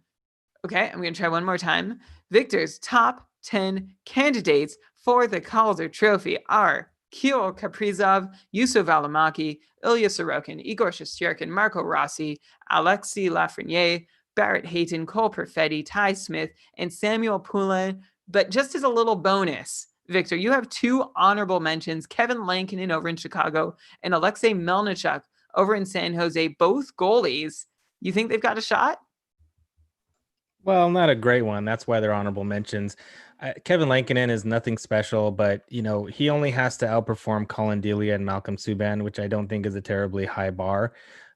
Okay, I'm going to try one more time. Victor's top 10 candidates for the Calder Trophy are Kirill Kaprizov, Yusuf Alamaki, Ilya Sorokin, Igor Shesterkin, Marco Rossi, Alexis Lafreniere, Barrett Hayton, Cole Perfetti, Ty Smith, and Samuel Poulin. But just as a little bonus, Victor, you have 2 honorable mentions, Kevin Lankinen over in Chicago and Alexei Melnichuk over in San Jose, both goalies. You think they've got a shot? Well, not a great one. That's why they're honorable mentions. Kevin Lankinen is nothing special, but, he only has to outperform Colin Delia and Malcolm Subban, which I don't think is a terribly high bar.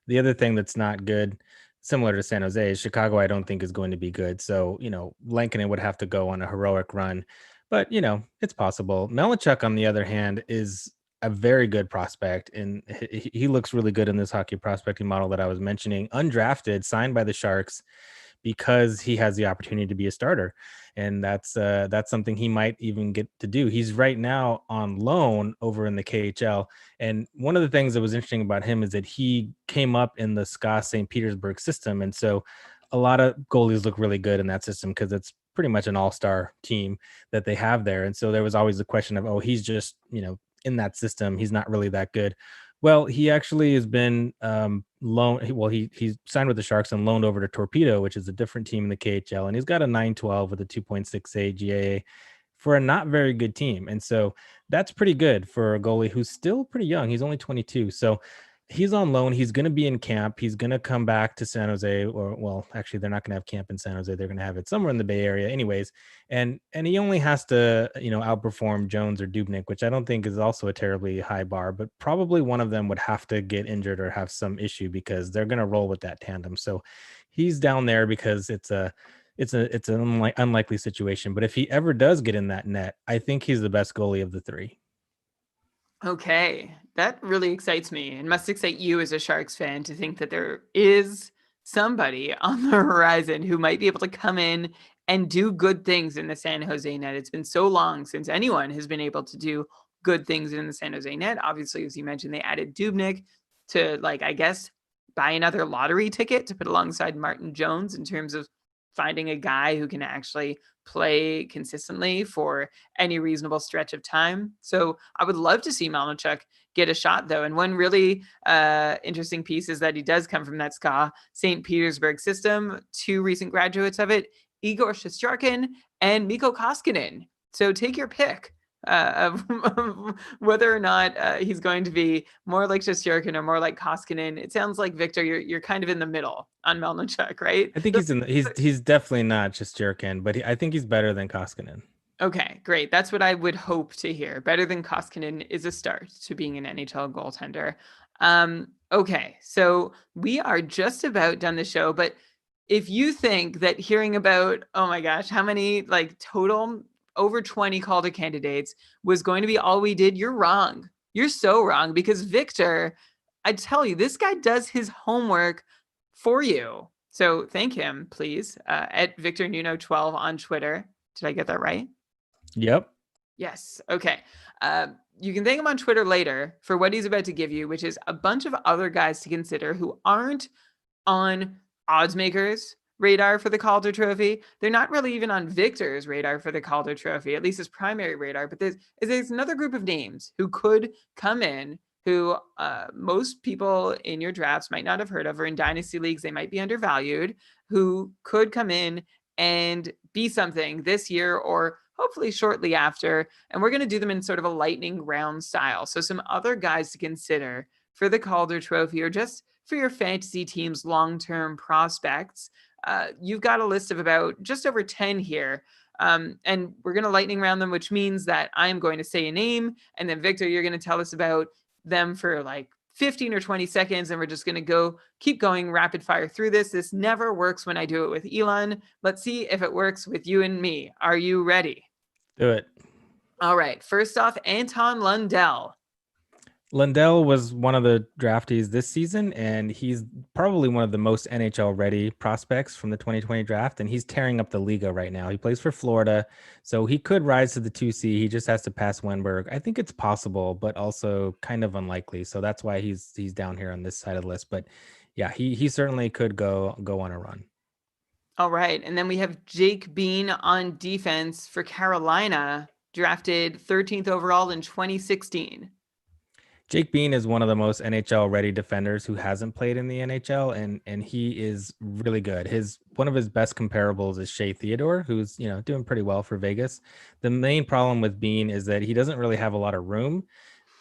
The other thing that's not good, similar to San Jose, is Chicago I don't think is going to be good. So, Lankinen would have to go on a heroic run. But, it's possible. Melnichuk, on the other hand, is a very good prospect, and he looks really good in this hockey prospecting model that I was mentioning. Undrafted, signed by the Sharks, because he has the opportunity to be a starter. And that's something he might even get to do. He's right now on loan over in the KHL. And one of the things that was interesting about him is that he came up in the SKA St. Petersburg system. And so a lot of goalies look really good in that system because it's pretty much an all-star team that they have there. And so there was always the question of, oh, he's just, in that system, he's not really that good. Well, he actually has been loaned. Well, he signed with the Sharks and loaned over to Torpedo, which is a different team in the KHL, and he's got a 912 with a 2.68 GAA for a not very good team. And so that's pretty good for a goalie who's still pretty young. He's only 22. So he's on loan. He's going to be in camp. He's going to come back to San Jose, or well, actually, they're not going to have camp in San Jose. They're going to have it somewhere in the Bay Area, anyways. And he only has to, outperform Jones or Dubnyk, which I don't think is also a terribly high bar, but probably one of them would have to get injured or have some issue because they're going to roll with that tandem. So he's down there because it's an unlikely situation. But if he ever does get in that net, I think he's the best goalie of the three. Okay, that really excites me and must excite you as a Sharks fan to think that there is somebody on the horizon who might be able to come in and do good things in the San Jose net. It's been so long since anyone has been able to do good things in the San Jose net. Obviously, as you mentioned, they added Dubnyk to, I guess, buy another lottery ticket to put alongside Martin Jones in terms of finding a guy who can actually play consistently for any reasonable stretch of time. So I would love to see Melnichuk get a shot, though. And one really interesting piece is that he does come from that SKA St. Petersburg system. Two recent graduates of it, Igor Shesterkin and Mikko Koskinen. So take your pick of whether or not he's going to be more like Shesterkin or more like Koskinen. It sounds like, Victor, you're kind of in the middle on Melnichuk, right? I think he's definitely not Shesterkin, but I think he's better than Koskinen. Okay, great. That's what I would hope to hear. Better than Koskinen is a start to being an NHL goaltender. Okay, so we are just about done the show, but if you think that hearing about, oh my gosh, how many total over 20 Calder candidates was going to be all we did, you're wrong. You're so wrong, because Victor, I tell you, this guy does his homework for you. So thank him, please, at Victor Nuno 12 on Twitter. Did I get that right? Yep. Yes. Okay. You can thank him on Twitter later for what he's about to give you, which is a bunch of other guys to consider who aren't on oddsmakers' radar for the Calder Trophy. They're not really even on Victor's radar for the Calder Trophy, at least his primary radar. But there's another group of names who could come in, who most people in your drafts might not have heard of, or in dynasty leagues they might be undervalued, who could come in and be something this year or hopefully shortly after. And we're going to do them in sort of a lightning round style. So some other guys to consider for the Calder Trophy, or just for your fantasy team's long-term prospects. You've got a list of about just over 10 here. And we're going to lightning round them, which means that I'm going to say a name, and then Victor, you're going to tell us about them for 15 or 20 seconds, and we're just going to keep going rapid fire through this. This never works when I do it with Elon. Let's see if it works with you and me. Are you ready? Do it. All right. First off, Anton Lundell. Lundell was one of the draftees this season, and he's probably one of the most NHL ready prospects from the 2020 draft, and he's tearing up the Liga right now. He plays for Florida, so he could rise to the 2C. He just has to pass Wenberg. I think it's possible, but also kind of unlikely. So that's why he's down here on this side of the list. But yeah, he certainly could go on a run. All right. And then we have Jake Bean on defense for Carolina, drafted 13th overall in 2016. Jake Bean is one of the most NHL ready defenders who hasn't played in the NHL, and he is really good. One of his best comparables is Shea Theodore, who's doing pretty well for Vegas. The main problem with Bean is that he doesn't really have a lot of room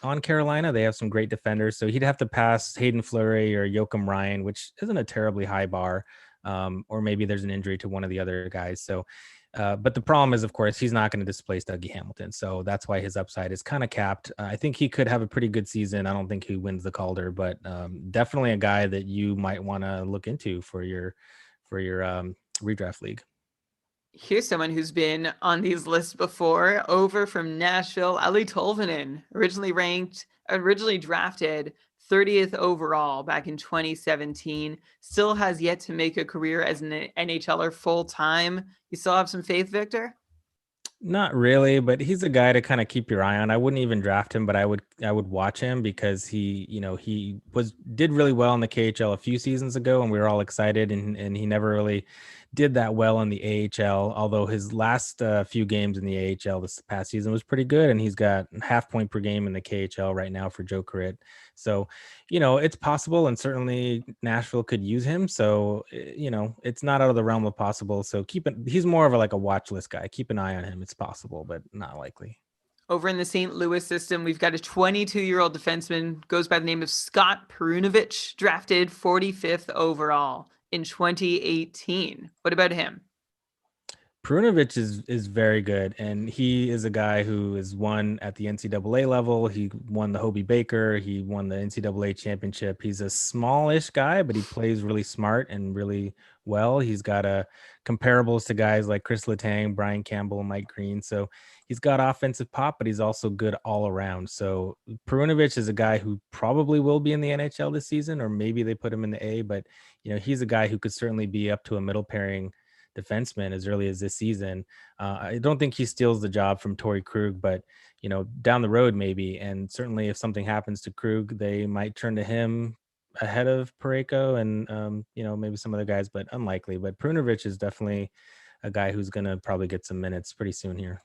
on Carolina. They have some great defenders, so he'd have to pass Hayden Fleury or Joachim Ryan, which isn't a terribly high bar, or maybe there's an injury to one of the other guys. So but the problem is, of course, he's not going to displace Dougie Hamilton. So that's why his upside is kind of capped. I think he could have a pretty good season. I don't think he wins the Calder, but definitely a guy that you might want to look into for your redraft league. Here's someone who's been on these lists before, over from Nashville, Eli Tolvanen, originally drafted 30th overall back in 2017. Still has yet to make a career as an NHLer full time. You still have some faith, Victor? Not really, but he's a guy to kind of keep your eye on. I wouldn't even draft him, but I would watch him because he did really well in the KHL a few seasons ago, and we were all excited, and he never really did that well in the AHL. Although his last few games in the AHL this past season was pretty good, and he's got half point per game in the KHL right now for Joe Corrit. So, it's possible, and certainly Nashville could use him. So, it's not out of the realm of possible. So he's more of a watch list guy. Keep an eye on him. It's possible, but not likely. Over in the St. Louis system, we've got a 22-year-old defenseman, goes by the name of Scott Perunovich, drafted 45th overall in 2018. What about him? Perunovich is very good, and he is a guy who has won at the NCAA level. He won the Hobie Baker. He won the NCAA championship. He's a smallish guy, but he plays really smart and really well. He's got comparables to guys like Chris Letang, Brian Campbell, and Mike Green. So he's got offensive pop, but he's also good all around. So Perunovich is a guy who probably will be in the NHL this season, or maybe they put him in the A, but he's a guy who could certainly be up to a middle pairing defenseman as early as this season. I don't think he steals the job from Torrey Krug, but down the road maybe. And certainly if something happens to Krug, they might turn to him ahead of Parayko and maybe some other guys, but unlikely. But Perunovich is definitely a guy who's going to probably get some minutes pretty soon here.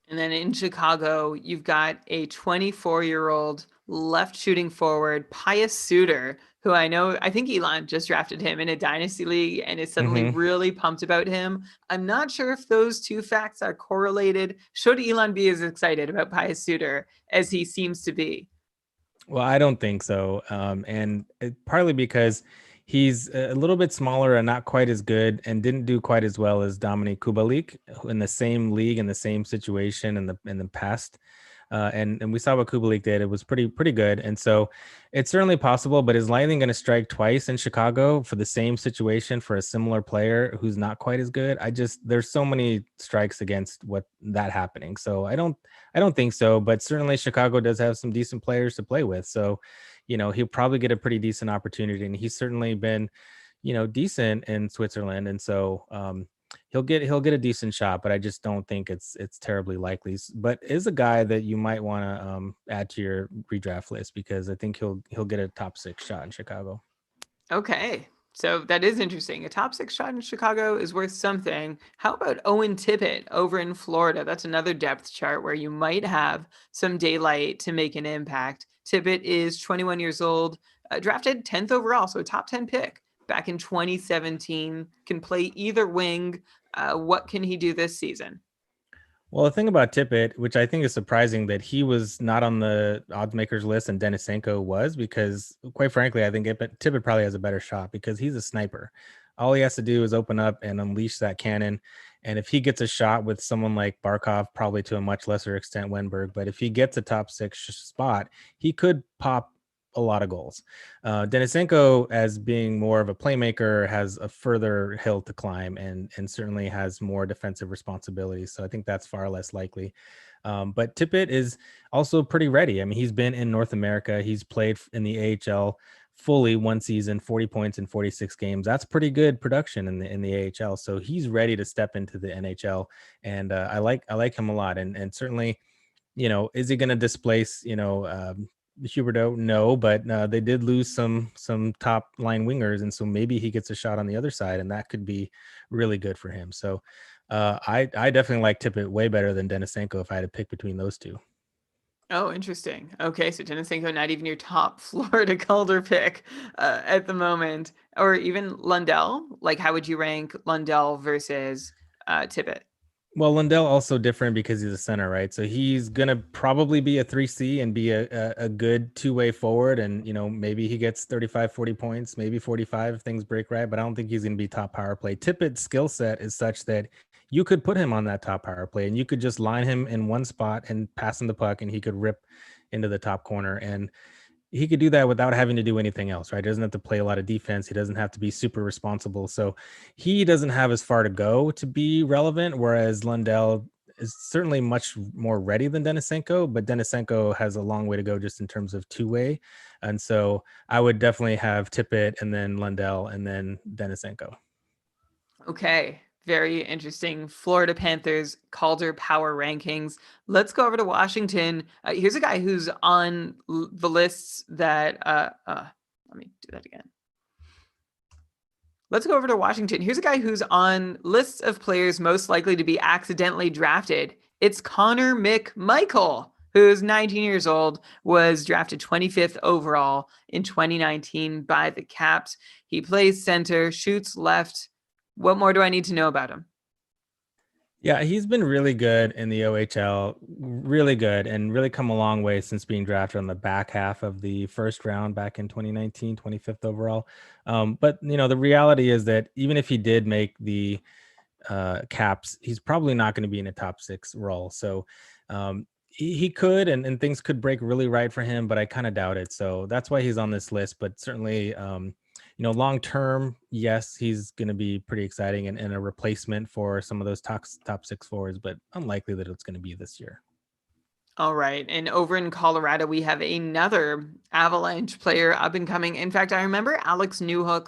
And then in Chicago, you've got a 24-year-old left shooting forward, Pius Suter, who I think Elon just drafted him in a dynasty league and is suddenly really pumped about him. I'm not sure if those two facts are correlated. Should Elon be as excited about Pius Suter as he seems to be? Well, I don't think so. And partly because he's a little bit smaller and not quite as good and didn't do quite as well as Dominik Kubalik in the same league, in the same situation in the past. And we saw what Kubalik did. It was pretty good. And so it's certainly possible, but is Lightning going to strike twice in Chicago for the same situation for a similar player who's not quite as good? There's so many strikes against that happening. So I don't think so, but certainly Chicago does have some decent players to play with. So, he'll probably get a pretty decent opportunity, and he's certainly been, decent in Switzerland. And so, he'll get a decent shot, but I just don't think it's terribly likely. But is a guy that you might want to add to your redraft list, because I think he'll get a top 6 shot in Chicago. Okay, so that is interesting. A top 6 shot in Chicago is worth something. How about Owen Tippett over in Florida? That's another depth chart where you might have some daylight to make an impact. Tippett is 21 years old, drafted 10th overall, so a top 10 pick back in 2017, can play either wing. What can he do this season? Well, the thing about Tippett, which I think is surprising that he was not on the odds makers list and Denisenko was, because quite frankly, I think Tippett probably has a better shot because he's a sniper. All he has to do is open up and unleash that cannon. And if he gets a shot with someone like Barkov, probably to a much lesser extent Wenberg, but if he gets a top 6 spot, he could pop a lot of goals. Denisenko, as being more of a playmaker, has a further hill to climb and certainly has more defensive responsibilities. So I think that's far less likely. But Tippett is also pretty ready. I mean, he's been in North America. He's played in the AHL fully one season, 40 points in 46 games. That's pretty good production in the AHL. So he's ready to step into the NHL. And I like him a lot. And certainly, is he going to displace, Huberdeau? No, but they did lose some top line wingers, and so maybe he gets a shot on the other side, and that could be really good for him. So I definitely like Tippett way better than Denisenko if I had to pick between those two. Oh, interesting. Okay, so Denisenko not even your top Florida Calder pick at the moment, or even Lundell. Like, how would you rank Lundell versus Tippett? Well, Lundell also different because he's a center, right? So he's gonna probably be a 3C and be a good two-way forward, and maybe he gets 35, 40 points, maybe 45 if things break right. But I don't think he's gonna be top power play. Tippett's skill set is such that you could put him on that top power play, and you could just line him in one spot and pass him the puck, and he could rip into the top corner. And he could do that without having to do anything else, right? He doesn't have to play a lot of defense. He doesn't have to be super responsible. So he doesn't have as far to go to be relevant. Whereas Lundell, is certainly much more ready than Denisenko, but Denisenko has a long way to go just in terms of two-way. And so I would definitely have Tippett and then Lundell and then Denisenko. Okay. Very interesting. Florida Panthers Calder power rankings. Let's go over to Washington. Here's a guy who's on the lists that, let me do that again. Let's go over to Washington. Here's a guy who's on lists of players most likely to be accidentally drafted. It's Connor McMichael, who's 19 years old, was drafted 25th overall in 2019 by the Caps. He plays center, shoots left. What more do I need to know about him? Yeah, he's been really good in the OHL, really good, and really come a long way since being drafted on the back half of the first round back in 2019, 25th overall. But, the reality is that even if he did make the Caps, he's probably not going to be in a top 6 role. So he could, and things could break really right for him, but I kind of doubt it. So that's why he's on this list. But certainly, long term, yes, he's going to be pretty exciting and a replacement for some of those top 6 forwards, but unlikely that it's going to be this year. All right. And over in Colorado, we have another Avalanche player up and coming. In fact, I remember Alex Newhook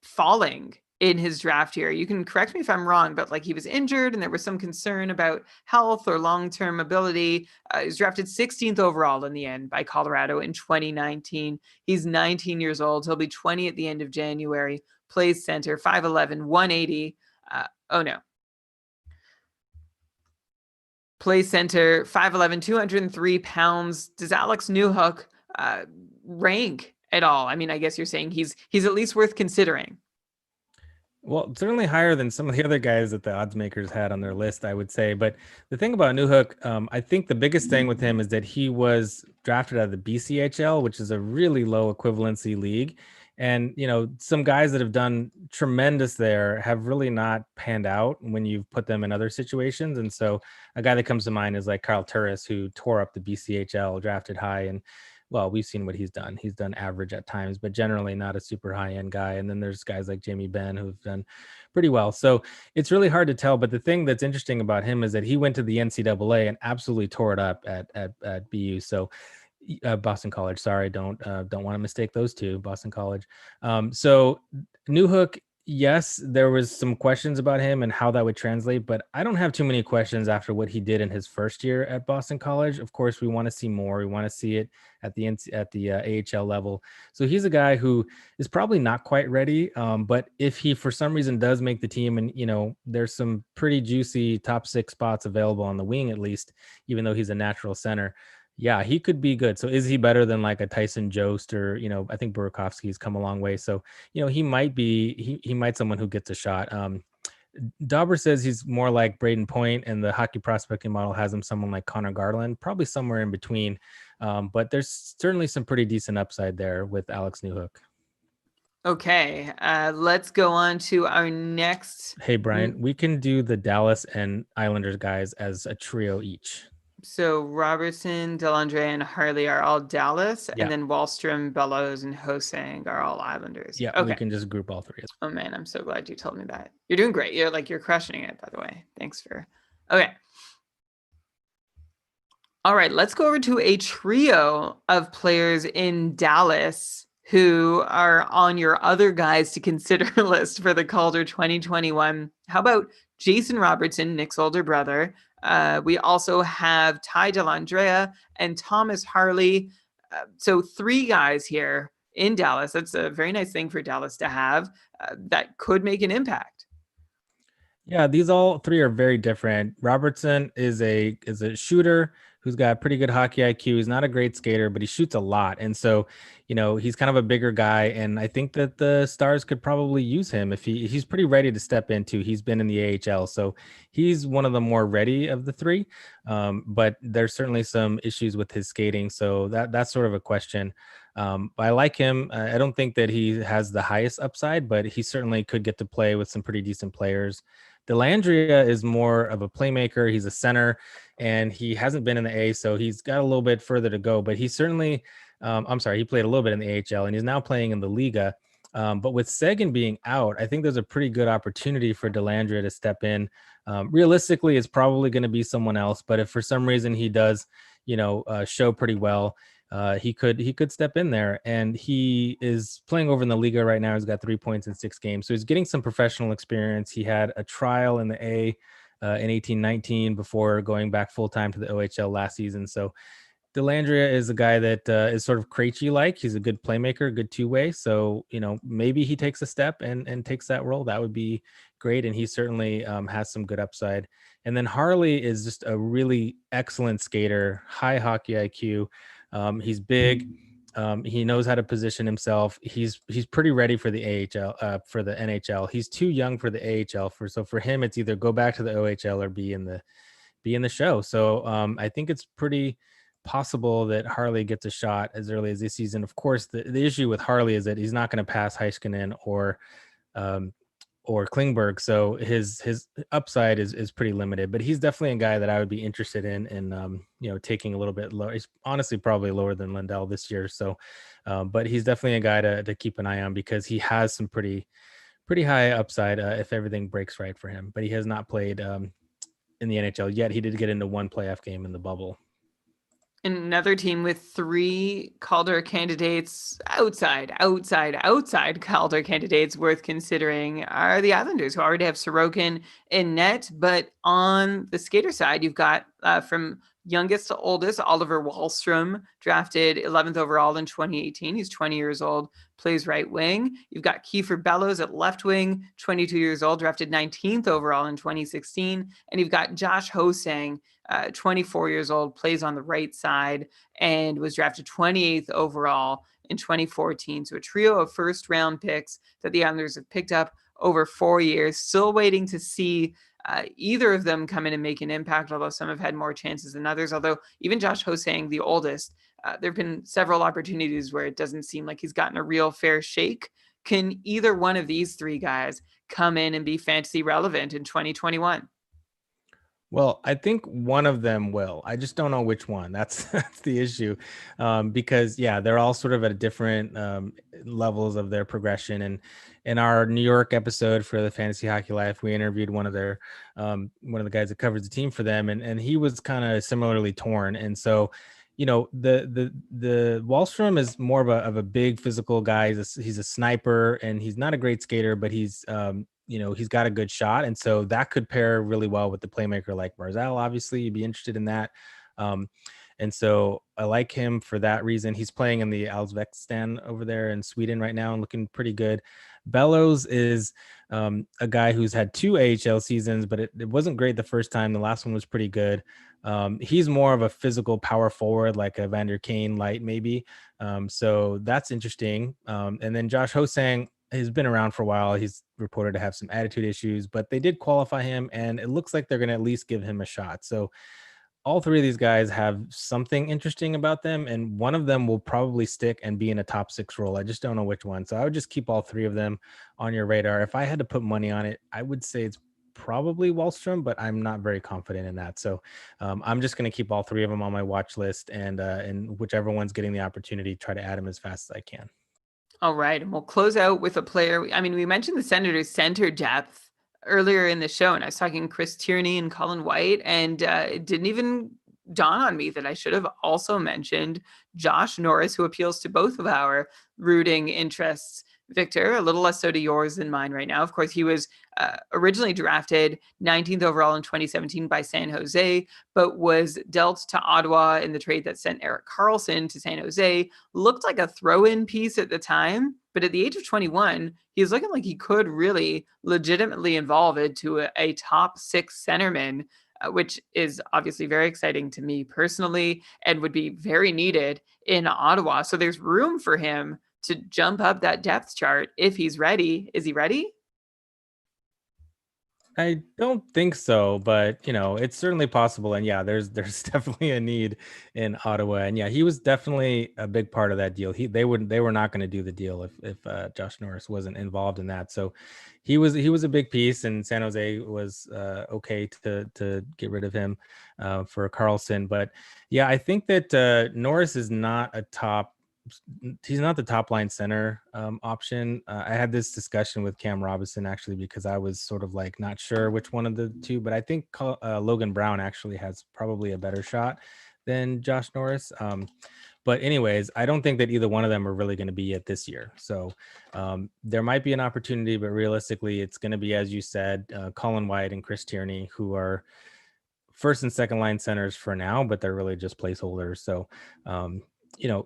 falling in his draft year. You can correct me if I'm wrong, but like he was injured and there was some concern about health or long-term ability. He was drafted 16th overall in the end by Colorado in 2019. He's 19 years old. He'll be 20 at the end of January. Plays center, 5'11", 180. Plays center, 5'11", 203 pounds. Does Alex Newhook rank at all? I mean, I guess you're saying he's at least worth considering. Well, certainly higher than some of the other guys that the odds makers had on their list, I would say. But the thing about Newhook, I think the biggest thing with him is that he was drafted out of the BCHL, which is a really low equivalency league. And, some guys that have done tremendous there have really not panned out when you've put them in other situations. And so a guy that comes to mind is like Kyle Turris, who tore up the BCHL, drafted high, and well, we've seen what he's done. He's done average at times, but generally not a super high-end guy. And then there's guys like Jamie Benn who've done pretty well. So it's really hard to tell. But the thing that's interesting about him is that he went to the NCAA and absolutely tore it up at BU. So Boston College, sorry, don't want to mistake those two, Boston College. So Newhook, yes, there was some questions about him and how that would translate, but I don't have too many questions after what he did in his first year at Boston College. Of course, we want to see more. We want to see it at the AHL level. So he's a guy who is probably not quite ready. But if he, for some reason, does make the team, and there's some pretty juicy top 6 spots available on the wing, at least, even though he's a natural center. Yeah, he could be good. So is he better than like a Tyson Jost or, I think Burakovsky's come a long way. So, he might be, he might someone who gets a shot. Dauber says he's more like Braden Point, and the hockey prospecting model has him someone like Connor Garland, probably somewhere in between. But there's certainly some pretty decent upside there with Alex Newhook. Okay, let's go on to our next. Hey, Brian, we can do the Dallas and Islanders guys as a trio each. So Robertson, Delandre, and Harley are all Dallas, and then Wallstrom, Bellows, and Hosang are all Islanders. Yeah, okay. We can just group all 3. Oh man, I'm so glad you told me that. You're doing great. You're crushing it, by the way. Thanks for. Okay. All right, let's go over to a trio of players in Dallas who are on your other guys to consider list for the Calder 2021. How about Jason Robertson, Nick's older brother? We also have Ty Dellandrea and Thomas Harley. So 3 guys here in Dallas. That's a very nice thing for Dallas to have that could make an impact. Yeah, these all 3 are very different. Robertson is a shooter who's got pretty good hockey IQ. He's not a great skater, but he shoots a lot. And so, he's kind of a bigger guy. And I think that the Stars could probably use him if he's pretty ready to step into. He's been in the AHL. So he's one of the more ready of the 3. But there's certainly some issues with his skating. So that's sort of a question. I like him. I don't think that he has the highest upside, but he certainly could get to play with some pretty decent players. Dellandrea is more of a playmaker. He's a center, and he hasn't been in the A, so he's got a little bit further to go. But he certainly, he played a little bit in the AHL, and he's now playing in the Liga. But with Seguin being out, I think there's a pretty good opportunity for Dellandrea to step in. Realistically, it's probably going to be someone else. But if for some reason he does, show pretty well, he could step in there. And he is playing over in the Liga right now. He's got 3 points in 6 games, so he's getting some professional experience. He had a trial in the A in 18-19 before going back full time to the OHL last season. So Delandria is a guy that is sort of Krejci like. He's a good playmaker, good two-way. So, maybe he takes a step and takes that role. That would be great. And he certainly has some good upside. And then Harley is just a really excellent skater, high hockey IQ. He's big. He knows how to position himself. He's pretty ready for the AHL, for the NHL. He's too young for the AHL. So for him, it's either go back to the OHL or be in the show. So I think it's pretty possible that Harley gets a shot as early as this season. Of course, the issue with Harley is that he's not going to pass Heiskanen or Klingberg, so his upside is pretty limited. But he's definitely a guy that I would be interested in taking a little bit lower. He's honestly probably lower than Lindell this year. So, but he's definitely a guy to keep an eye on because he has some pretty high upside if everything breaks right for him. But he has not played in the NHL yet. He did get into one playoff game in the bubble. Another team with 3 Calder candidates outside Calder candidates worth considering are the Islanders, who already have Sorokin in net. But on the skater side, you've got from youngest to oldest, Oliver Wahlstrom, drafted 11th overall in 2018. He's 20 years old, plays right wing. You've got Kiefer Bellows at left wing, 22 years old, drafted 19th overall in 2016. And you've got Josh Hosang, 24 years old, plays on the right side, and was drafted 28th overall in 2014. So a trio of first-round picks that the Islanders have picked up over 4 years. Still waiting to see either of them come in and make an impact, although some have had more chances than others. Although even Josh Hosang, the oldest, there have been several opportunities where it doesn't seem like he's gotten a real fair shake. Can either one of these 3 guys come in and be fantasy relevant in 2021? Well, I think one of them will. I just don't know which one. That's the issue, because they're all sort of at different levels of their progression. And in our New York episode for the Fantasy Hockey Life, we interviewed one of the guys that covers the team for them, and he was kind of similarly torn. And so, the Wahlstrom is more of a big physical guy. He's a sniper, and he's not a great skater, but he's he's got a good shot. And so that could pair really well with the playmaker like Barzal. Obviously, you'd be interested in that. And so I like him for that reason. He's playing in the Allsvenskan over there in Sweden right now and looking pretty good. Bellows is a guy who's had 2 AHL seasons, but it wasn't great the first time. The last one was pretty good. He's more of a physical power forward, like a Vander Kane light, maybe. So that's interesting. And then Josh Hosang has been around for a while. He's reported to have some attitude issues, but they did qualify him, and it looks like they're going to at least give him a shot. So all 3 of these guys have something interesting about them, and one of them will probably stick and be in a top 6 role. I just don't know which one. So I would just keep all 3 of them on your radar. If I had to put money on it, I would say it's probably Wahlstrom, but I'm not very confident in that. So I'm just going to keep all 3 of them on my watch list, and whichever one's getting the opportunity, try to add them as fast as I can. All right, and we'll close out with a player. I mean, we mentioned the Senators' center depth earlier in the show, and I was talking Chris Tierney and Colin White, and it didn't even dawn on me that I should have also mentioned Josh Norris, who appeals to both of our rooting interests. Victor, a little less so to yours than mine right now. Of course, he was originally drafted 19th overall in 2017 by San Jose, but was dealt to Ottawa in the trade that sent Erik Karlsson to San Jose. Looked like a throw-in piece at the time, but at the age of 21, he's looking like he could really legitimately evolve into a top 6 centerman, which is obviously very exciting to me personally and would be very needed in Ottawa. So there's room for him to jump up that depth chart if he's ready. Is he ready? I don't think so, but it's certainly possible. And there's definitely a need in Ottawa. And he was definitely a big part of that deal. They were not going to do the deal if Josh Norris wasn't involved in that. So he was a big piece, and San Jose was okay to get rid of him for Karlsson. But I think that Norris is not a top he's not the top line center option. I had this discussion with Cam Robinson actually, because I was sort of like not sure which one of the two, but I think Logan Brown actually has probably a better shot than Josh Norris. But anyways, I don't think that either one of them are really going to be it this year. So there might be an opportunity, but realistically, it's going to be, as you said, Colin White and Chris Tierney, who are first and second line centers for now, but they're really just placeholders. So,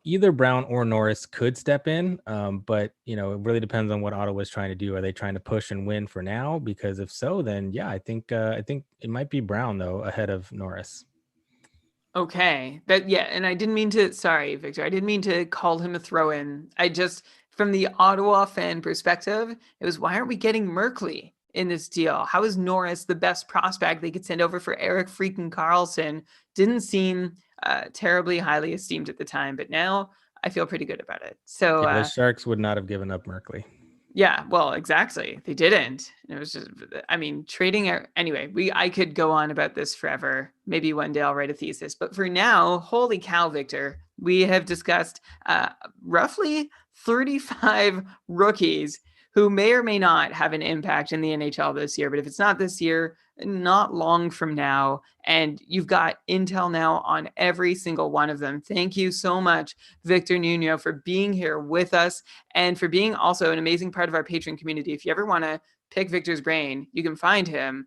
either Brown or Norris could step in, but it really depends on what Ottawa is trying to do. Are they trying to push and win for now? Because if so, then yeah, I think it might be Brown though ahead of Norris. Okay. And I didn't mean to, sorry, Victor, I didn't mean to call him a throw-in. I just, from the Ottawa fan perspective, it was, why aren't we getting Merkley in this deal? How is Norris the best prospect they could send over for Eric freaking Karlsson? Didn't seem terribly highly esteemed at the time, but now I feel pretty good about it. So the Sharks would not have given up Merkley. Yeah, well, exactly. They didn't. It was just, I mean, anyway, I could go on about this forever. Maybe one day I'll write a thesis. But for now, holy cow, Victor, we have discussed roughly 35 rookies who may or may not have an impact in the NHL this year. But if it's not this year, not long from now. And you've got intel now on every single one of them. Thank you so much, Victor Nuno, for being here with us and for being also an amazing part of our patron community. If you ever want to pick Victor's brain, you can find him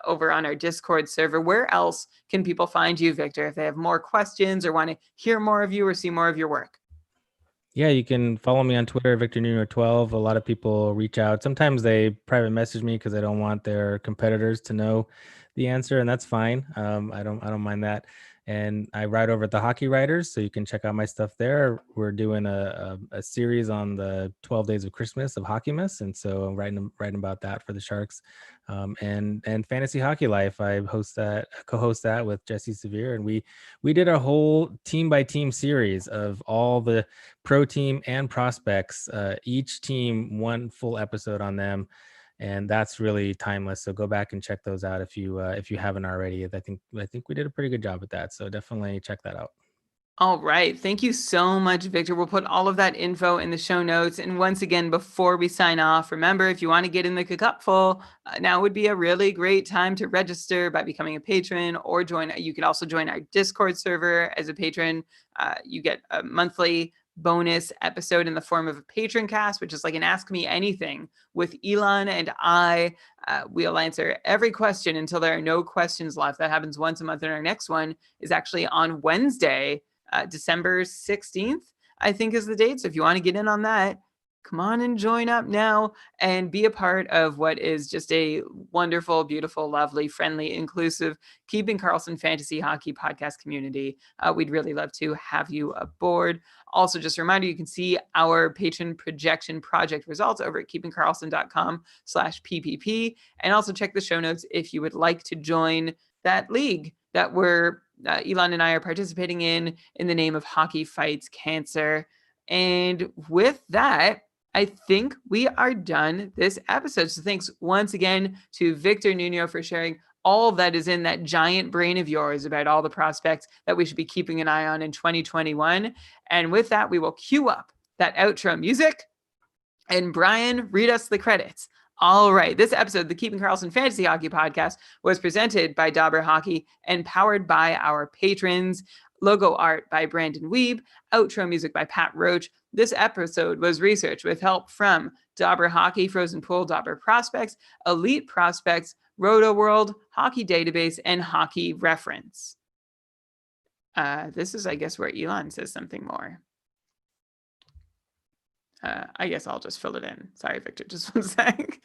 over on our Discord server. Where else can people find you, Victor, if they have more questions or want to hear more of you or see more of your work? Yeah, you can follow me on Twitter, Victor Nuno 12. A lot of people reach out. Sometimes they private message me because they don't want their competitors to know the answer, and that's fine. I don't mind that. And I write over at the Hockey Writers, so you can check out my stuff there. We're doing a series on the 12 Days of Christmas of Hockey Miss, and so I'm writing about that for the Sharks. And Fantasy Hockey Life, I co-host that with Jesse Severe, and we did a whole team by team series of all the pro team and prospects, each team one full episode on them, and that's really timeless. So go back and check those out if you haven't already. I think we did a pretty good job with that, so definitely check that out. All right. Thank you so much, Victor. We'll put all of that info in the show notes. And once again, before we sign off, remember, if you want to get in the cupful, now would be a really great time to register by becoming a patron or join. You can also join our Discord server as a patron. You get a monthly bonus episode in the form of a patron cast, which is like an Ask Me Anything with Elon and I. We'll answer every question until there are no questions left. That happens once a month. And our next one is actually on Wednesday, December 16th, I think is the date. So if you want to get in on that, come on and join up now and be a part of what is just a wonderful, beautiful, lovely, friendly, inclusive Keeping Karlsson Fantasy Hockey podcast community. We'd really love to have you aboard. Also, just a reminder, you can see our patron projection project results over at keepingkarlsson.com/PPP. And also check the show notes if you would like to join that league that Elon and I are participating in the name of Hockey Fights Cancer. And with that, I think we are done this episode. So thanks once again to Victor Nuno for sharing all that is in that giant brain of yours about all the prospects that we should be keeping an eye on in 2021. And with that, we will cue up that outro music. And Brian, read us the credits. All right. This episode, the Keeping Karlsson Fantasy Hockey Podcast, was presented by Dauber Hockey and powered by our patrons. Logo art by Brandon Weeb. Outro music by Pat Roach. This episode was researched with help from Dauber Hockey, Frozen Pool, Dauber Prospects, Elite Prospects, Roto World, Hockey Database, and Hockey Reference. This is, I guess, where Elon says something more. I guess I'll just fill it in. Sorry, Victor, just one sec.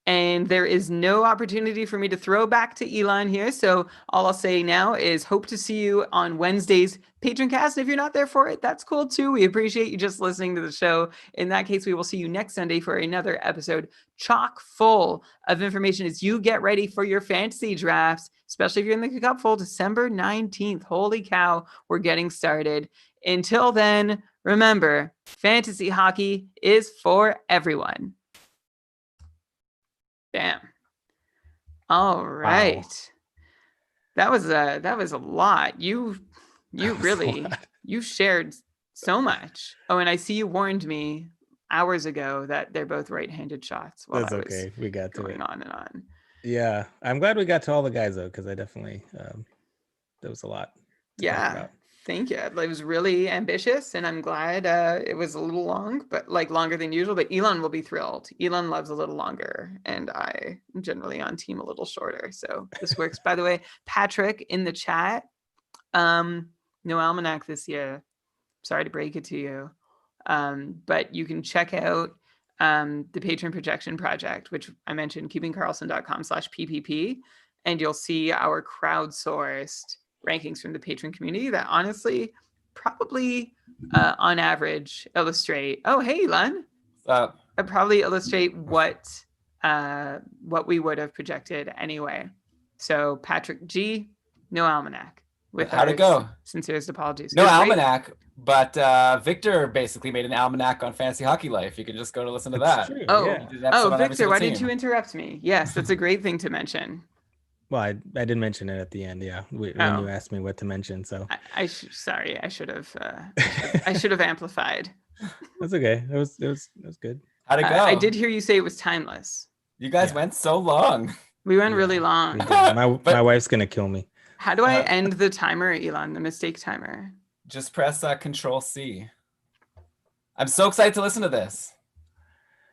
And there is no opportunity for me to throw back to Elon here. So all I'll say now is hope to see you on Wednesday's Patron Cast. If you're not there for it, that's cool too. We appreciate you just listening to the show. In that case, we will see you next Sunday for another episode chock full of information as you get ready for your fantasy drafts, especially if you're in the cupful, December 19th. Holy cow, we're getting started. Until then, remember, fantasy hockey is for everyone. Damn. All right. Wow. That was a lot. You You That was a really, lot. you shared so much. Oh, and I see you warned me hours ago that they're both right-handed shots while That's I was okay. We got to going it. on and on. Yeah, I'm glad we got to all the guys though, because I definitely there was a lot to talk Yeah, about. thank you. It was really ambitious, and I'm glad it was a little long, but like longer than usual. But Elon will be thrilled. Elon loves a little longer, and I am generally on team a little shorter. So this works. By the way, Patrick in the chat, no almanac this year. Sorry to break it to you, but you can check out the Patron Projection Project, which I mentioned, keepingkarlsson.com/PPP, and you'll see our crowdsourced rankings from the patron community that honestly probably on average illustrate, oh, hey, Len, probably illustrate what we would have projected anyway. So Patrick G, no almanac. With How'd it go? Sincerest apologies. No almanac, but Victor basically made an almanac on Fantasy Hockey Life. You can just go to listen to that. True, Oh, yeah. Victor, why didn't you interrupt me? Yes, that's a great thing to mention. Well, I did mention it at the end, yeah, when you asked me what to mention. So sorry, I should have I should have amplified. That's okay. It was good. How'd it go? I did hear you say it was timeless. You guys went so long. We went really long. My wife's gonna kill me. How do I end the timer, Elon? The mistake timer. Just press Control C. I'm so excited to listen to this.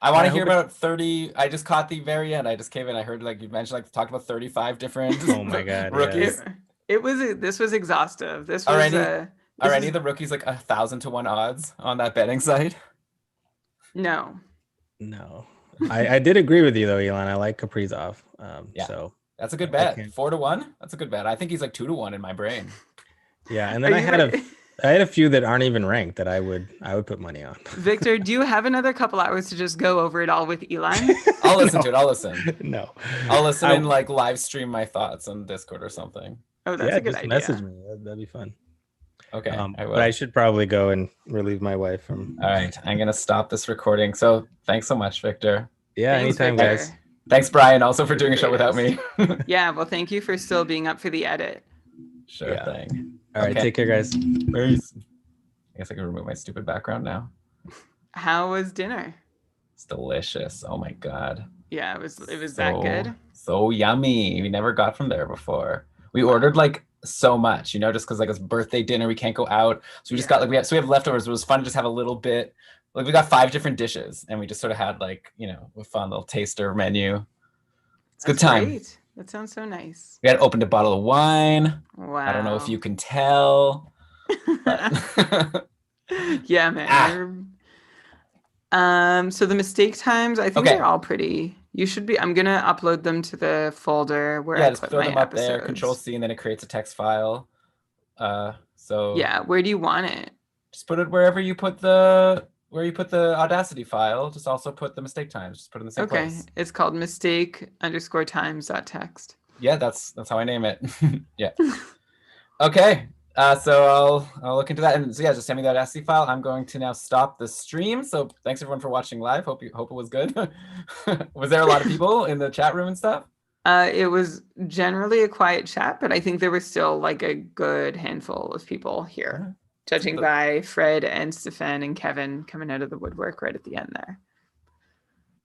I want to hear about 30. I just caught the very end. I just came in. I heard like you mentioned like talked about 35 different. Oh my god, rookies. Yeah. This was exhaustive. This was are any of the rookies like 1,000 to 1 odds on that betting site? No. I did agree with you though, Elon. I like Kaprizov. So that's a good bet. 4 to 1. That's a good bet. I think he's like 2 to 1 in my brain. Yeah, and then I had a few that aren't even ranked that I would put money on. Victor, do you have another couple hours to just go over it all with Elon? I'll listen to it. I'll listen. No. I'll listen and like live stream my thoughts on Discord or something. Oh, that's a good just idea. Message me. That'd be fun. Okay. But I should probably go and relieve my wife from. All right. I'm going to stop this recording. So thanks so much, Victor. Yeah, Thanks, anytime, Victor. guys. Thanks, Brian, also for doing a show without me. Yeah, well, thank you for still being up for the edit. Sure thing. All right, take care, guys. Peace. I guess I can remove my stupid background now. How was dinner? It's delicious. Oh my god. Yeah, it was that good. So yummy. We never got from there before. We ordered like so much, just because like it's birthday dinner, we can't go out. So we just got like we have leftovers. It was fun to just have a little bit. Like we got 5 different dishes and we just sort of had like, a fun little taster menu. It's a good time. Great. That sounds so nice. We had opened a bottle of wine. Wow. I don't know if you can tell. Yeah, man. So the mistake times, I think they're all pretty. You should be. I'm gonna upload them to the folder where I just put throw my them up episodes. there. Control C, and then it creates a text file. So yeah, where do you want it? Just put it wherever you put the Audacity file. Just also put the mistake times. Just put it in the same place. Okay, it's called mistake_times.txt. Yeah, that's how I name it. Yeah. Okay. So I'll look into that, and so yeah, just send me that Audacity file. I'm going to now stop the stream. So thanks everyone for watching live. Hope it was good. Was there a lot of people in the chat room and stuff? It was generally a quiet chat, but I think there was still like a good handful of people here, judging by Fred and Stefan and Kevin coming out of the woodwork right at the end there.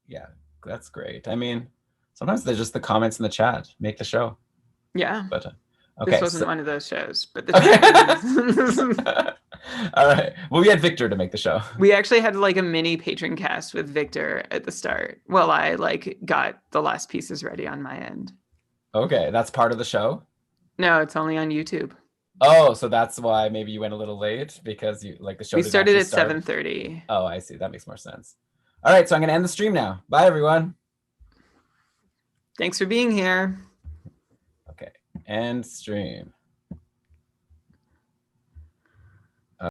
Yeah, that's great. I mean, sometimes they're just the comments in the chat make the show. Yeah. But okay, this wasn't one of those shows, but the all right. Well, we had Victor to make the show. We actually had like a mini patron cast with Victor at the start. Well, I like got the last pieces ready on my end. Okay, that's part of the show? No, it's only on YouTube. Oh, so that's why maybe you went a little late because you like the show. We started at 7:30. Oh, I see. That makes more sense. All right, so I'm going to end the stream now. Bye, everyone. Thanks for being here. Okay, end stream.